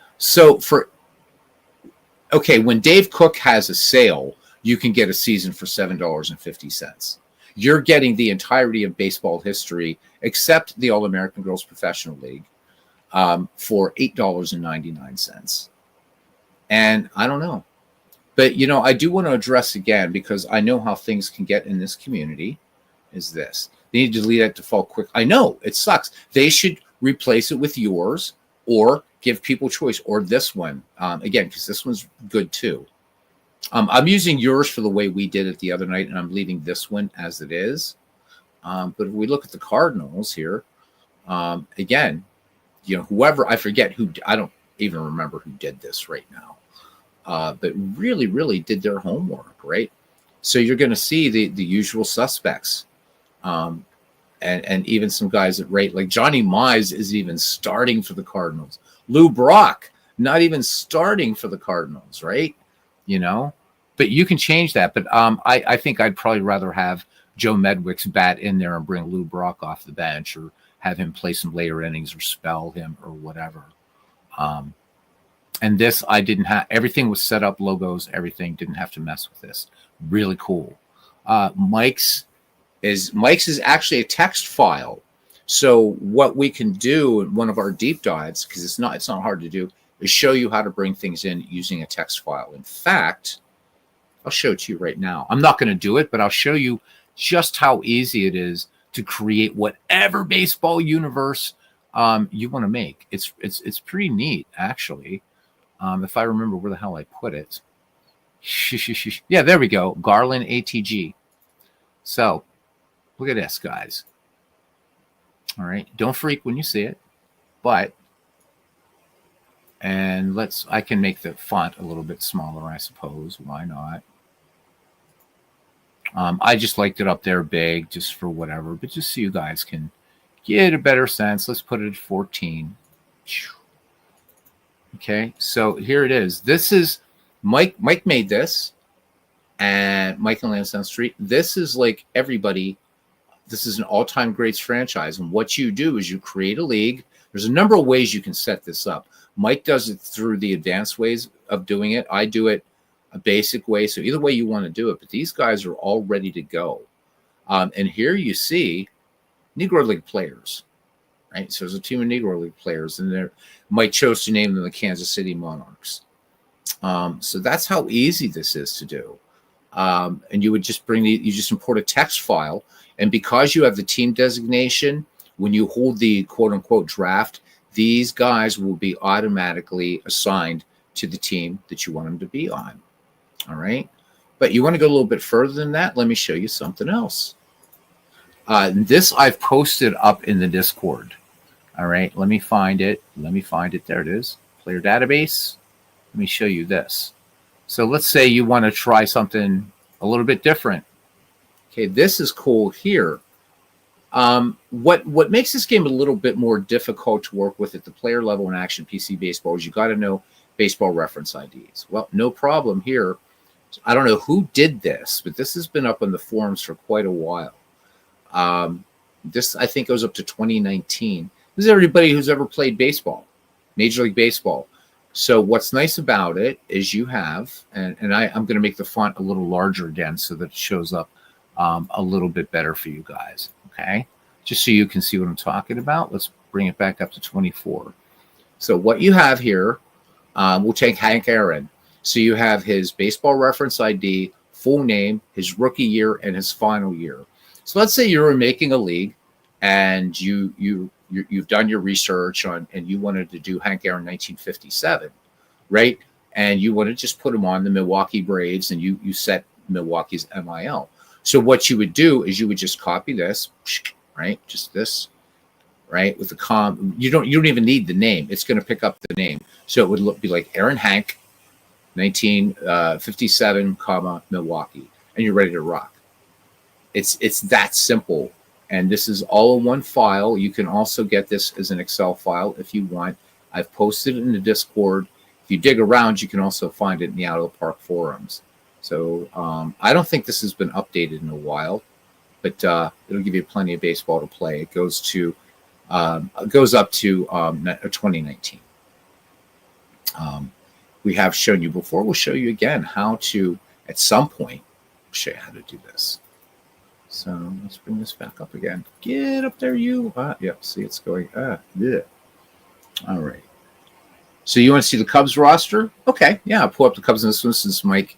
when Dave Cook has a sale, you can get a season for $7.50. You're getting the entirety of baseball history, except the All-American Girls Professional League, for $8.99. And I don't know. But, I do want to address again, because I know how things can get in this community, is this. They need to delete that default quick. I know, it sucks. They should replace it with yours or give people choice, or this one. Again, because this one's good too. I'm using yours for the way we did it the other night, and I'm leaving this one as it is. But if we look at the Cardinals here, again, whoever, I forget who, I don't even remember who did this right now. But really, really did their homework, right? So you're going to see the usual suspects, and even some guys that rate, like Johnny Mize is even starting for the Cardinals. Lou Brock, not even starting for the Cardinals, right? But you can change that. But I think I'd probably rather have Joe Medwick's bat in there and bring Lou Brock off the bench, or have him play some later innings, or spell him, or whatever. And this, I didn't have, everything was set up, logos, everything, didn't have to mess with this. Really cool. Mike's is actually a text file. So what we can do in one of our deep dives, because it's not hard to do, is show you how to bring things in using a text file. In fact, I'll show it to you right now. I'm not going to do it, but I'll show you just how easy it is to create whatever baseball universe you want to make. It's pretty neat, actually. If I remember where the hell I put it. Yeah, there we go. Garland ATG. So look at this, guys. All right. Don't freak when you see it. And I can make the font a little bit smaller, I suppose. Why not? I just liked it up there big, just for whatever, but just so you guys can get a better sense. Let's put it at 14. Okay, so here it is. This is Mike made this, and Mike and Lansdowne Street. This is like everybody. This is an all-time greats franchise, and what you do is you create a league. There's a number of ways you can set this up. Mike does it through the advanced ways of doing it. I do it a basic way. So either way you want to do it, but these guys are all ready to go. And here you see Negro League players, right? So there's a team of Negro League players, and Mike chose to name them the Kansas City Monarchs. So that's how easy this is to do. And you would just you just import a text file, and because you have the team designation, when you hold the quote unquote draft, these guys will be automatically assigned to the team that you want them to be on. All right. But you want to go a little bit further than that? Let me show you something else. This I've posted up in the Discord. All right. Let me find it. There it is. Player database. Let me show you this. So let's say you want to try something a little bit different. Okay. This is cool here. What makes this game a little bit more difficult to work with at the player level in Action PC Baseball is you got to know baseball reference IDs. Well, no problem here. I don't know who did this, but this has been up on the forums for quite a while. This, I think, goes up to 2019. This is everybody who's ever played baseball, Major League Baseball. So what's nice about it is you have, and I'm going to make the font a little larger again so that it shows up a little bit better for you guys. Okay, just so you can see what I'm talking about. Let's bring it back up to 24. So what you have here, we'll take Hank Aaron. So you have his baseball reference ID, full name, his rookie year, and his final year. So let's say you're making a league, and you've done your research on, and you wanted to do Hank Aaron 1957, right? And you want to just put him on the Milwaukee Braves, and you set Milwaukee's MIL. So what you would do is you would just copy this, right? Just this, right? With the you don't even need the name. It's going to pick up the name. So it would be like Aaron Hank, 1957, Milwaukee, and you're ready to rock. It's that simple. And this is all in one file. You can also get this as an Excel file if you want. I've posted it in the Discord. If you dig around, you can also find it in the Out of the Park forums. So I don't think this has been updated in a while, but it'll give you plenty of baseball to play. It goes up to 2019. We have shown you before. We'll show you again how to, at some point, show you how to do this. So let's bring this back up again. Get up there, you. Yep, see it's going. Yeah. All right. So you want to see the Cubs roster? Okay, yeah, I'll pull up the Cubs in this one since Mike.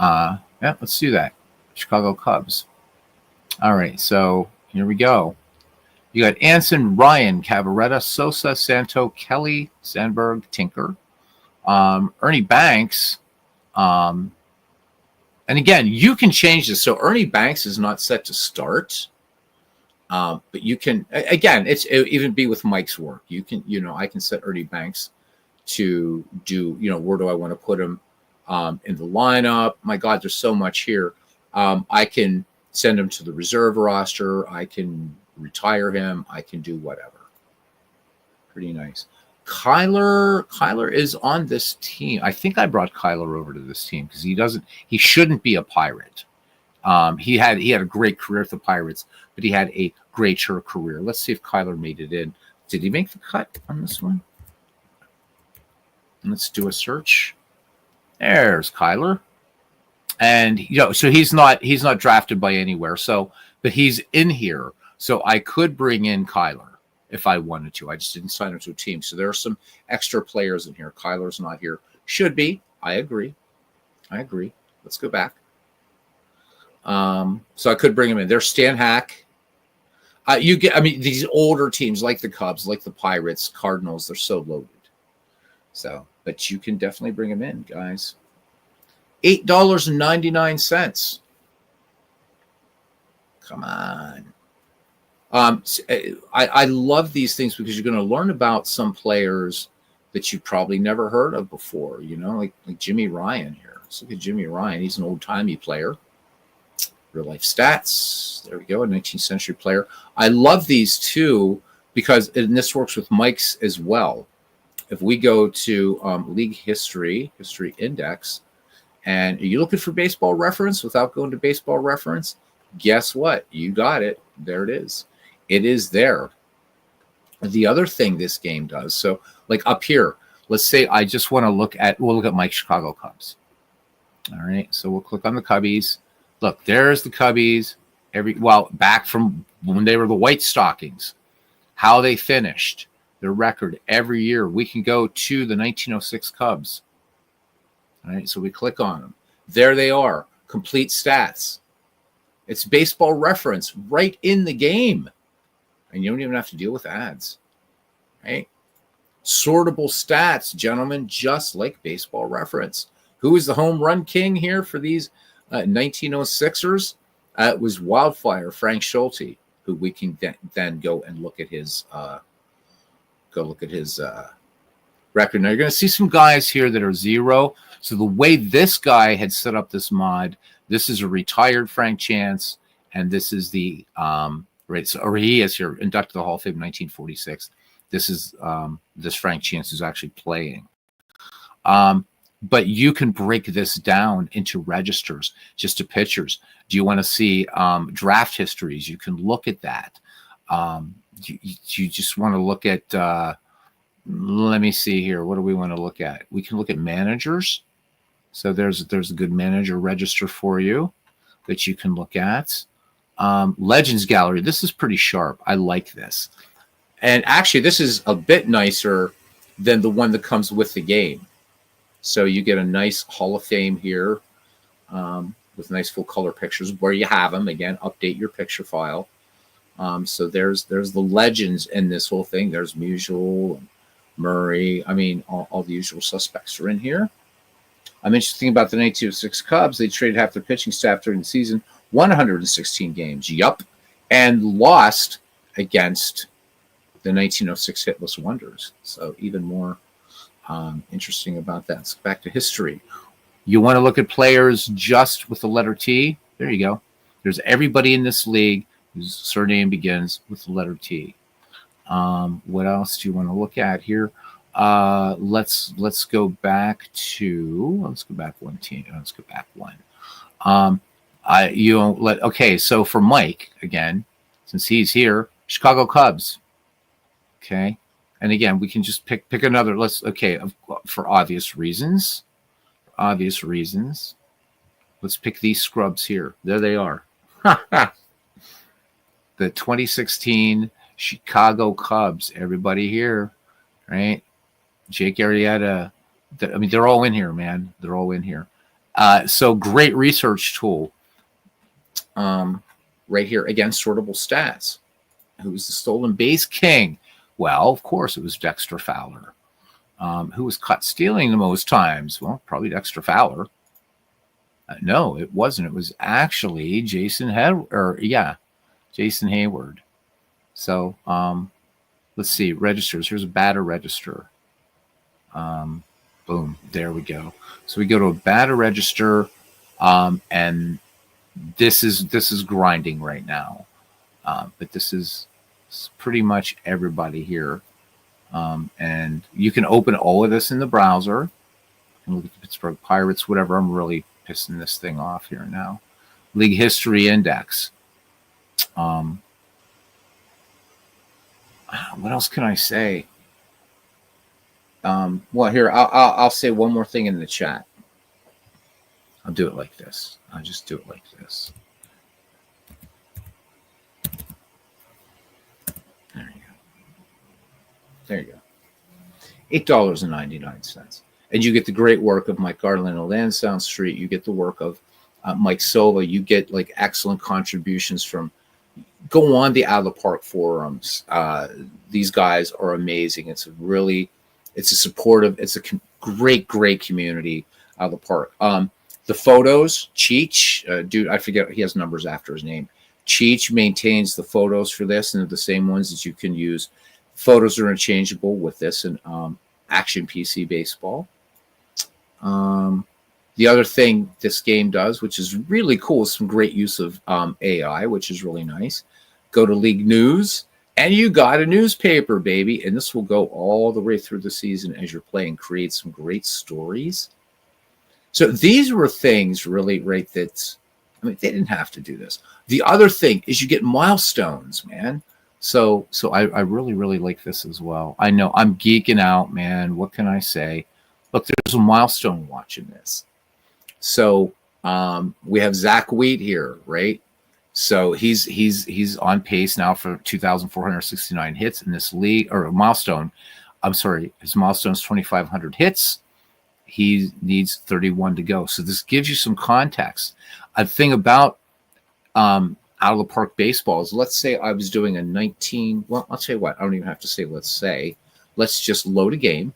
Yeah, let's do that. Chicago Cubs. All right, so here we go. You got Anson, Ryan, Cavaretta, Sosa, Santo, Kelly, Sandberg, Tinker, Ernie Banks. And again, you can change this. So Ernie Banks is not set to start. But you can, again, it even be with Mike's work. You can, I can set Ernie Banks to do, where do I want to put him in the lineup? My God, there's so much here. I can send him to the reserve roster. I can retire him. I can do whatever. Pretty nice. Kyler is on this team. I think I brought Kyler over to this team because he shouldn't be a Pirate. He had a great career at the Pirates, but he had a greater career. Let's see if Kyler made it in. Did he make the cut on this one? Let's do a search. There's Kyler. And so he's not drafted by anywhere. So, but he's in here. So I could bring in Kyler if I wanted to. I just didn't sign him to a team. So there are some extra players in here. Kyler's not here. Should be. I agree. Let's go back. So I could bring him in. There's Stan Hack. These older teams like the Cubs, like the Pirates, Cardinals, they're so loaded. So, but you can definitely bring him in, guys. $8.99. Come on. I love these things because you're going to learn about some players that you probably never heard of before, like Jimmy Ryan here. Let's look at Jimmy Ryan. He's an old-timey player. Real life stats. There we go. A 19th century player. I love these too because, and this works with Mike's as well. If we go to league history index, and are you looking for baseball reference without going to baseball reference? Guess what? You got it. There it is. It is there. The other thing this game does, so like up here, let's say I just want to we'll look at Mike's Chicago Cubs. All right. So we'll click on the Cubbies. Look, there's the Cubbies. Back from when they were the White Stockings, how they finished, their record every year. We can go to the 1906 Cubs. All right, so we click on them. There they are, complete stats. It's baseball reference right in the game. And you don't even have to deal with ads, right? Sortable stats, gentlemen, just like baseball reference. Who is the home run king here for these 1906ers? It was Wildfire, Frank Schulte, who we can then go and look at his record. Now you're going to see some guys here that are 0. So the way this guy had set up this mod, this is a retired Frank Chance, and this is the he is here inducted to the Hall of Fame in 1946. This is this Frank Chance who's actually playing. But you can break this down into registers, just to pitchers. Do you want to see draft histories? You can look at that. You just want to look at, let me see here. What do we want to look at? We can look at managers. So there's a good manager register for you that you can look at. Legends Gallery. This is pretty sharp. I like this. And actually, this is a bit nicer than the one that comes with the game. So you get a nice Hall of Fame here with nice full color pictures where you have them. Again, update your picture file. So there's the legends in this whole thing. There's Musial, Murray. I mean, all the usual suspects are in here. I'm interested about the 1906 Cubs. They traded half their pitching staff during the season, won 116 games. Yup. And lost against the 1906 Hitless Wonders. So even more interesting about that. So back to history. You want to look at players just with the letter T? There you go. There's everybody in this league His surname begins with the letter T. What else do you want to look at here? Let's go back one team. Let's go back one. Okay. So for Mike again, since he's here, Chicago Cubs. Okay, and again we can just pick another. For obvious reasons. Let's pick these scrubs here. There they are. The 2016 Chicago Cubs. Everybody here, right? Jake Arrieta. I mean, they're all in here, man. They're all in here. So great research tool. Right here, again, sortable stats. Who's the stolen base king? Well, of course, it was Dexter Fowler. Who was caught stealing the most times? Well, probably Dexter Fowler. No, it wasn't. It was actually Jason Hayward. So let's see, registers. Here's a batter register. Boom, there we go. So we go to a batter register, and this is grinding right now. But this is pretty much everybody here. And you can open all of this in the browser and look at the Pittsburgh Pirates, whatever. I'm really pissing this thing off here now. League History Index. What else can I say? Well, here, I'll say one more thing in the chat. I'll do it like this. I'll just do it like this. There you go. $8.99. And you get the great work of Mike Garland and Lansdowne Street. You get the work of Mike Silva. You get like excellent contributions from, go on the Out of the Park forums. These guys are amazing. It's a great community out of the park. The photos, Cheech, dude, I forget, he has numbers after his name. Cheech maintains the photos for this, and they're the same ones that you can use. Photos are interchangeable with this and Action PC Baseball. The other thing this game does, which is really cool, is some great use of AI, which is really nice. Go to League News, and you got a newspaper, baby. And this will go all the way through the season as you're playing, create some great stories. So these were things really, right, that, I mean, they didn't have to do this. The other thing is you get milestones, man. So I really, really like this as well. I know I'm geeking out, man. What can I say? Look, there's a milestone watching this. So we have Zach Wheat here, right? So he's on pace now for 2,469 hits in this league, or a milestone. I'm sorry, his milestone is 2,500 hits. He needs 31 to go. So this gives you some context. A thing about out of the park baseballs. Let's say I was doing a 19. Well, I'll tell you what. I don't even have to say. Let's say. Let's just load a game.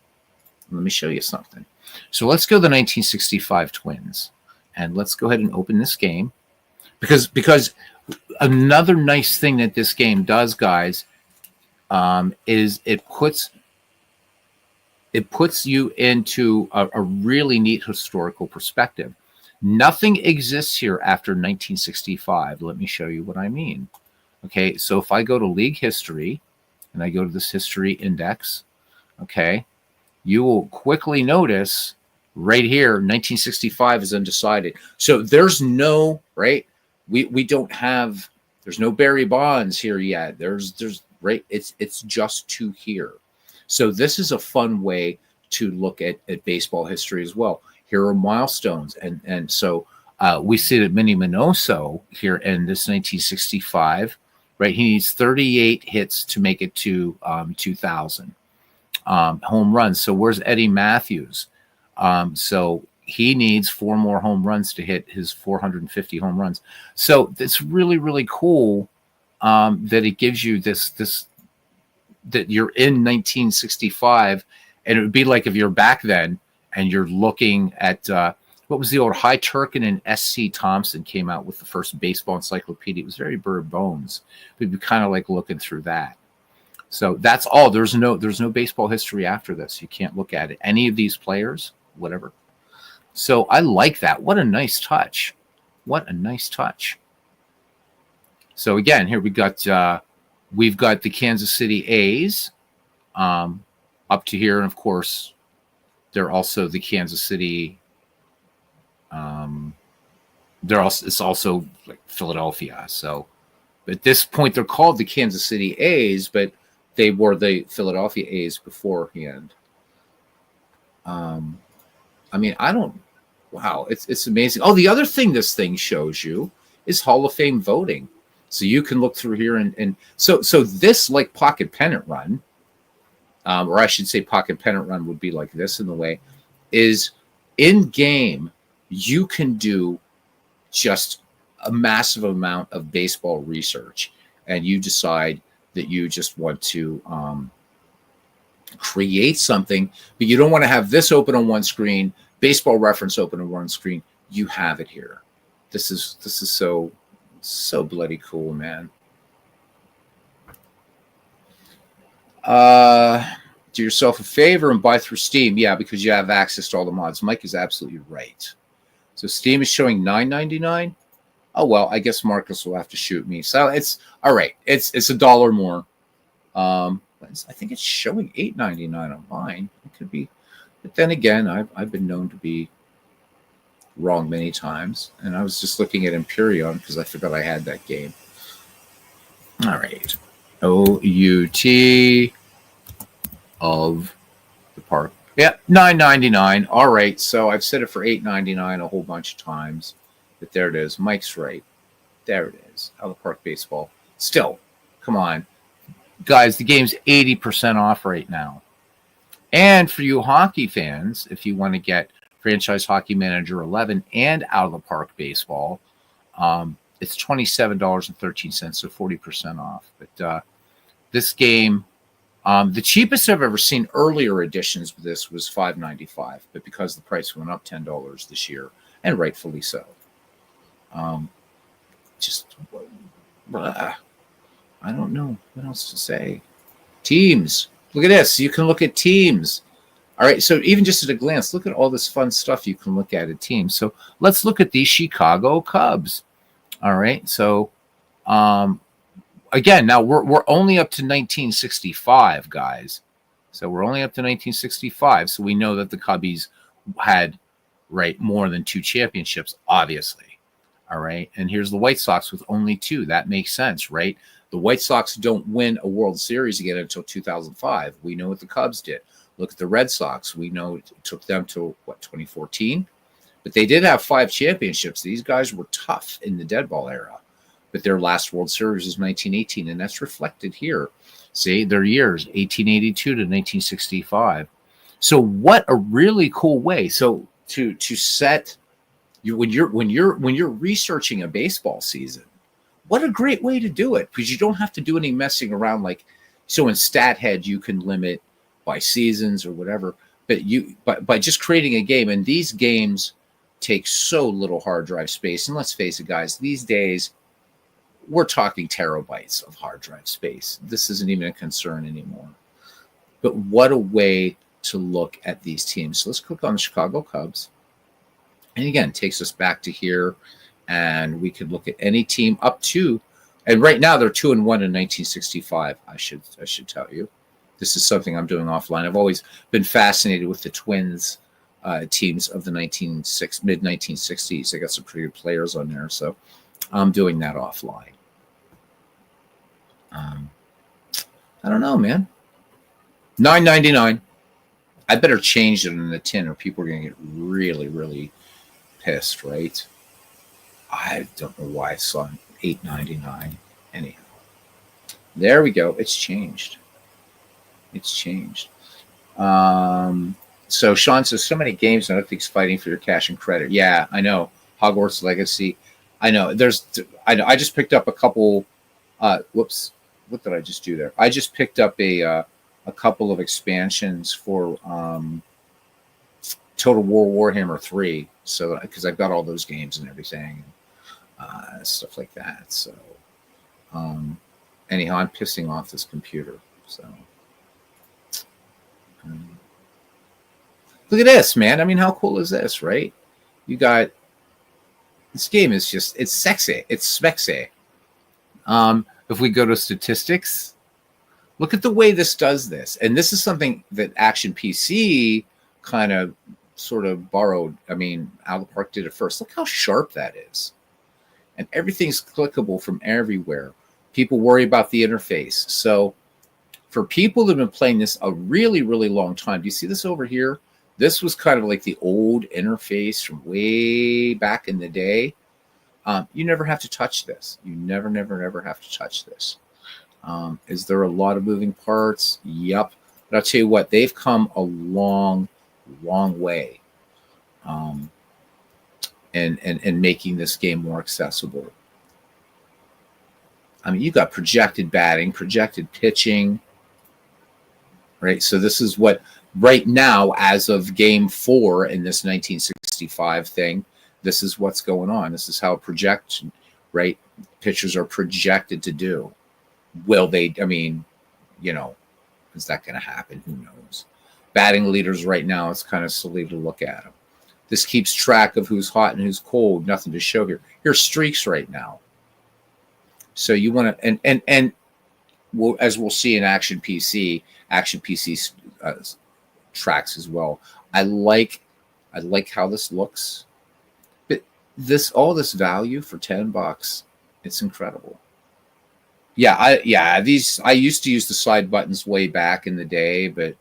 Let me show you something. So let's go to the 1965 Twins, and let's go ahead and open this game, because another nice thing that this game does, guys, is it puts you into a really neat historical perspective. Nothing exists here after 1965. Let me show you what I mean. Okay, so if I go to League History and I go to this History Index, okay, you will quickly notice right here, 1965 is undecided. So there's no, right, we don't have, there's no Barry Bonds here yet. There's right, it's just two here. So this is a fun way to look at baseball history as well. Here are milestones. And so we see that Minnie Minoso here in this 1965, right? He needs 38 hits to make it to 2,000 home runs. So where's Eddie Matthews? So he needs 4 more home runs to hit his 450 home runs. So it's really, really cool that it gives you this that you're in 1965, and it would be like if you're back then and you're looking at what was the old High Turkin and S.C. Thompson came out with the first baseball encyclopedia. It was very bare bones. We'd be kind of like looking through that. So that's all. There's no baseball history after this. You can't look at it. Any of these players, whatever. So I like that. What a nice touch. What a nice touch. So again, here we've got the Kansas City A's up to here, and of course, they're also the Kansas City. It's also like Philadelphia. So at this point, they're called the Kansas City A's, but they were the Philadelphia A's beforehand. I mean, wow, it's amazing. Oh, the other thing this thing shows you is Hall of Fame voting. So you can look through here and so this, like Pocket Pennant Run, or I should say Pocket Pennant Run would be like this in the way, is in game, you can do just a massive amount of baseball research, and you decide that you just want to create something, but you don't want to have this open on one screen, Baseball Reference open on one screen. You have it here. This is so bloody cool, man. Do yourself a favor and buy through Steam. Yeah, because you have access to all the mods. Mike is absolutely right. So Steam is showing $9.99. Oh well, I guess Marcus will have to shoot me. So it's all right. It's $1 more. I think it's showing $8.99 on mine. It could be, but then again, I've been known to be wrong many times. And I was just looking at Imperion because I forgot I had that game. All right, OUT of the park. Yeah, $9.99. All right, so I've said it for $8.99 a whole bunch of times, but there it is. Mike's right. There it is. Out of the Park Baseball. Still, come on, guys. The game's 80% off right now. And for you hockey fans, if you want to get Franchise Hockey Manager 11 and Out of the Park Baseball, it's $27.13, so 40% off. But this game, the cheapest I've ever seen earlier editions of this was $5.95, but because the price went up $10 this year, and rightfully so. I don't know what else to say. Teams. Look at this. You can look at teams. All right. So even just at a glance, look at all this fun stuff you can look at teams. So let's look at the Chicago Cubs. All right. So again, now we're only up to 1965, guys. So we're only up to 1965. So we know that the Cubbies had more than 2 championships, obviously. All right. And here's the White Sox with only 2. That makes sense, right? The White Sox don't win a World Series again until 2005. We know what the Cubs did. Look at the Red Sox. We know it took them to 2014? But they did have 5 championships. These guys were tough in the dead ball era. But their last World Series is 1918, and that's reflected here. See, their years, 1882 to 1965. So what a really cool way. So to set when you're researching a baseball season, what a great way to do it, because you don't have to do any messing around. Like, so in StatHead you can limit by seasons or whatever, but by just creating a game, and these games take so little hard drive space. And let's face it, guys, these days we're talking terabytes of hard drive space. This isn't even a concern anymore. But what a way to look at these teams. So let's click on the Chicago Cubs. And again, it takes us back to here, and we could look at any team up to, and right now they're 2-1 in 1965. I should tell you, this is something I'm doing offline. I've always been fascinated with the Twins teams of the mid 1960s. They got some pretty good players on there, so I'm doing that offline. I don't know, man. $9.99. I better change it in the tin, or people are going to get really, really pissed, right? I don't know why I saw $8.99. Anyhow, there we go. It's changed. So Sean says, so many games, and Netflix fighting for your cash and credit. Yeah, I know. Hogwarts Legacy. I know. I just picked up a couple. Whoops. What did I just do there? I just picked up a couple of expansions for Total War Warhammer 3. So because I've got all those games and everything, stuff like that. So anyhow, I'm pissing off this computer. So look at this, man. I mean, how cool is this, right? You got this game is just, it's sexy. It's spexy. If we go to statistics, look at the way this does this. And this is something that Action PC kind of sort of borrowed. I mean, Out of the Park did it first. Look how sharp that is. And everything's clickable from everywhere. People worry about the interface. So for people that have been playing this a really, really long time, do you see this over here? This was kind of like the old interface from way back in the day. You never have to touch this. You never, never, never have to touch this. Is there a lot of moving parts? Yep. But I'll tell you what, they've come a long, long way in making this game more accessible. I mean, you got projected batting, projected pitching, right? So this is what, right now, as of Game 4 in this 1965 thing, this is what's going on. This is how projection, right? Pitchers are projected to do. Will they, I mean, you know, is that going to happen? Who knows? Batting leaders right now, it's kind of silly to look at them. This keeps track of who's hot and who's cold. Nothing to show here. Here's streaks right now. So you want to, and we'll, as we'll see in Action PC tracks as well. I like how this looks. But all this value for $10, it's incredible. Yeah, I used to use the side buttons way back in the day, but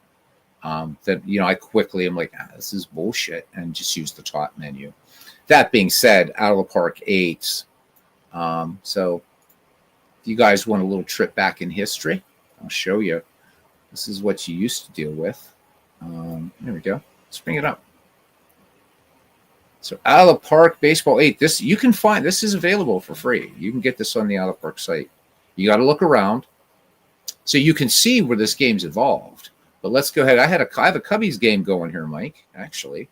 that, you know, I quickly am like, this is bullshit, and just use the top menu. That being said, Out of the Park 8. So if you guys want a little trip back in history, I'll show you. This is what you used to deal with. There we go. Let's bring it up. So Out of the Park Baseball 8. This you can find. This is available for free. You can get this on the Out of the Park site. You got to look around so you can see where this game's evolved. But let's go ahead. I have a Cubbies game going here, Mike. Actually,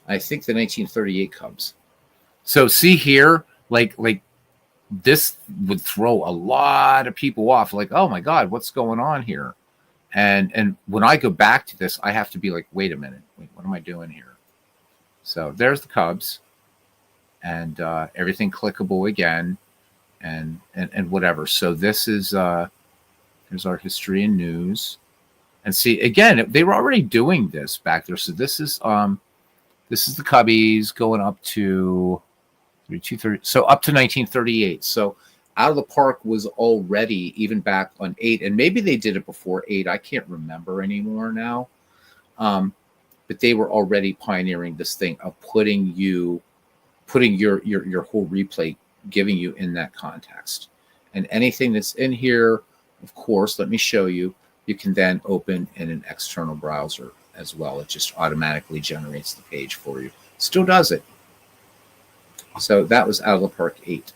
I think the 1938 Cubs. So see here, like this would throw a lot of people off. Like, oh my God, what's going on here? And when I go back to this, I have to be like, wait a minute, what am I doing here? So there's the Cubs, and everything clickable again, and whatever. So this is here's our history and news. And see, again, they were already doing this back there. So this is the Cubbies going up to 230. So up to 1938. So Out of the Park was already even back on 8, and maybe they did it before 8. I can't remember anymore now. But they were already pioneering this thing of putting your whole replay, giving you in that context. And anything that's in here, of course, let me show you. You can then open in an external browser as well. It just automatically generates the page for you. Still does it. So that was Out of the Park 8.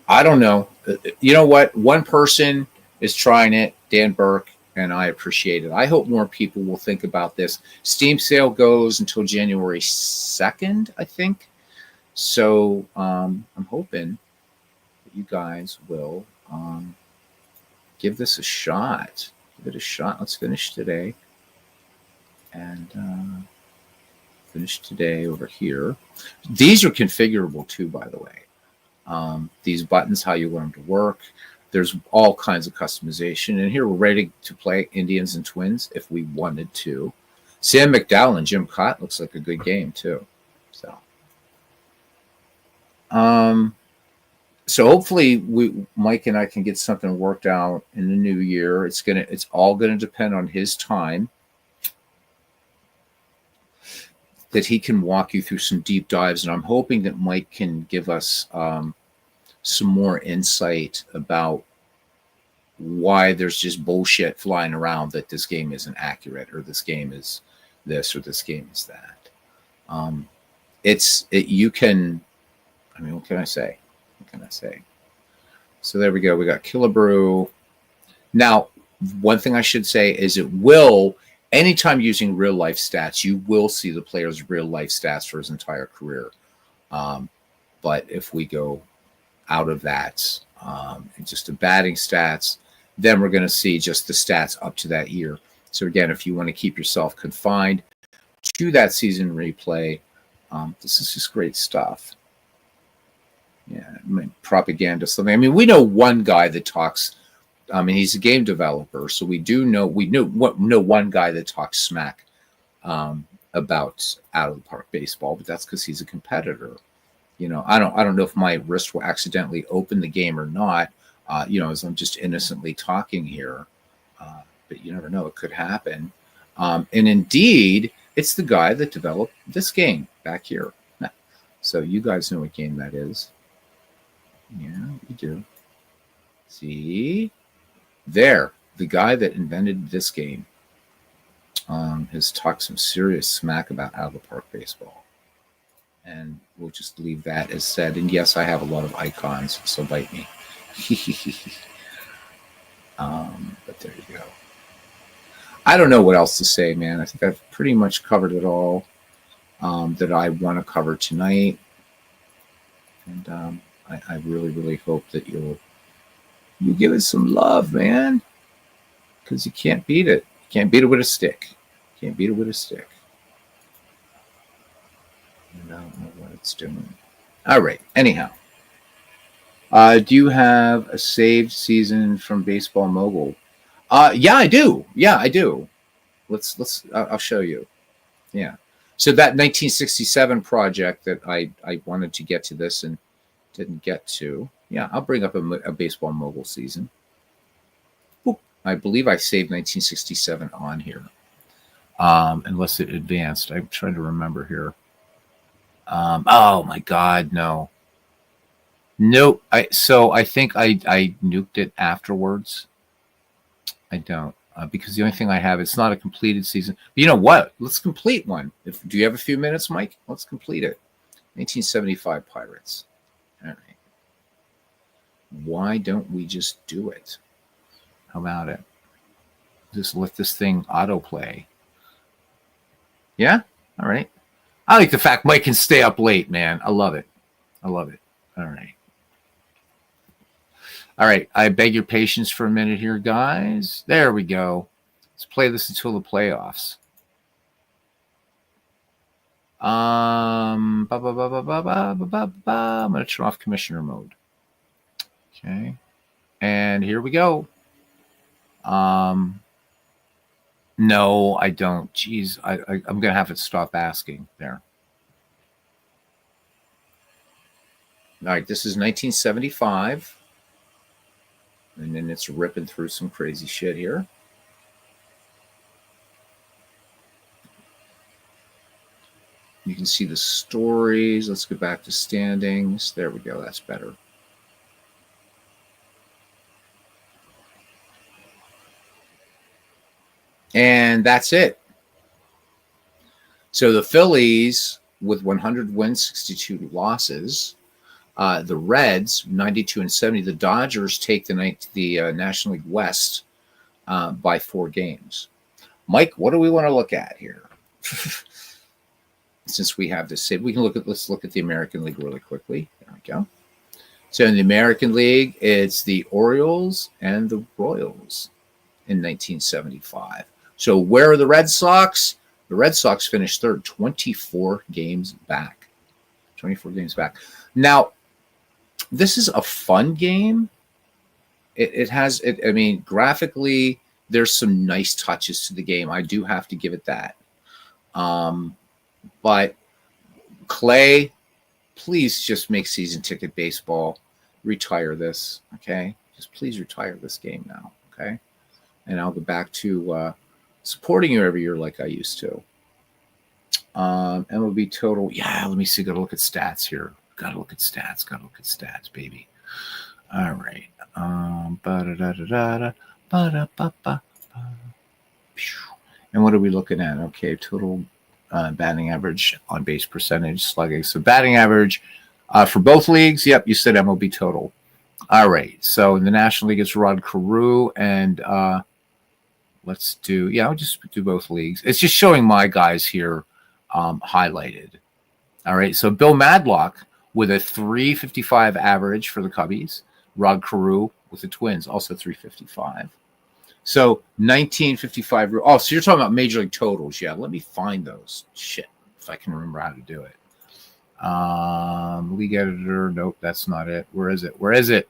I don't know. You know what? One person is trying it, Dan Burke, and I appreciate it. I hope more people will think about this. Steam sale goes until January 2nd, I think. So I'm hoping that you guys will give this a shot. Give it a shot. Let's finish today. And finish today over here. These are configurable too, by the way. These buttons, how you want them to work. There's all kinds of customization. And here we're ready to play Indians and Twins if we wanted to. Sam McDowell and Jim Cott looks like a good game too. So hopefully Mike and I can get something worked out in the new year. It's all gonna depend on his time, that he can walk you through some deep dives. And I'm hoping that Mike can give us some more insight about why there's just bullshit flying around that this game isn't accurate, or this game is this, or this game is that. You can, I mean, what can I say? So there we go. We got Killebrew. Now, one thing I should say is it will, anytime using real life stats, you will see the player's real life stats for his entire career. But if we go out of that, just the batting stats, then we're going to see just the stats up to that year. So again, if you want to keep yourself confined to that season replay, this is just great stuff. Yeah, propaganda something. I mean, we know one guy that talks. I mean, he's a game developer, so we know one guy that talks smack about out of the park baseball, but that's because he's a competitor. I don't know if my wrist will accidentally open the game or not. As I'm just innocently talking here, but you never know; it could happen. And indeed, it's the guy that developed this game back here. So you guys know what game that is. Yeah, you do. See? There, the guy that invented this game has talked some serious smack about out of the park baseball. And we'll just leave that as said. And yes, I have a lot of icons, so bite me. But there you go. I don't know what else to say, man. I think I've pretty much covered it all that I want to cover tonight. And I really, really hope that you give it some love, man. Because you can't beat it. You can't beat it with a stick. You can't beat it with a stick. And I don't know what it's doing. All right. Anyhow. Do you have a saved season from Baseball Mogul? Yeah, I do. Yeah, I do. I'll show you. Yeah. So that 1967 project that I wanted to get to this and didn't get to. Yeah, I'll bring up a Baseball Mogul season. Oop. I believe I saved 1967 on here. Unless it advanced. I'm trying to remember here. Oh my God, no. Nope. I think I nuked it afterwards. I don't. Because the only thing I have, it's not a completed season. But you know what? Let's complete one. Do you have a few minutes, Mike? Let's complete it. 1975 Pirates. All right. Why don't we just do it? How about it? Just let this thing autoplay. Yeah? All right. I like the fact Mike can stay up late, man. I love it. I love it. All right. All right. I beg your patience for a minute here, guys. There we go. Let's play this until the playoffs. I'm going to turn off commissioner mode. Okay. And here we go. No, I don't. Jeez, I'm going to have to stop asking there. All right, this is 1975. And then it's ripping through some crazy shit here. You can see the stories. Let's go back to standings. There we go. That's better. And that's it. So the Phillies with 100 wins, 62 losses. The Reds, 92 and 70. The Dodgers take the National League West by 4 games. Mike, what do we want to look at here? Since we have this, let's look at the American League really quickly. There we go. So in the American League, it's the Orioles and the Royals in 1975. So where are the Red Sox? The Red Sox finished third, 24 games back. 24 games back. Now, this is a fun game. I mean, graphically, there's some nice touches to the game. I do have to give it that. But Clay, please just make season ticket baseball. Retire this, okay? Just please retire this game now, okay? And I'll go back to supporting you every year like I used to. MLB total. Yeah, let me see. Got to look at stats here. Got to look at stats. Baby. All right. And what are we looking at? Okay, total batting average, on base percentage, slugging. So batting average for both leagues. Yep, you said MLB total. All right. So in the National League, it's Rod Carew, and let's do. Yeah, I'll just do both leagues. It's just showing my guys here highlighted. All right. So Bill Madlock with a 355 average for the Cubbies. Rod Carew with the Twins, also 355. So 1955. Oh, so you're talking about Major League totals. Yeah, let me find those. Shit, if I can remember how to do it. League editor. Nope, that's not it. Where is it? Where is it?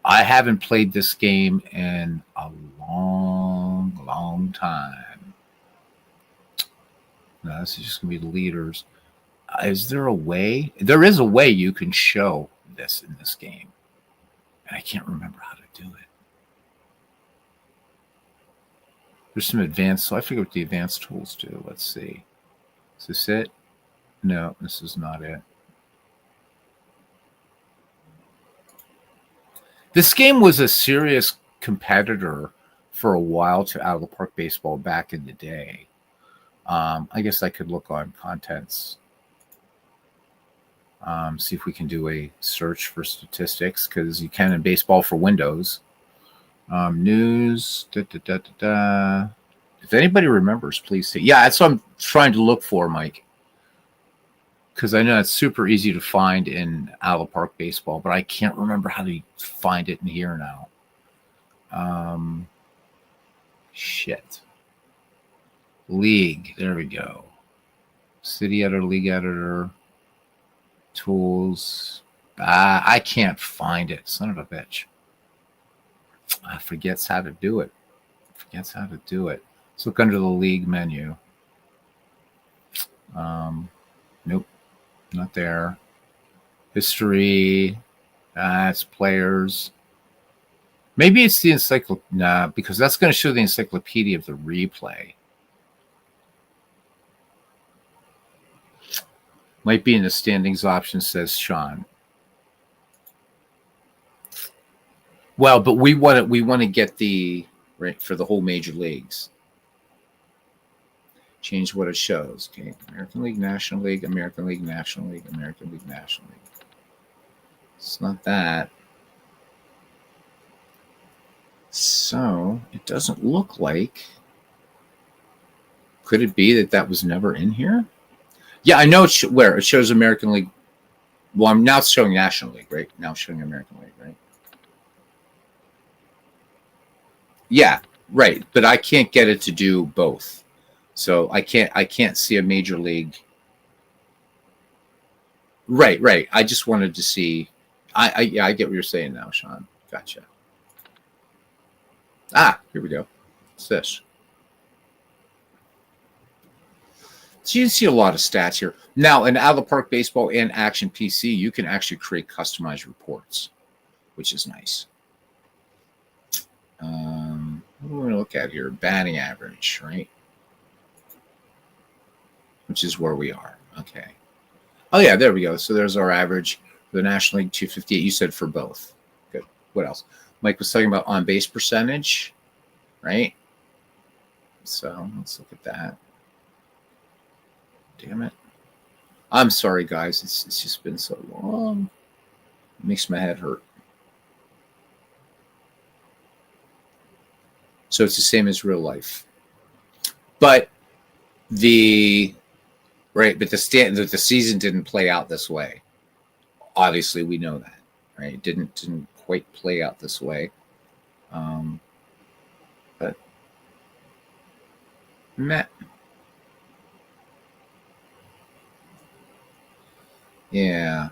I haven't played this game in a long time. No, this is just going to be the leaders. Is there a way? There is a way you can show this in this game. And I can't remember how to do it. There's some advanced, so I forget what the advanced tools do. Let's see. Is this it? No, this is not it. This game was a serious competitor for a while to Out of the Park Baseball back in the day. I guess I could look on contents. See if we can do a search for statistics, because you can in baseball for Windows. News. If anybody remembers, please say. Yeah, that's what I'm trying to look for, Mike. Because I know it's super easy to find in Out of the Park Baseball, but I can't remember how to find it in here now. Shit. League. There we go. City editor, league editor, tools. I can't find it. Son of a bitch. I forgets how to do it. Let's look under the league menu. Nope. Not there. History. It's players. Maybe it's the encyclopedia. Nah, because that's going to show the encyclopedia of the replay. Might be in the standings option, says Sean. Well, but we want to get the right for the whole major leagues. Change what it shows. Okay, American League, National League, American League, National League, American League, National League. It's not that. So it doesn't look like. Could it be that was never in here? Yeah, I know where it shows American League. Well, I'm now showing National League, right? Now showing American League, right? Yeah, right. But I can't get it to do both. So I can't see a major league. Right. I just wanted to see. I get what you're saying now, Sean. Gotcha. Here we go. What's this? So you can see a lot of stats here. Now, in Out of the Park Baseball and Action PC, you can actually create customized reports, which is nice. What do we want to look at here? Batting average, right? Which is where we are. Okay. Oh, yeah, there we go. So there's our average for the National League, 258. You said for both. Good. What else? Mike was talking about on-base percentage, right? So let's look at that. Damn it. I'm sorry, guys. It's just been so long. It makes my head hurt. So it's the same as real life. But the season didn't play out this way. Obviously, we know that, right? It didn't quite play out this way. But meh. Yeah.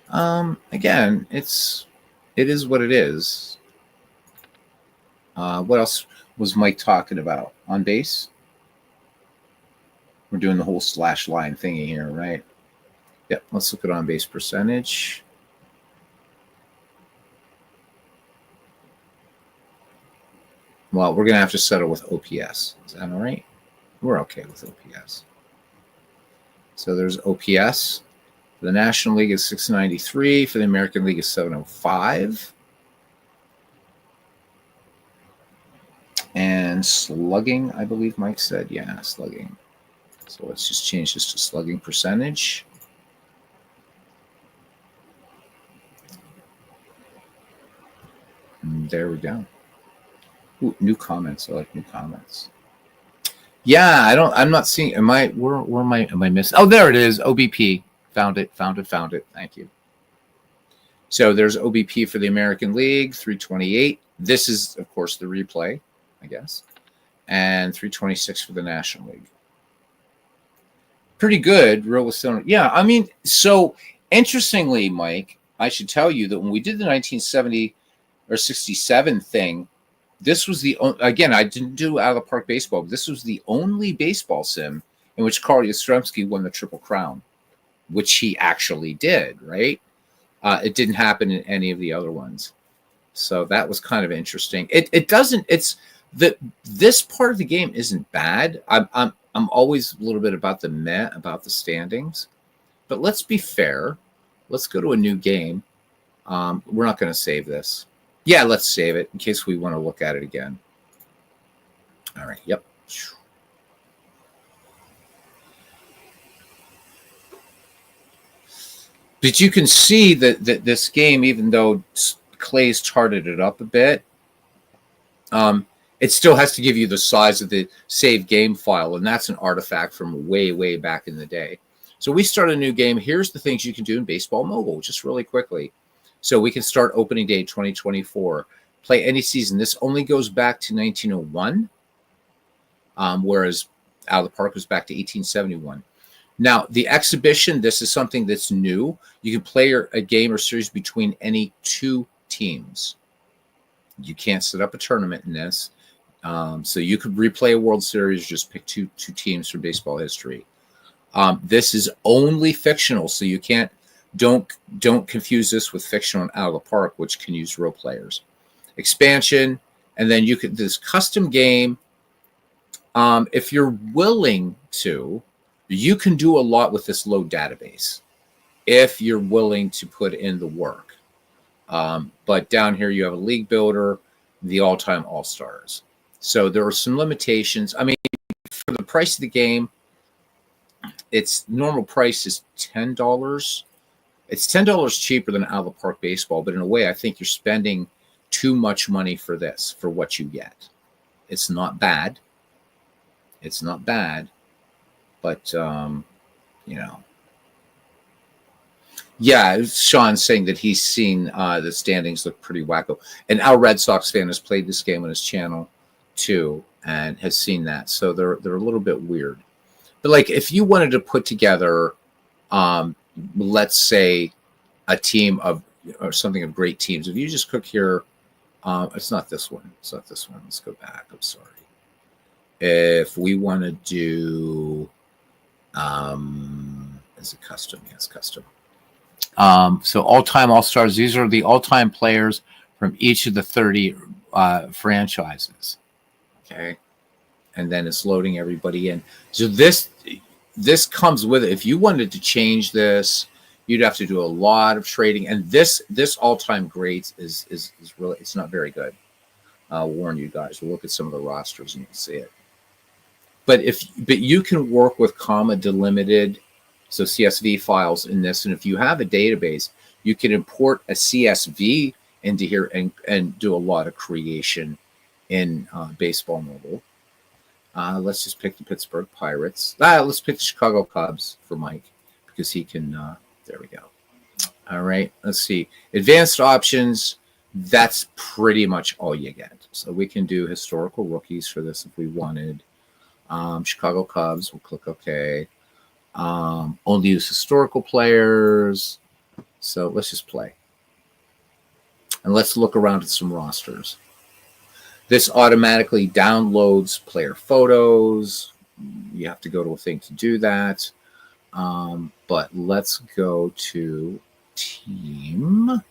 Again, it is what it is. What else was Mike talking about? On base? We're doing the whole slash line thingy here, right? Yep, let's look at on base percentage. Well, we're going to have to settle with OPS. Is that all right? We're okay with OPS. So there's OPS. For the National League is 693. For the American League is 705. And slugging, I believe Mike said. Yeah, slugging. So let's just change this to slugging percentage. And there we go. Ooh, new comments. I like new comments. Yeah, I'm not seeing. Where am I missing? Oh, there it is. OBP. Found it. Thank you. So there's OBP for the American League, 328. This is, of course, the replay, I guess. And 326 for the National League. pretty good. Real with Stone. Yeah, I mean, so interestingly, Mike, I should tell you that when we did the 1970 or 67 thing, this was again, I didn't do out of the park baseball, but this was the only baseball sim in which Carl Yastrzemski won the Triple Crown, which he actually did, right? It didn't happen in any of the other ones. So that was kind of interesting. It doesn't, it's that this part of the game isn't bad. I'm always a little bit about the standings, but let's be fair. Let's go to a new game. We're not going to save this. Yeah, let's save it in case we want to look at it again. All right. Yep. But you can see that this game, even though Clay's charted it up a bit, it still has to give you the size of the save game file, and that's an artifact from way back in the day. So we start a new game. Here's the things you can do in Baseball Mobile, just really quickly. So we can start opening day 2024. Play any season. This only goes back to 1901, whereas Out of the Park goes back to 1871. Now, the exhibition, this is something that's new. You can play a game or series between any two teams. You can't set up a tournament in this. So you could replay a World Series, just pick two teams from baseball history. This is only fictional, so you don't confuse this with fictional and Out of the Park, which can use real players. Expansion, and then you could this custom game. If you're willing to, you can do a lot with this low database if you're willing to put in the work. But down here you have a league builder, the all-time all-stars. So there are some limitations. I mean, for the price of the game, its normal price is $10. It's $10 cheaper than Out of the Park baseball, but in a way, I think you're spending too much money for this, for what you get. It's not bad. It's not bad, but you know. Yeah, Sean's saying that he's seen the standings look pretty wacko. And our Red Sox fan has played this game on his channel too and has seen that. So they're a little bit weird. But like if you wanted to put together, let's say, a team of or something of great teams, if you just click here, it's not this one. It's not this one. Let's go back. I'm sorry. If we want to do, is it custom? Yes, custom. So all-time all-stars. These are the all-time players from each of the 30 franchises. Okay, and then it's loading everybody in. So this comes with it. If you wanted to change this, you'd have to do a lot of trading. And this all-time greats is really, it's not very good. I'll warn you guys. We'll look at some of the rosters and you'll see it. But you can work with comma delimited, so CSV files in this. And if you have a database, you can import a CSV into here and do a lot of creation in Baseball Mobile. Let's just pick the Pittsburgh Pirates. Let's pick the Chicago Cubs for Mike because he can. There we go. All right. Let's see. Advanced options. That's pretty much all you get. So we can do historical rookies for this if we wanted. Chicago Cubs. We'll click OK. Only use historical players. So let's just play. And let's look around at some rosters. This automatically downloads player photos. You have to go to a thing to do that. But let's go to team.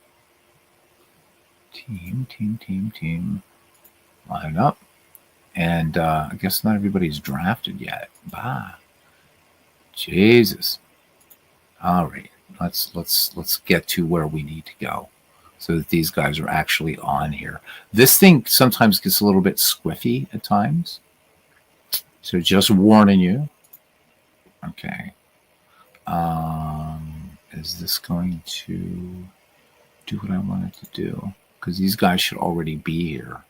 Line up. And I guess not everybody's drafted yet. Bah. Jesus. All right. Let's get to where we need to go so that these guys are actually on here. This thing sometimes gets a little bit squiffy at times. So just warning you. Okay. Is this going to do what I want it to do? Because these guys should already be here.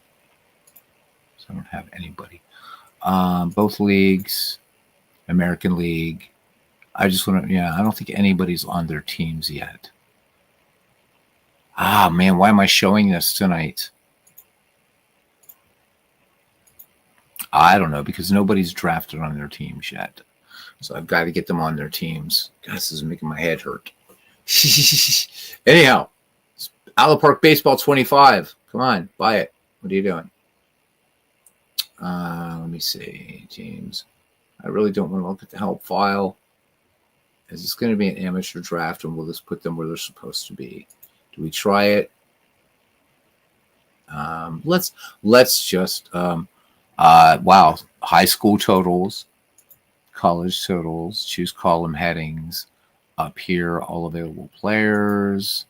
So I don't have anybody. Both leagues, American League. I just want to, I don't think anybody's on their teams yet. Ah, man, why am I showing this tonight? I don't know, because nobody's drafted on their teams yet. So I've got to get them on their teams. God, this is making my head hurt. Anyhow, Allo Park Baseball 25. Come on, buy it. What are you doing? Let me see. Teams. I really don't want to look at the help file. Is this going to be an amateur draft, and we'll just put them where they're supposed to be? Do we try it? Let's just wow, high school totals, college totals, choose column headings. Up here, all available players.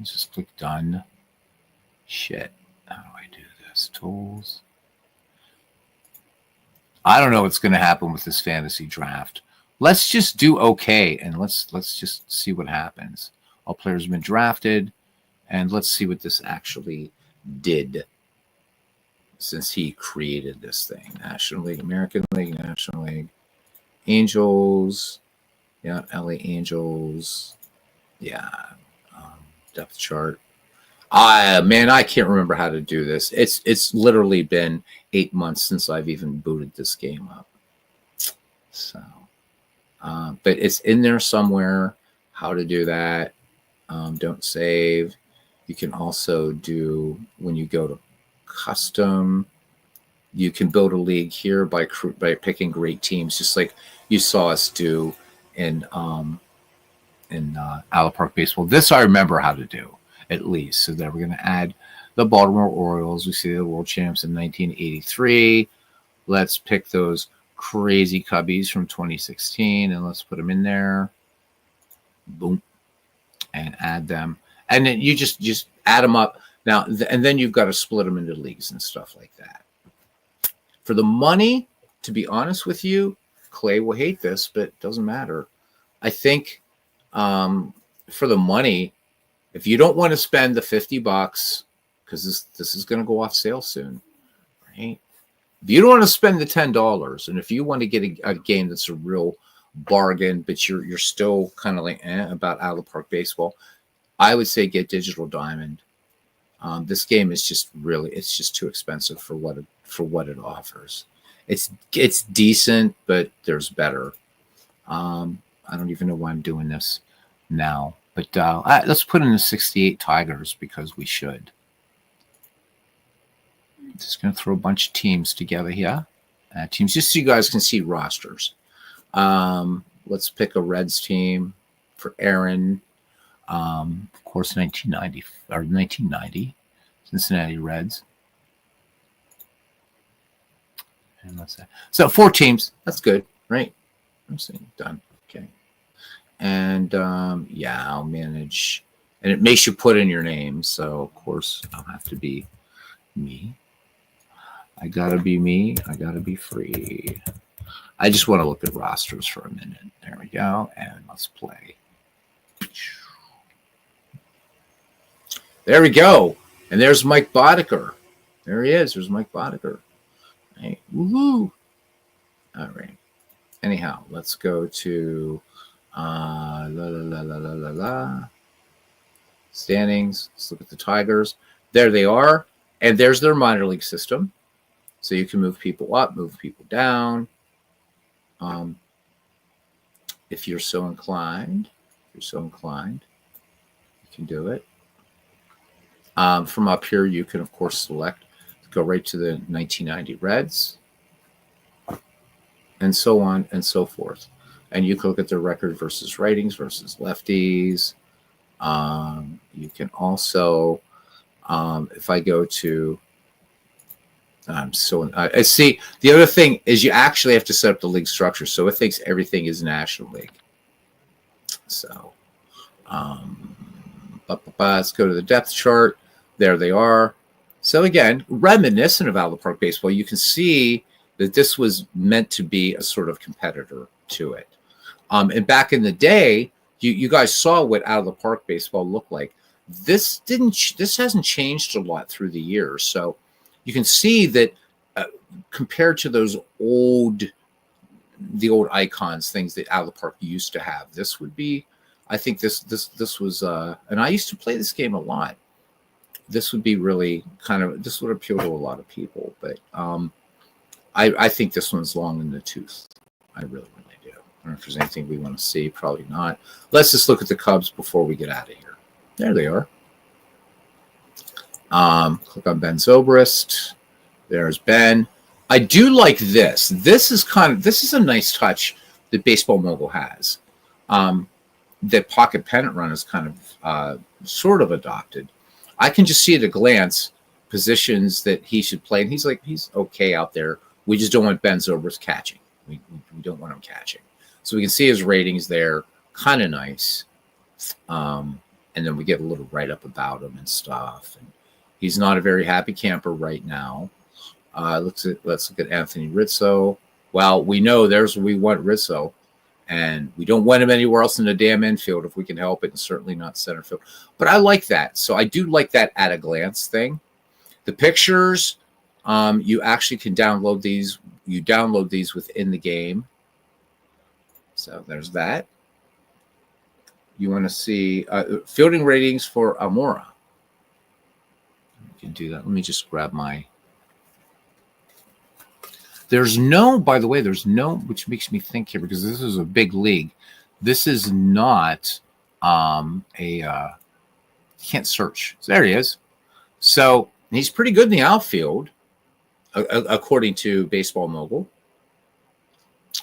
Just click done. Shit, how do I do this? Tools. I don't know what's going to happen with this fantasy draft. Let's just do okay, and let's just see what happens. All players have been drafted, and let's see what this actually did since he created this thing. National League, American League, National League, Angels, yeah, LA Angels, yeah, depth chart. Man, I can't remember how to do this. It's literally been 8 months since I've even booted this game up. So, but it's in there somewhere. How to do that? Don't save. You can also do, when you go to custom, you can build a league here by picking great teams, just like you saw us do in Allo Park Baseball. This I remember how to do, at least. So that we're going to add the Baltimore Orioles. We see the world champs in 1983. Let's pick those crazy Cubbies from 2016, and let's put them in there. Boom. And add them. And then you just add them up. Now, and then you've got to split them into leagues and stuff like that. For the money, to be honest with you, Clay will hate this, but it doesn't matter. I think for the money, if you don't want to spend the $50, because this is going to go off sale soon, right? If you don't want to spend the $10, and if you want to get a game that's a real bargain, but you're still kind of like about Allo Park Baseball, I would say get Digital Diamond. This game is just too expensive for what it offers. It's decent, but there's better. I don't even know why I'm doing this now, but let's put in the 68 Tigers because we should. Just going to throw a bunch of teams together here. Teams, just so you guys can see rosters. Let's pick a Reds team for Aaron. Of course, 1990 Cincinnati Reds. And let's say, so 4 teams. That's good, right? I'm saying done. Okay. And yeah, I'll manage. And it makes you put in your name. So, of course, I'll have to be me. I got to be me. I got to be free. I just want to look at rosters for a minute. There we go. And let's play. There we go. And there's Mike Boddicker. There he is. There's Mike Boddicker. Right. Woohoo. All right. Anyhow, let's go to standings. Let's look at the Tigers. There they are. And there's their minor league system. So you can move people up, move people down. If you're so inclined, you can do it. From up here, you can, of course, select, go right to the 1990 Reds, and so on and so forth. And you can look at their record versus ratings versus lefties. You can also, if I go to, see, the other thing is you actually have to set up the league structure. So it thinks everything is National League. So let's go to the depth chart. There they are. So again, reminiscent of Allo Park Baseball, you can see that this was meant to be a sort of competitor to it. And back in the day, you guys saw what Allo Park Baseball looked like. This hasn't changed a lot through the years. So you can see that compared to the old icons, things that Allo Park used to have, this would be, I think this was, and I used to play this game a lot. This would be really this would appeal to a lot of people, but I think this one's long in the tooth. I really, really do. I don't know if there's anything we want to see. Probably not. Let's just look at the Cubs before we get out of here. There they are. Click on Ben Zobrist. There's Ben. I do like this. This is a nice touch that Baseball Mogul has. That Pocket Pennant Run is kind of sort of adopted. I can just see at a glance positions that he should play, and he's okay out there. We just don't want Ben Zobrist catching. We don't want him catching. So we can see his ratings there, kind of nice. And then we get a little write-up about him and stuff. And he's not a very happy camper right now. Let's look at Anthony Rizzo. Well, we know there's where we want Rizzo. And we don't want him anywhere else in the damn infield if we can help it, and certainly not center field. But I like that. So I do like that at a glance thing. The pictures, you actually can download these. You download these within the game. So there's that. You want to see fielding ratings for Almora. You can do that. Let me just grab my... by the way, which makes me think here, because this is a big league. This is not can't search. So there he is. So he's pretty good in the outfield, according to Baseball Mogul.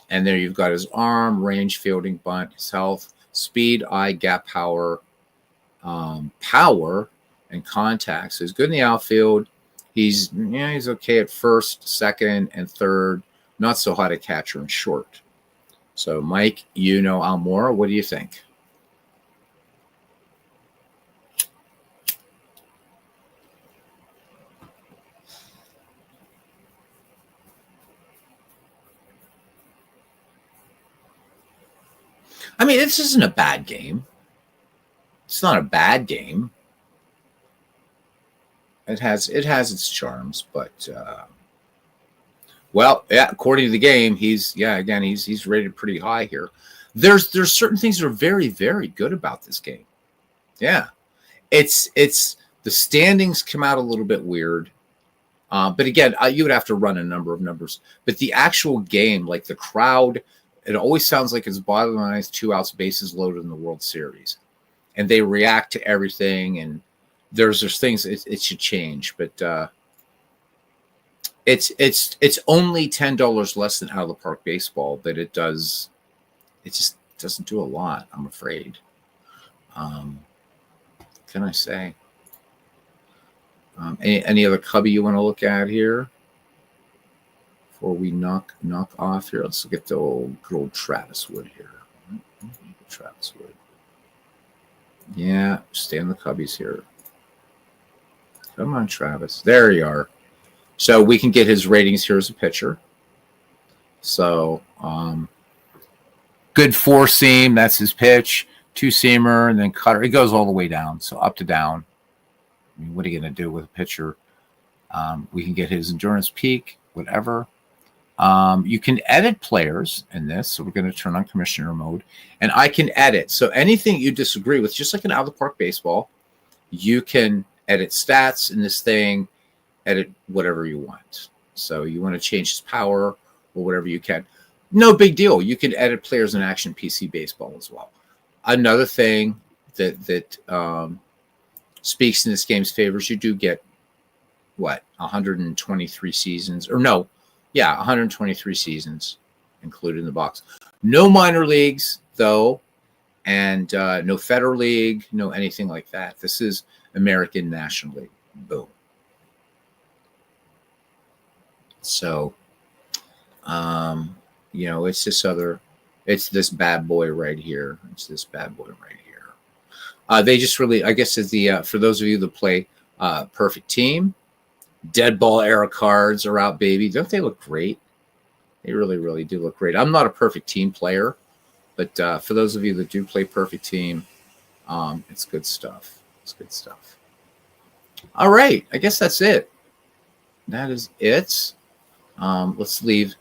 And there you've got his arm, range, fielding, bunt, his health, speed, eye, gap power, power, and contact. So he's good in the outfield. He's okay at first, second, and third. Not so hot at catcher and short. So, Mike, Almora, what do you think? I mean, this isn't a bad game. It's not a bad game. It has its charms, but according to the game, he's rated pretty high here. There's certain things that are very, very good about this game. Yeah, it's the standings come out a little bit weird, but again, you would have to run a number of numbers. But the actual game, like the crowd, it always sounds like it's bottom line, 2 outs, bases loaded in the World Series, and they react to everything. And there's things it should change, but it's only $10 less than Out of the Park Baseball, but it just doesn't do a lot, I'm afraid. Can I say? Any other cubby you want to look at here before we knock off here? Let's look at the good old Travis Wood here. Travis Wood. Yeah, stay in the cubbies here. Come on, Travis. There you are. So we can get his ratings here as a pitcher. So good 4-seam, that's his pitch. 2-seamer, and then cutter. It goes all the way down, so up to down. I mean, what are you going to do with a pitcher? We can get his endurance peak, whatever. You can edit players in this, so we're going to turn on commissioner mode. And I can edit. So anything you disagree with, just like an out-of-the-park baseball, you can edit stats in this thing, edit whatever you want. So you want to change his power or whatever you can. No big deal. You can edit players in action PC baseball as well. Another thing that speaks in this game's favors, you do get 123 seasons, or no, 123 seasons included in the box. No minor leagues though, and no Federal League, no anything like that. This is American National League. Boom. So, it's this bad boy right here. They just really, I guess, is the for those of you that play Perfect Team, Dead Ball era cards are out, baby. Don't they look great? They really, really do look great. I'm not a Perfect Team player, but for those of you that do play Perfect Team, it's good stuff. All right, I guess that's it. That is it. Let's leave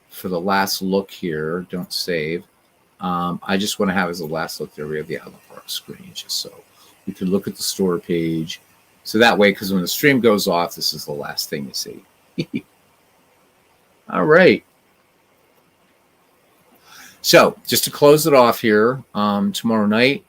for the last look here. Don't save. I just want to have as the last look there. We have the Out of the Park screen, just so you can look at the store page. So that way, because when the stream goes off, this is the last thing you see. All right. So just to close it off here, tomorrow night.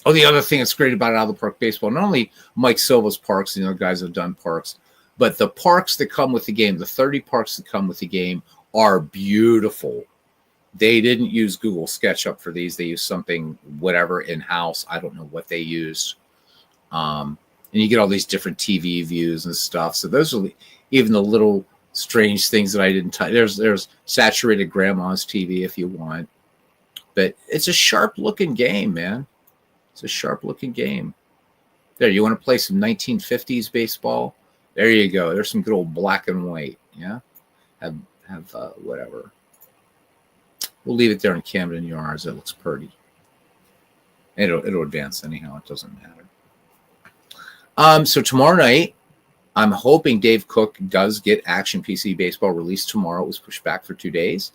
Oh, the other thing that's great about Out of the Park Baseball, not only Mike Silva's parks, the other guys have done parks, but the parks that come with the game, the 30 parks that come with the game are beautiful. They didn't use Google SketchUp for these. They used something, whatever, in-house. I don't know what they used. And you get all these different TV views and stuff. So those are even the little strange things that I didn't touch. There's saturated grandma's TV if you want. But it's a sharp-looking game, man. It's a sharp-looking game. There, you want to play some 1950s baseball? There you go. There's some good old black and white. Yeah, have whatever. We'll leave it there in Camden Yards. It looks pretty. It'll advance anyhow. It doesn't matter. So tomorrow night, I'm hoping Dave Cook does get Action PC Baseball released tomorrow. It was pushed back for 2 days.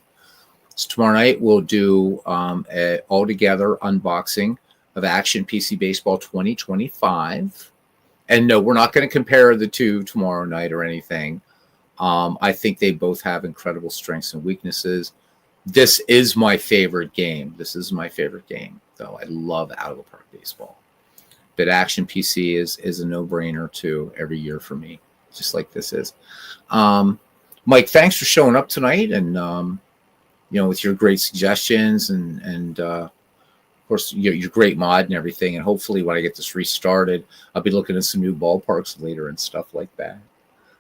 So tomorrow night we'll do a all-together unboxing of Action PC Baseball 2025. And no, we're not going to compare the two tomorrow night or anything. I think they both have incredible strengths and weaknesses. This is my favorite game. Though. I love Out of the Park Baseball. But Action PC is a no-brainer, too, every year for me, just like this is. Mike, thanks for showing up tonight and, with your great suggestions and of course, your great mod and everything. And hopefully when I get this restarted, I'll be looking at some new ballparks later and stuff like that.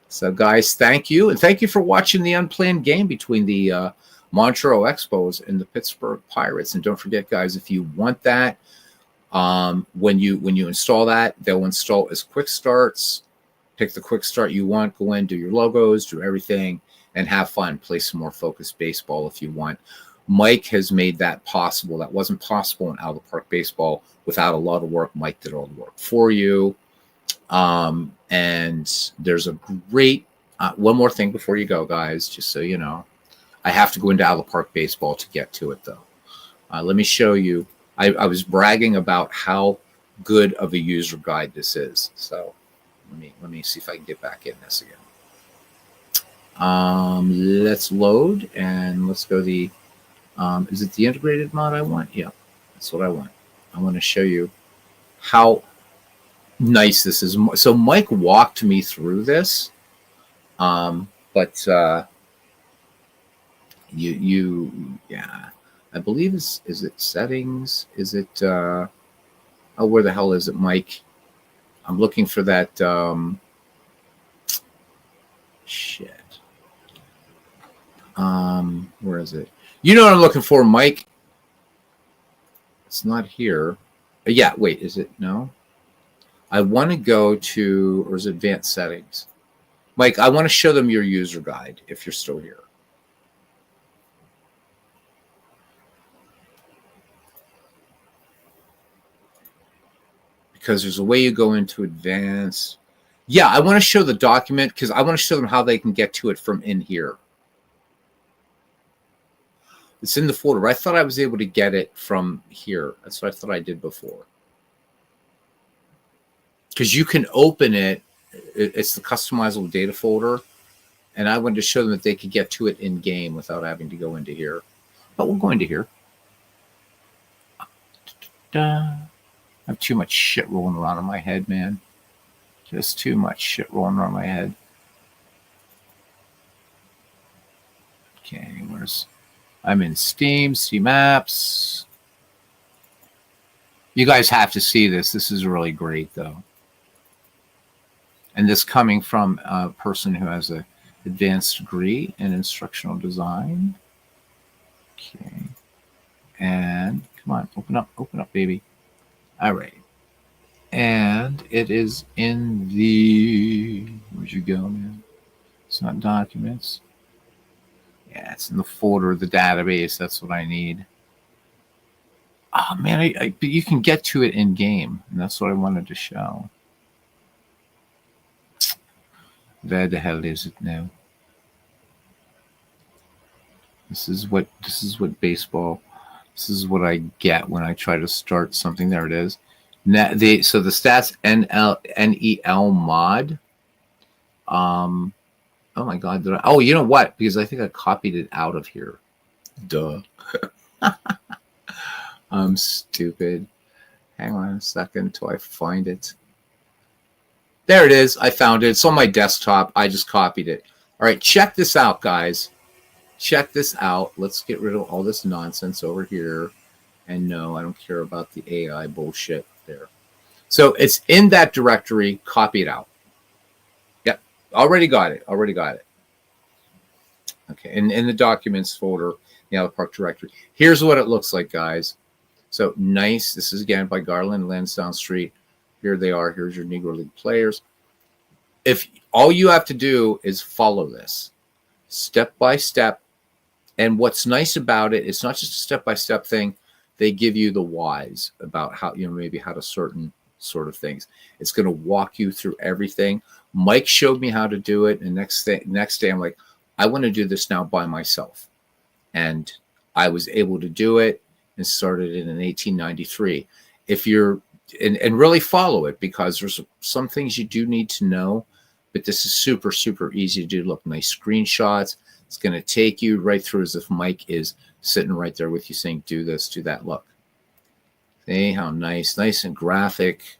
So, guys, thank you. And thank you for watching the unplanned game between the Montreal Expos and the Pittsburgh Pirates. And don't forget, guys, if you want that, when you install that, they'll install as quick starts. Pick the quick start you want. Go in, do your logos, do everything, and have fun. Play some more focused baseball if you want. Mike has made that possible. That wasn't possible in Out of the Park Baseball without a lot of work. Mike did all the work for you. And there's a great one more thing before you go, guys, just so you know. I have to go into Out of the Park Baseball to get to it, though. Let me show you. I was bragging about how good of a user guide this is. So let me see if I can get back in this again. Let's load and let's go the. Is it the integrated mod I want? Yeah, that's what I want. I want to show you how nice this is. So Mike walked me through this, but yeah, I believe is it settings? Is it where the hell is it, Mike? I'm looking for that shit. Where is it? You know what I'm looking for, Mike? It's not here. Yeah, wait, is it? No. I want to go to, or is it advanced settings? Mike, I want to show them your user guide if you're still here. Because there's a way you go into advanced. Yeah, I want to show the document because I want to show them how they can get to it from in here. It's in the folder. I thought I was able to get it from here. That's what I thought I did before. Because you can open it. It's the customizable data folder. And I wanted to show them that they could get to it in game without having to go into here. But we'll go into here. I have too much shit rolling around in my head, man. Just too much shit rolling around my head. Okay, I'm in Steam apps. You guys have to see this. This is really great, though. And this coming from a person who has an advanced degree in instructional design. Okay. And come on, open up, baby. All right. And it is in the, where'd you go, man? It's not documents. Yeah, it's in the folder of the database. That's what I need. Oh, man, but you can get to it in game. And that's what I wanted to show. Where the hell is it now? This is what baseball. This is what I get when I try to start something. There it is. So the stats NEL mod. Oh my God! Oh, you know what? Because I think I copied it out of here. Duh. I'm stupid. Hang on a second until I find it. There it is. I found it. It's on my desktop. I just copied it. All right, check this out, guys. Check this out. Let's get rid of all this nonsense over here. And no, I don't care about the AI bullshit there. So it's in that directory. Copy it out. Yep. Already got it. Already got it. Okay. And in the documents folder, the Allen Park directory. Here's what it looks like, guys. So nice. This is again by Garland, Lansdowne Street. Here they are. Here's your Negro League players. If all you have to do is follow this step by step. And what's nice about it, it's not just a step-by-step thing. They give you the whys about how, maybe how to certain sort of things. It's going to walk you through everything. Mike showed me how to do it. And next day, I'm like, I want to do this now by myself. And I was able to do it and started it in 1893. If you're, and really follow it, because there's some things you do need to know, but this is super, super easy to do. Look, nice screenshots. It's going to take you right through as if Mike is sitting right there with you saying, do this, do that. Look, see how nice and graphic.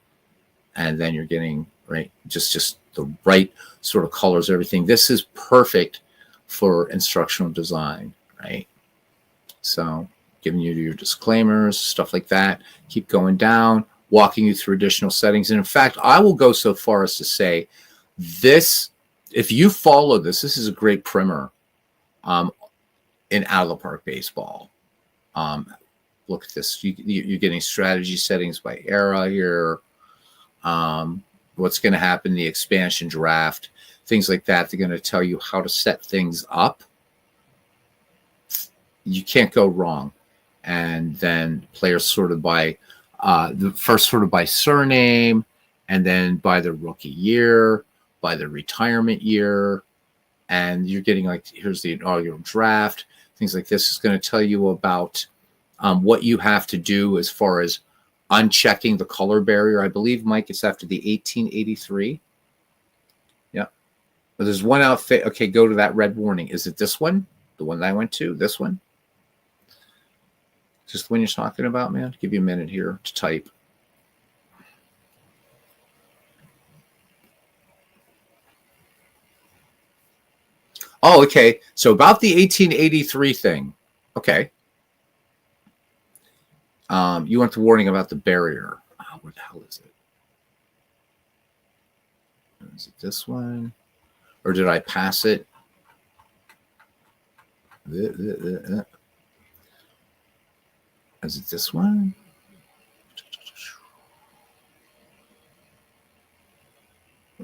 And then you're getting right, just the right sort of colors, everything. This is perfect for instructional design, right? So giving you your disclaimers, stuff like that. Keep going down, walking you through additional settings. And in fact, I will go so far as to say this, if you follow this is a great primer in Out of the Park baseball. Look at this. You're getting strategy settings by era here. What's going to happen, the expansion draft, things like that. They're going to tell you how to set things up. You can't go wrong. And then players sorted by the first sorted by surname, and then by the rookie year, by the retirement year. And you're getting like, here's the inaugural draft, things like this. Is going to tell you about what you have to do as far as unchecking the color barrier. I believe, Mike, it's after the 1883. Yeah. But there's one outfit. Okay, go to that red warning. Is it this one? The one that I went to? This one? Is this the one you're talking about, man? Give you a minute here to type. Oh, okay. So about the 1883 thing. Okay. You want the warning about the barrier. Oh, where the hell is it? Is it this one? Or did I pass it? Is it this one?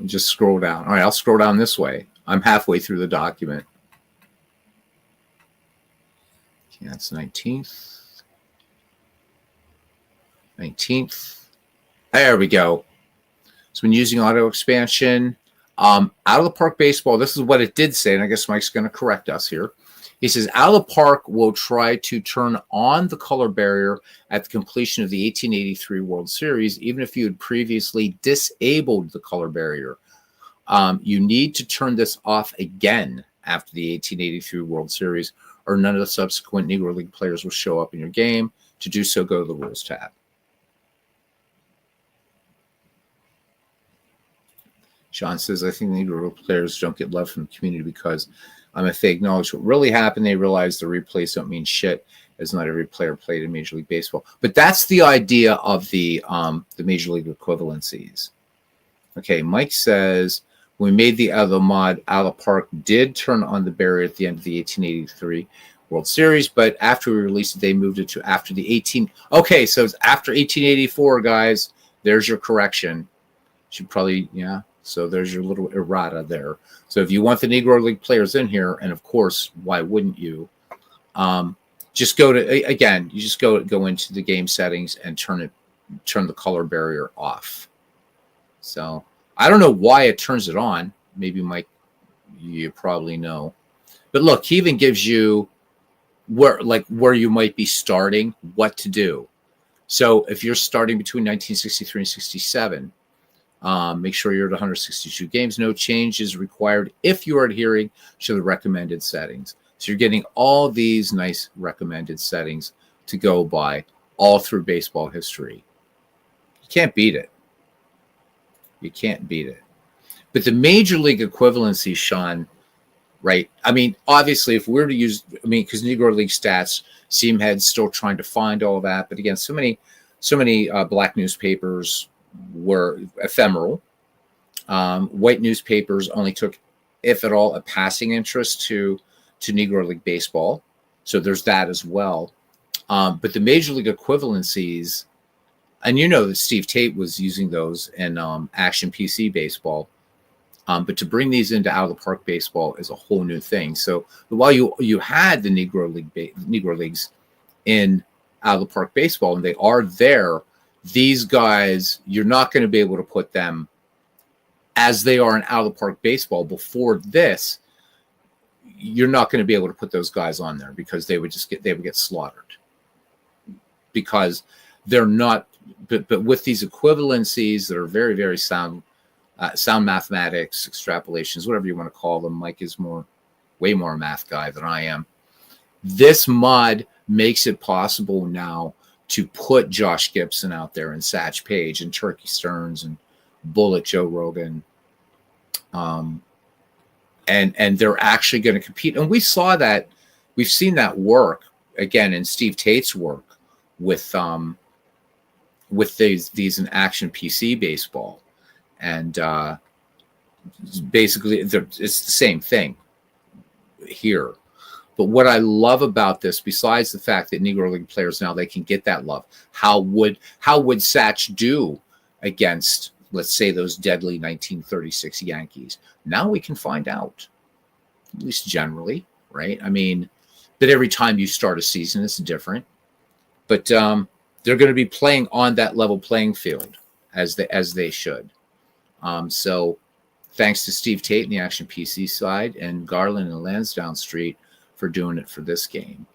Just scroll down. All right, I'll scroll down this way. I'm halfway through the document. Okay, that's 19th. 19th. There we go. So when using auto expansion, Out of the Park baseball, this is what it did say, and I guess Mike's going to correct us here. He says, Out of the Park will try to turn on the color barrier at the completion of the 1883 World Series, even if you had previously disabled the color barrier. You need to turn this off again after the 1883 World Series, or none of the subsequent Negro League players will show up in your game. To do so, go to the Rules tab. Sean says, I think Negro League players don't get love from the community because if they acknowledge what really happened, they realize the replays don't mean shit, as not every player played in Major League Baseball. But that's the idea of the Major League equivalencies. Okay, Mike says, we made the other mod, Out of the Park did turn on the barrier at the end of the 1883 World Series, but after we released it, they moved it to after the 18. Okay, so it's after 1884, guys. There's your correction. Should probably, yeah. So there's your little errata there. So if you want the Negro League players in here, and of course, why wouldn't you? Just go to, again, you just go into the game settings and turn the color barrier off. So I don't know why it turns it on. Maybe Mike, you probably know. But look, he even gives you where you might be starting, what to do. So if you're starting between 1963 and 67, make sure you're at 162 games. No change is required if you are adhering to the recommended settings. So you're getting all these nice recommended settings to go by all through baseball history. You can't beat it. You can't beat it. But the major league equivalency, Sean, right? I mean, obviously, if we're to use, I mean, because Negro League stats, Seamhead's still trying to find all that. But again, so many black newspapers were ephemeral. White newspapers only took, if at all, a passing interest to Negro League baseball. So there's that as well. But the major league equivalencies, and you know that Steve Tate was using those in Action PC baseball. But to bring these into out of the park baseball is a whole new thing. So while you had the Negro Leagues in out of the park baseball, and they are there, these guys, you're not going to be able to put them as they are in out of the park baseball. Before this, you're not going to be able to put those guys on there because they would get slaughtered, because they're not. But with these equivalencies that are very, very sound mathematics, extrapolations, whatever you want to call them. Mike is way more a math guy than I am. This mod makes it possible now to put Josh Gibson out there and Satch Paige and Turkey Stearns and Bullet Joe Rogan. And they're actually going to compete. And we saw that, we've seen that work again in Steve Tate's work with these in Action PC baseball. And basically, it's the same thing here. But what I love about this, besides the fact that Negro League players now, they can get that love. How would Satch do against, let's say, those deadly 1936 Yankees? Now we can find out, at least generally, right? I mean, but every time you start a season, it's different. But they're going to be playing on that level playing field as they should. So thanks to Steve Tate and the Action PC side, and Garland and Lansdowne Street for doing it for this game.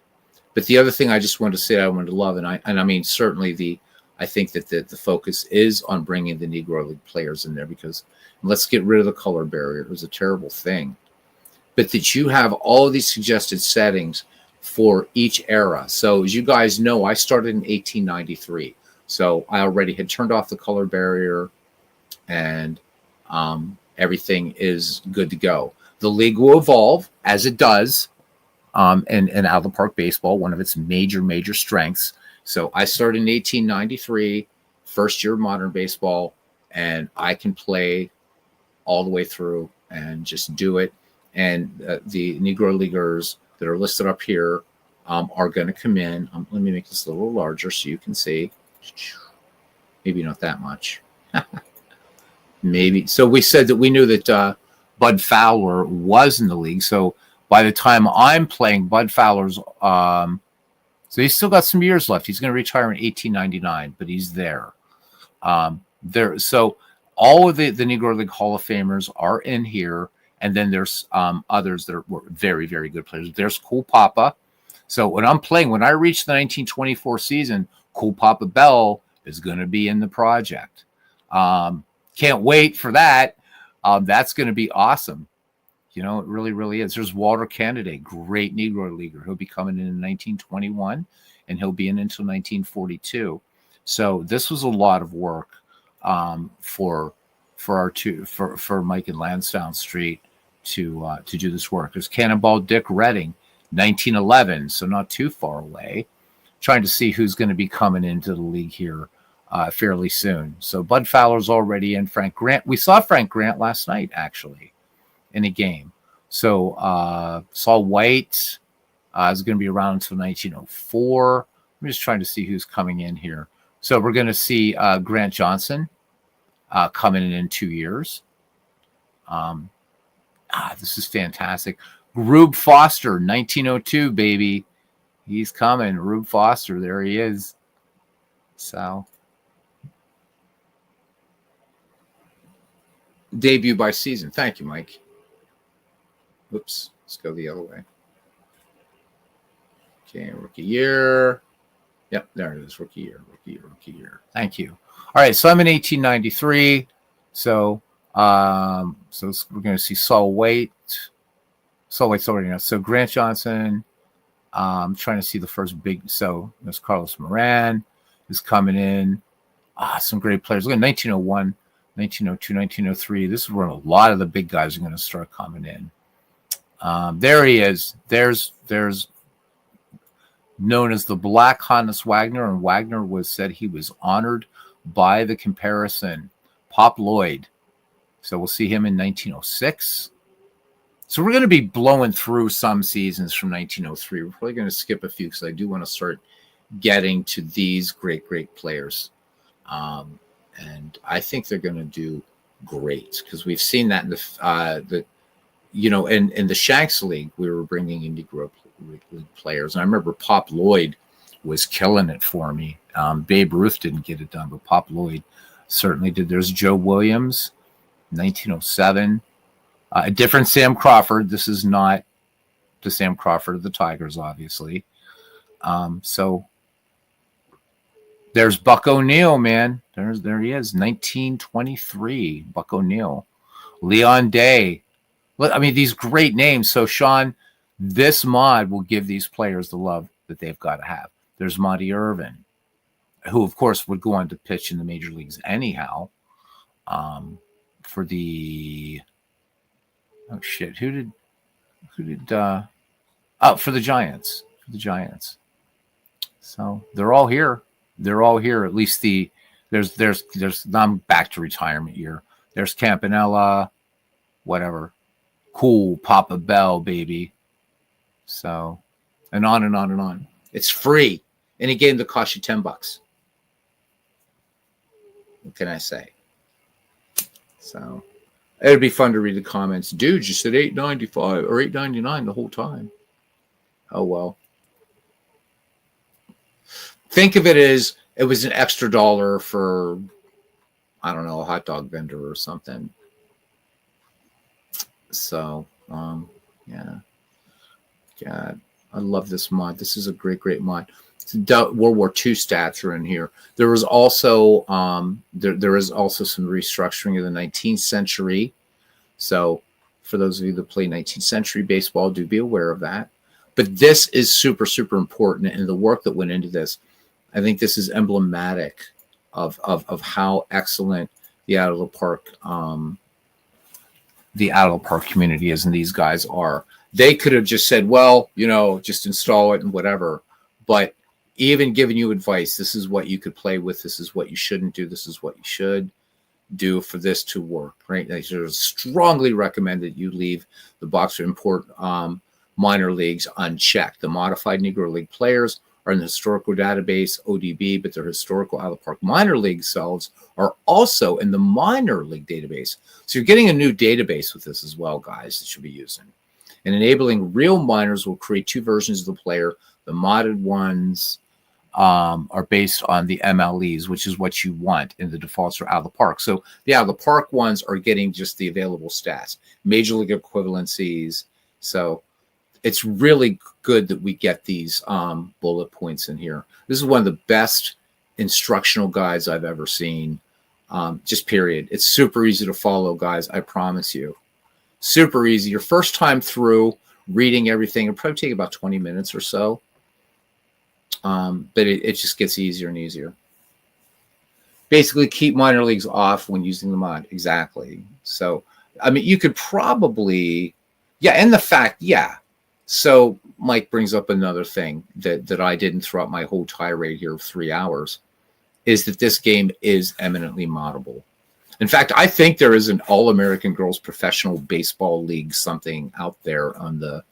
But the other thing I just wanted to say I wanted to love, and I mean, certainly I think that the focus is on bringing the Negro League players in there, because let's get rid of the color barrier. It was a terrible thing. But that you have all of these suggested settings for each era. So as you guys know, I started in 1893. So I already had turned off the color barrier, and everything is good to go. The league will evolve as it does in out of the park baseball, one of its major strengths. So I started in 1893, first year of modern baseball, and I can play all the way through and just do it. And the Negro Leaguers that are listed up here are going to come in. Let me make this a little larger so you can see. Maybe not that much. Maybe. So we said that we knew that Bud Fowler was in the league. So by the time I'm playing, Bud Fowler's, so he's still got some years left. He's going to retire in 1899, but he's there. So all of the Negro League Hall of Famers are in here. And then there's others that were very, very good players. There's Cool Papa. So when I reach the 1924 season, Cool Papa Bell is going to be in the project. Can't wait for that. That's going to be awesome. You know, it really, really is. There's Walter Kennedy, great Negro Leaguer. He'll be coming in 1921, and he'll be in until 1942. So this was a lot of work for Mike and Lansdowne Street to do this work. There's Cannonball Dick Redding, 1911, so not too far away. Trying to see who's going to be coming into the league here fairly soon. So Bud Fowler's already in. Frank Grant. We saw Frank Grant last night, actually, in a game. So Saul White is going to be around until 1904. I'm just trying to see who's coming in here. So we're going to see Grant Johnson coming in 2 years. This is fantastic. Rube Foster, 1902, baby. He's coming. Rube Foster, there he is. So, debut by season. Thank you, Mike. Oops, let's go the other way. Okay, rookie year. Yep, there it is. Rookie year. Thank you. All right, so I'm in 1893. So we're going to see Saul White. Saul White's already now. So Grant Johnson. I'm trying to see the first big. So there's Carlos Moran. is coming in. Some great players. Look at 1901, 1902, 1903. This is where a lot of the big guys are going to start coming in. There he is. There's known as the Black Hannes Wagner, and Wagner said he was honored by the comparison. Pop Lloyd. So we'll see him in 1906. So we're going to be blowing through some seasons from 1903. We're probably going to skip a few because I do want to start getting to these great players. And I think they're going to do great because we've seen that in in the Shanks League, we were bringing in Negro League players. And I remember Pop Lloyd was killing it for me. Babe Ruth didn't get it done, but Pop Lloyd certainly did. There's Joe Williams, 1907. A different Sam Crawford. This is not the Sam Crawford of the Tigers, obviously. So there's Buck O'Neill, man. There he is, 1923. Buck O'Neill, Leon Day. I mean, these great names. So, Sean, this mod will give these players the love that they've got to have. There's Monty Irvin, who, of course, would go on to pitch in the major leagues anyhow. For the for the Giants. So they're all here. At least there's I'm back to retirement year. There's Campanella, whatever. Cool, Papa Bell, baby. So, and on and on and on. It's free. Any game that costs you $10. What can I say? So it would be fun to read the comments. Dude, you said $8.95 or $8.99 the whole time. Oh well. Think of it as it was an extra dollar for, I don't know, a hot dog vendor or something. So, yeah. God, I love this mod. This is a great mod. World War II stats are in here. There was also there is also some restructuring of the 19th century. So, for those of you that play 19th century baseball, do be aware of that. But this is super important, and the work that went into this, I think this is emblematic of how excellent the out of the park community is, and these guys are. They could have just said, well, just install it and whatever. But even giving you advice, this is what you could play with, this is what you shouldn't do, this is what you should do for this to work, right? They strongly recommend that you leave the box to import minor leagues unchecked. The modified Negro League players are in the historical database, ODB, but their historical out of the park minor league selves are also in the minor league database. So you're getting a new database with this as well, guys, that you'll be using. And enabling real minors will create two versions of the player. The modded ones are based on the MLEs, which is what you want in the defaults for out of the park. So the out of the park ones are getting just the available stats, major league equivalencies. So it's really good that we get these bullet points in here. This is one of the best instructional guides I've ever seen. Just period. It's super easy to follow, guys. I promise you. Super easy. Your first time through reading everything, it'll probably take about 20 minutes or so. But it just gets easier and easier. Basically, keep minor leagues off when using the mod. Exactly. So, I mean, you could probably, and the fact, So Mike brings up another thing that I didn't throughout my whole tirade here of 3 hours, is that this game is eminently moddable. In fact, I think there is an All-American Girls Professional Baseball League something out there on the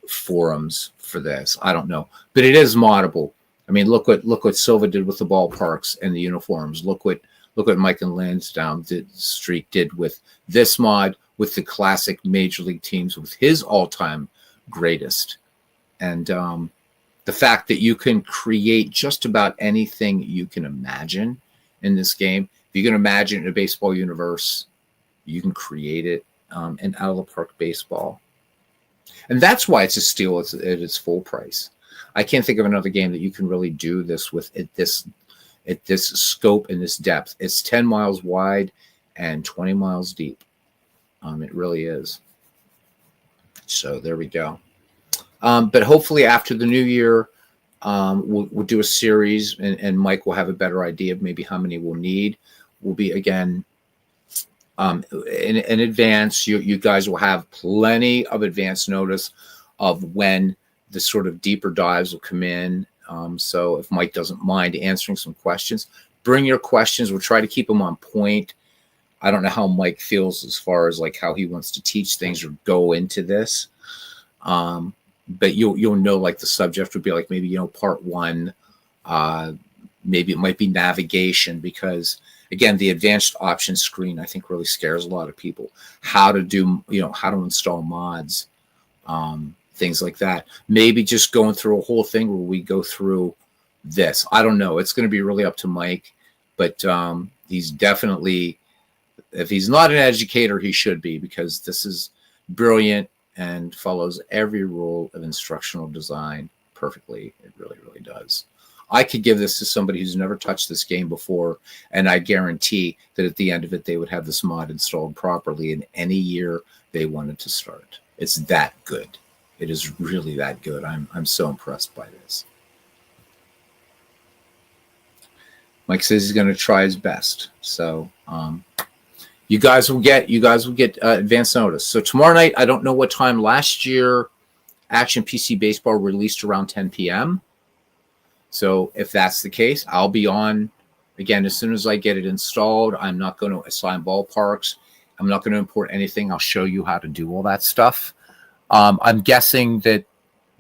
forums for this. I don't know, but it is moddable. I mean, look what Silva did with the ballparks and the uniforms. Look what Mike and Lansdowne Street did with this mod, with the classic major league teams, with his all-time greatest. And the fact that you can create just about anything you can imagine in this game. If you can imagine a baseball universe, you can create it in out of the park baseball. And that's why it's a steal at its full price. I can't think of another game that you can really do this with at this scope and this depth. It's 10 miles wide and 20 miles deep. It really is. So there we go. But hopefully after the new year, We'll do a series, and Mike will have a better idea of maybe how many we'll need. We'll be, again, in advance. You guys will have plenty of advance notice of when the sort of deeper dives will come in. So if Mike doesn't mind answering some questions, bring your questions. We'll try to keep them on point. I don't know how Mike feels as far as like how he wants to teach things or go into this. But you'll know, like, the subject would be like, maybe, part one, maybe it might be navigation, because again, the advanced options screen, I think, really scares a lot of people. How to do, how to install mods, things like that. Maybe just going through a whole thing where we go through this. I don't know. It's going to be really up to Mike, but he's definitely, if he's not an educator, he should be, because this is brilliant and follows every rule of instructional design perfectly. It really, really does. I could give this to somebody who's never touched this game before, and I guarantee that at the end of it, they would have this mod installed properly in any year they wanted to start. It's that good. It is really that good. I'm so impressed by this. Mike says he's going to try his best. So you guys will get advance notice. So tomorrow night, I don't know what time. Last year, Action PC Baseball released around 10 p.m. So if that's the case, I'll be on again as soon as I get it installed. I'm not going to assign ballparks. I'm not going to import anything. I'll show you how to do all that stuff. I'm guessing that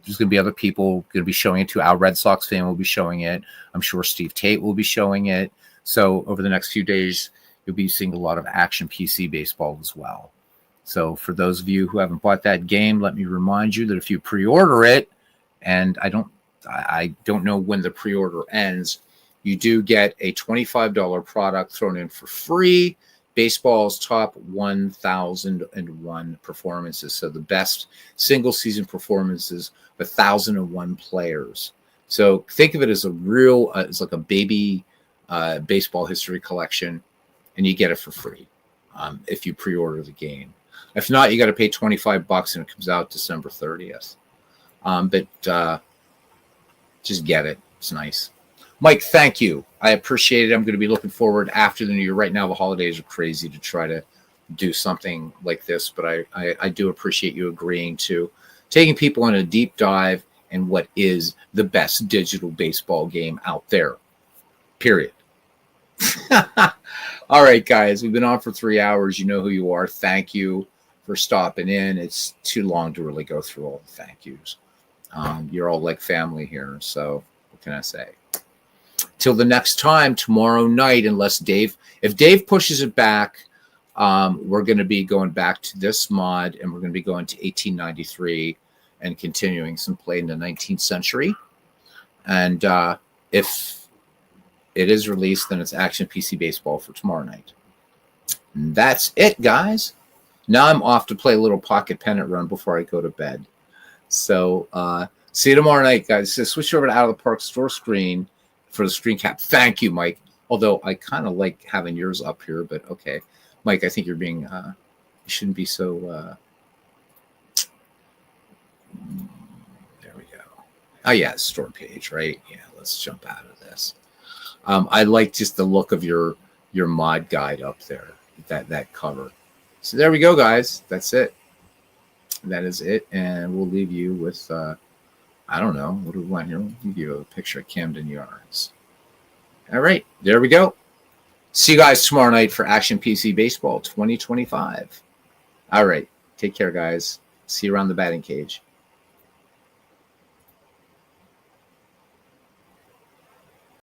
there's going to be other people going to be showing it too. Our Red Sox fan will be showing it. I'm sure Steve Tate will be showing it. So over the next few days, you'll be seeing a lot of Action PC Baseball as well. So for those of you who haven't bought that game, let me remind you that if you pre-order it, and I don't know when the pre-order ends, you do get a $25 product thrown in for free. Baseball's top 1,001 performances. So the best single season performances, 1,001 players. So think of it as a real, it's like a baby baseball history collection, and you get it for free if you pre-order the game. If not, you got to pay $25 and it comes out December 30th. But just get it. It's nice. Mike, thank you. I appreciate it. I'm going to be looking forward after the new year. Right now, the holidays are crazy to try to do something like this, but I do appreciate you agreeing to taking people on a deep dive in what is the best digital baseball game out there, period. All right, guys, we've been on for 3 hours. You know who you are. Thank you for stopping in. It's too long to really go through all the thank yous. You're all like family here, so what can I say? Till the next time, tomorrow night, if Dave pushes it back, we're going to be going back to this mod, and we're going to be going to 1893 and continuing some play in the 19th century. And if it is released, then it's Action PC Baseball for tomorrow night. And that's it, guys. Now I'm off to play a little pocket pennant run before I go to bed. So see you tomorrow night, guys. So switch over to Out of the Park store screen for the screen cap. Thank you, Mike. Although I kind of like having yours up here, but okay. Mike, I think you're being, you shouldn't be so, there we go. Oh yeah, store page, right? Yeah, let's jump out of this. I like just the look of your mod guide up there, that cover. So there we go, guys. That's it. That is it. And we'll leave you with, I don't know. What do we want here? We'll give you a picture of Camden Yards. All right. There we go. See you guys tomorrow night for Action PC Baseball 2025. All right. Take care, guys. See you around the batting cage.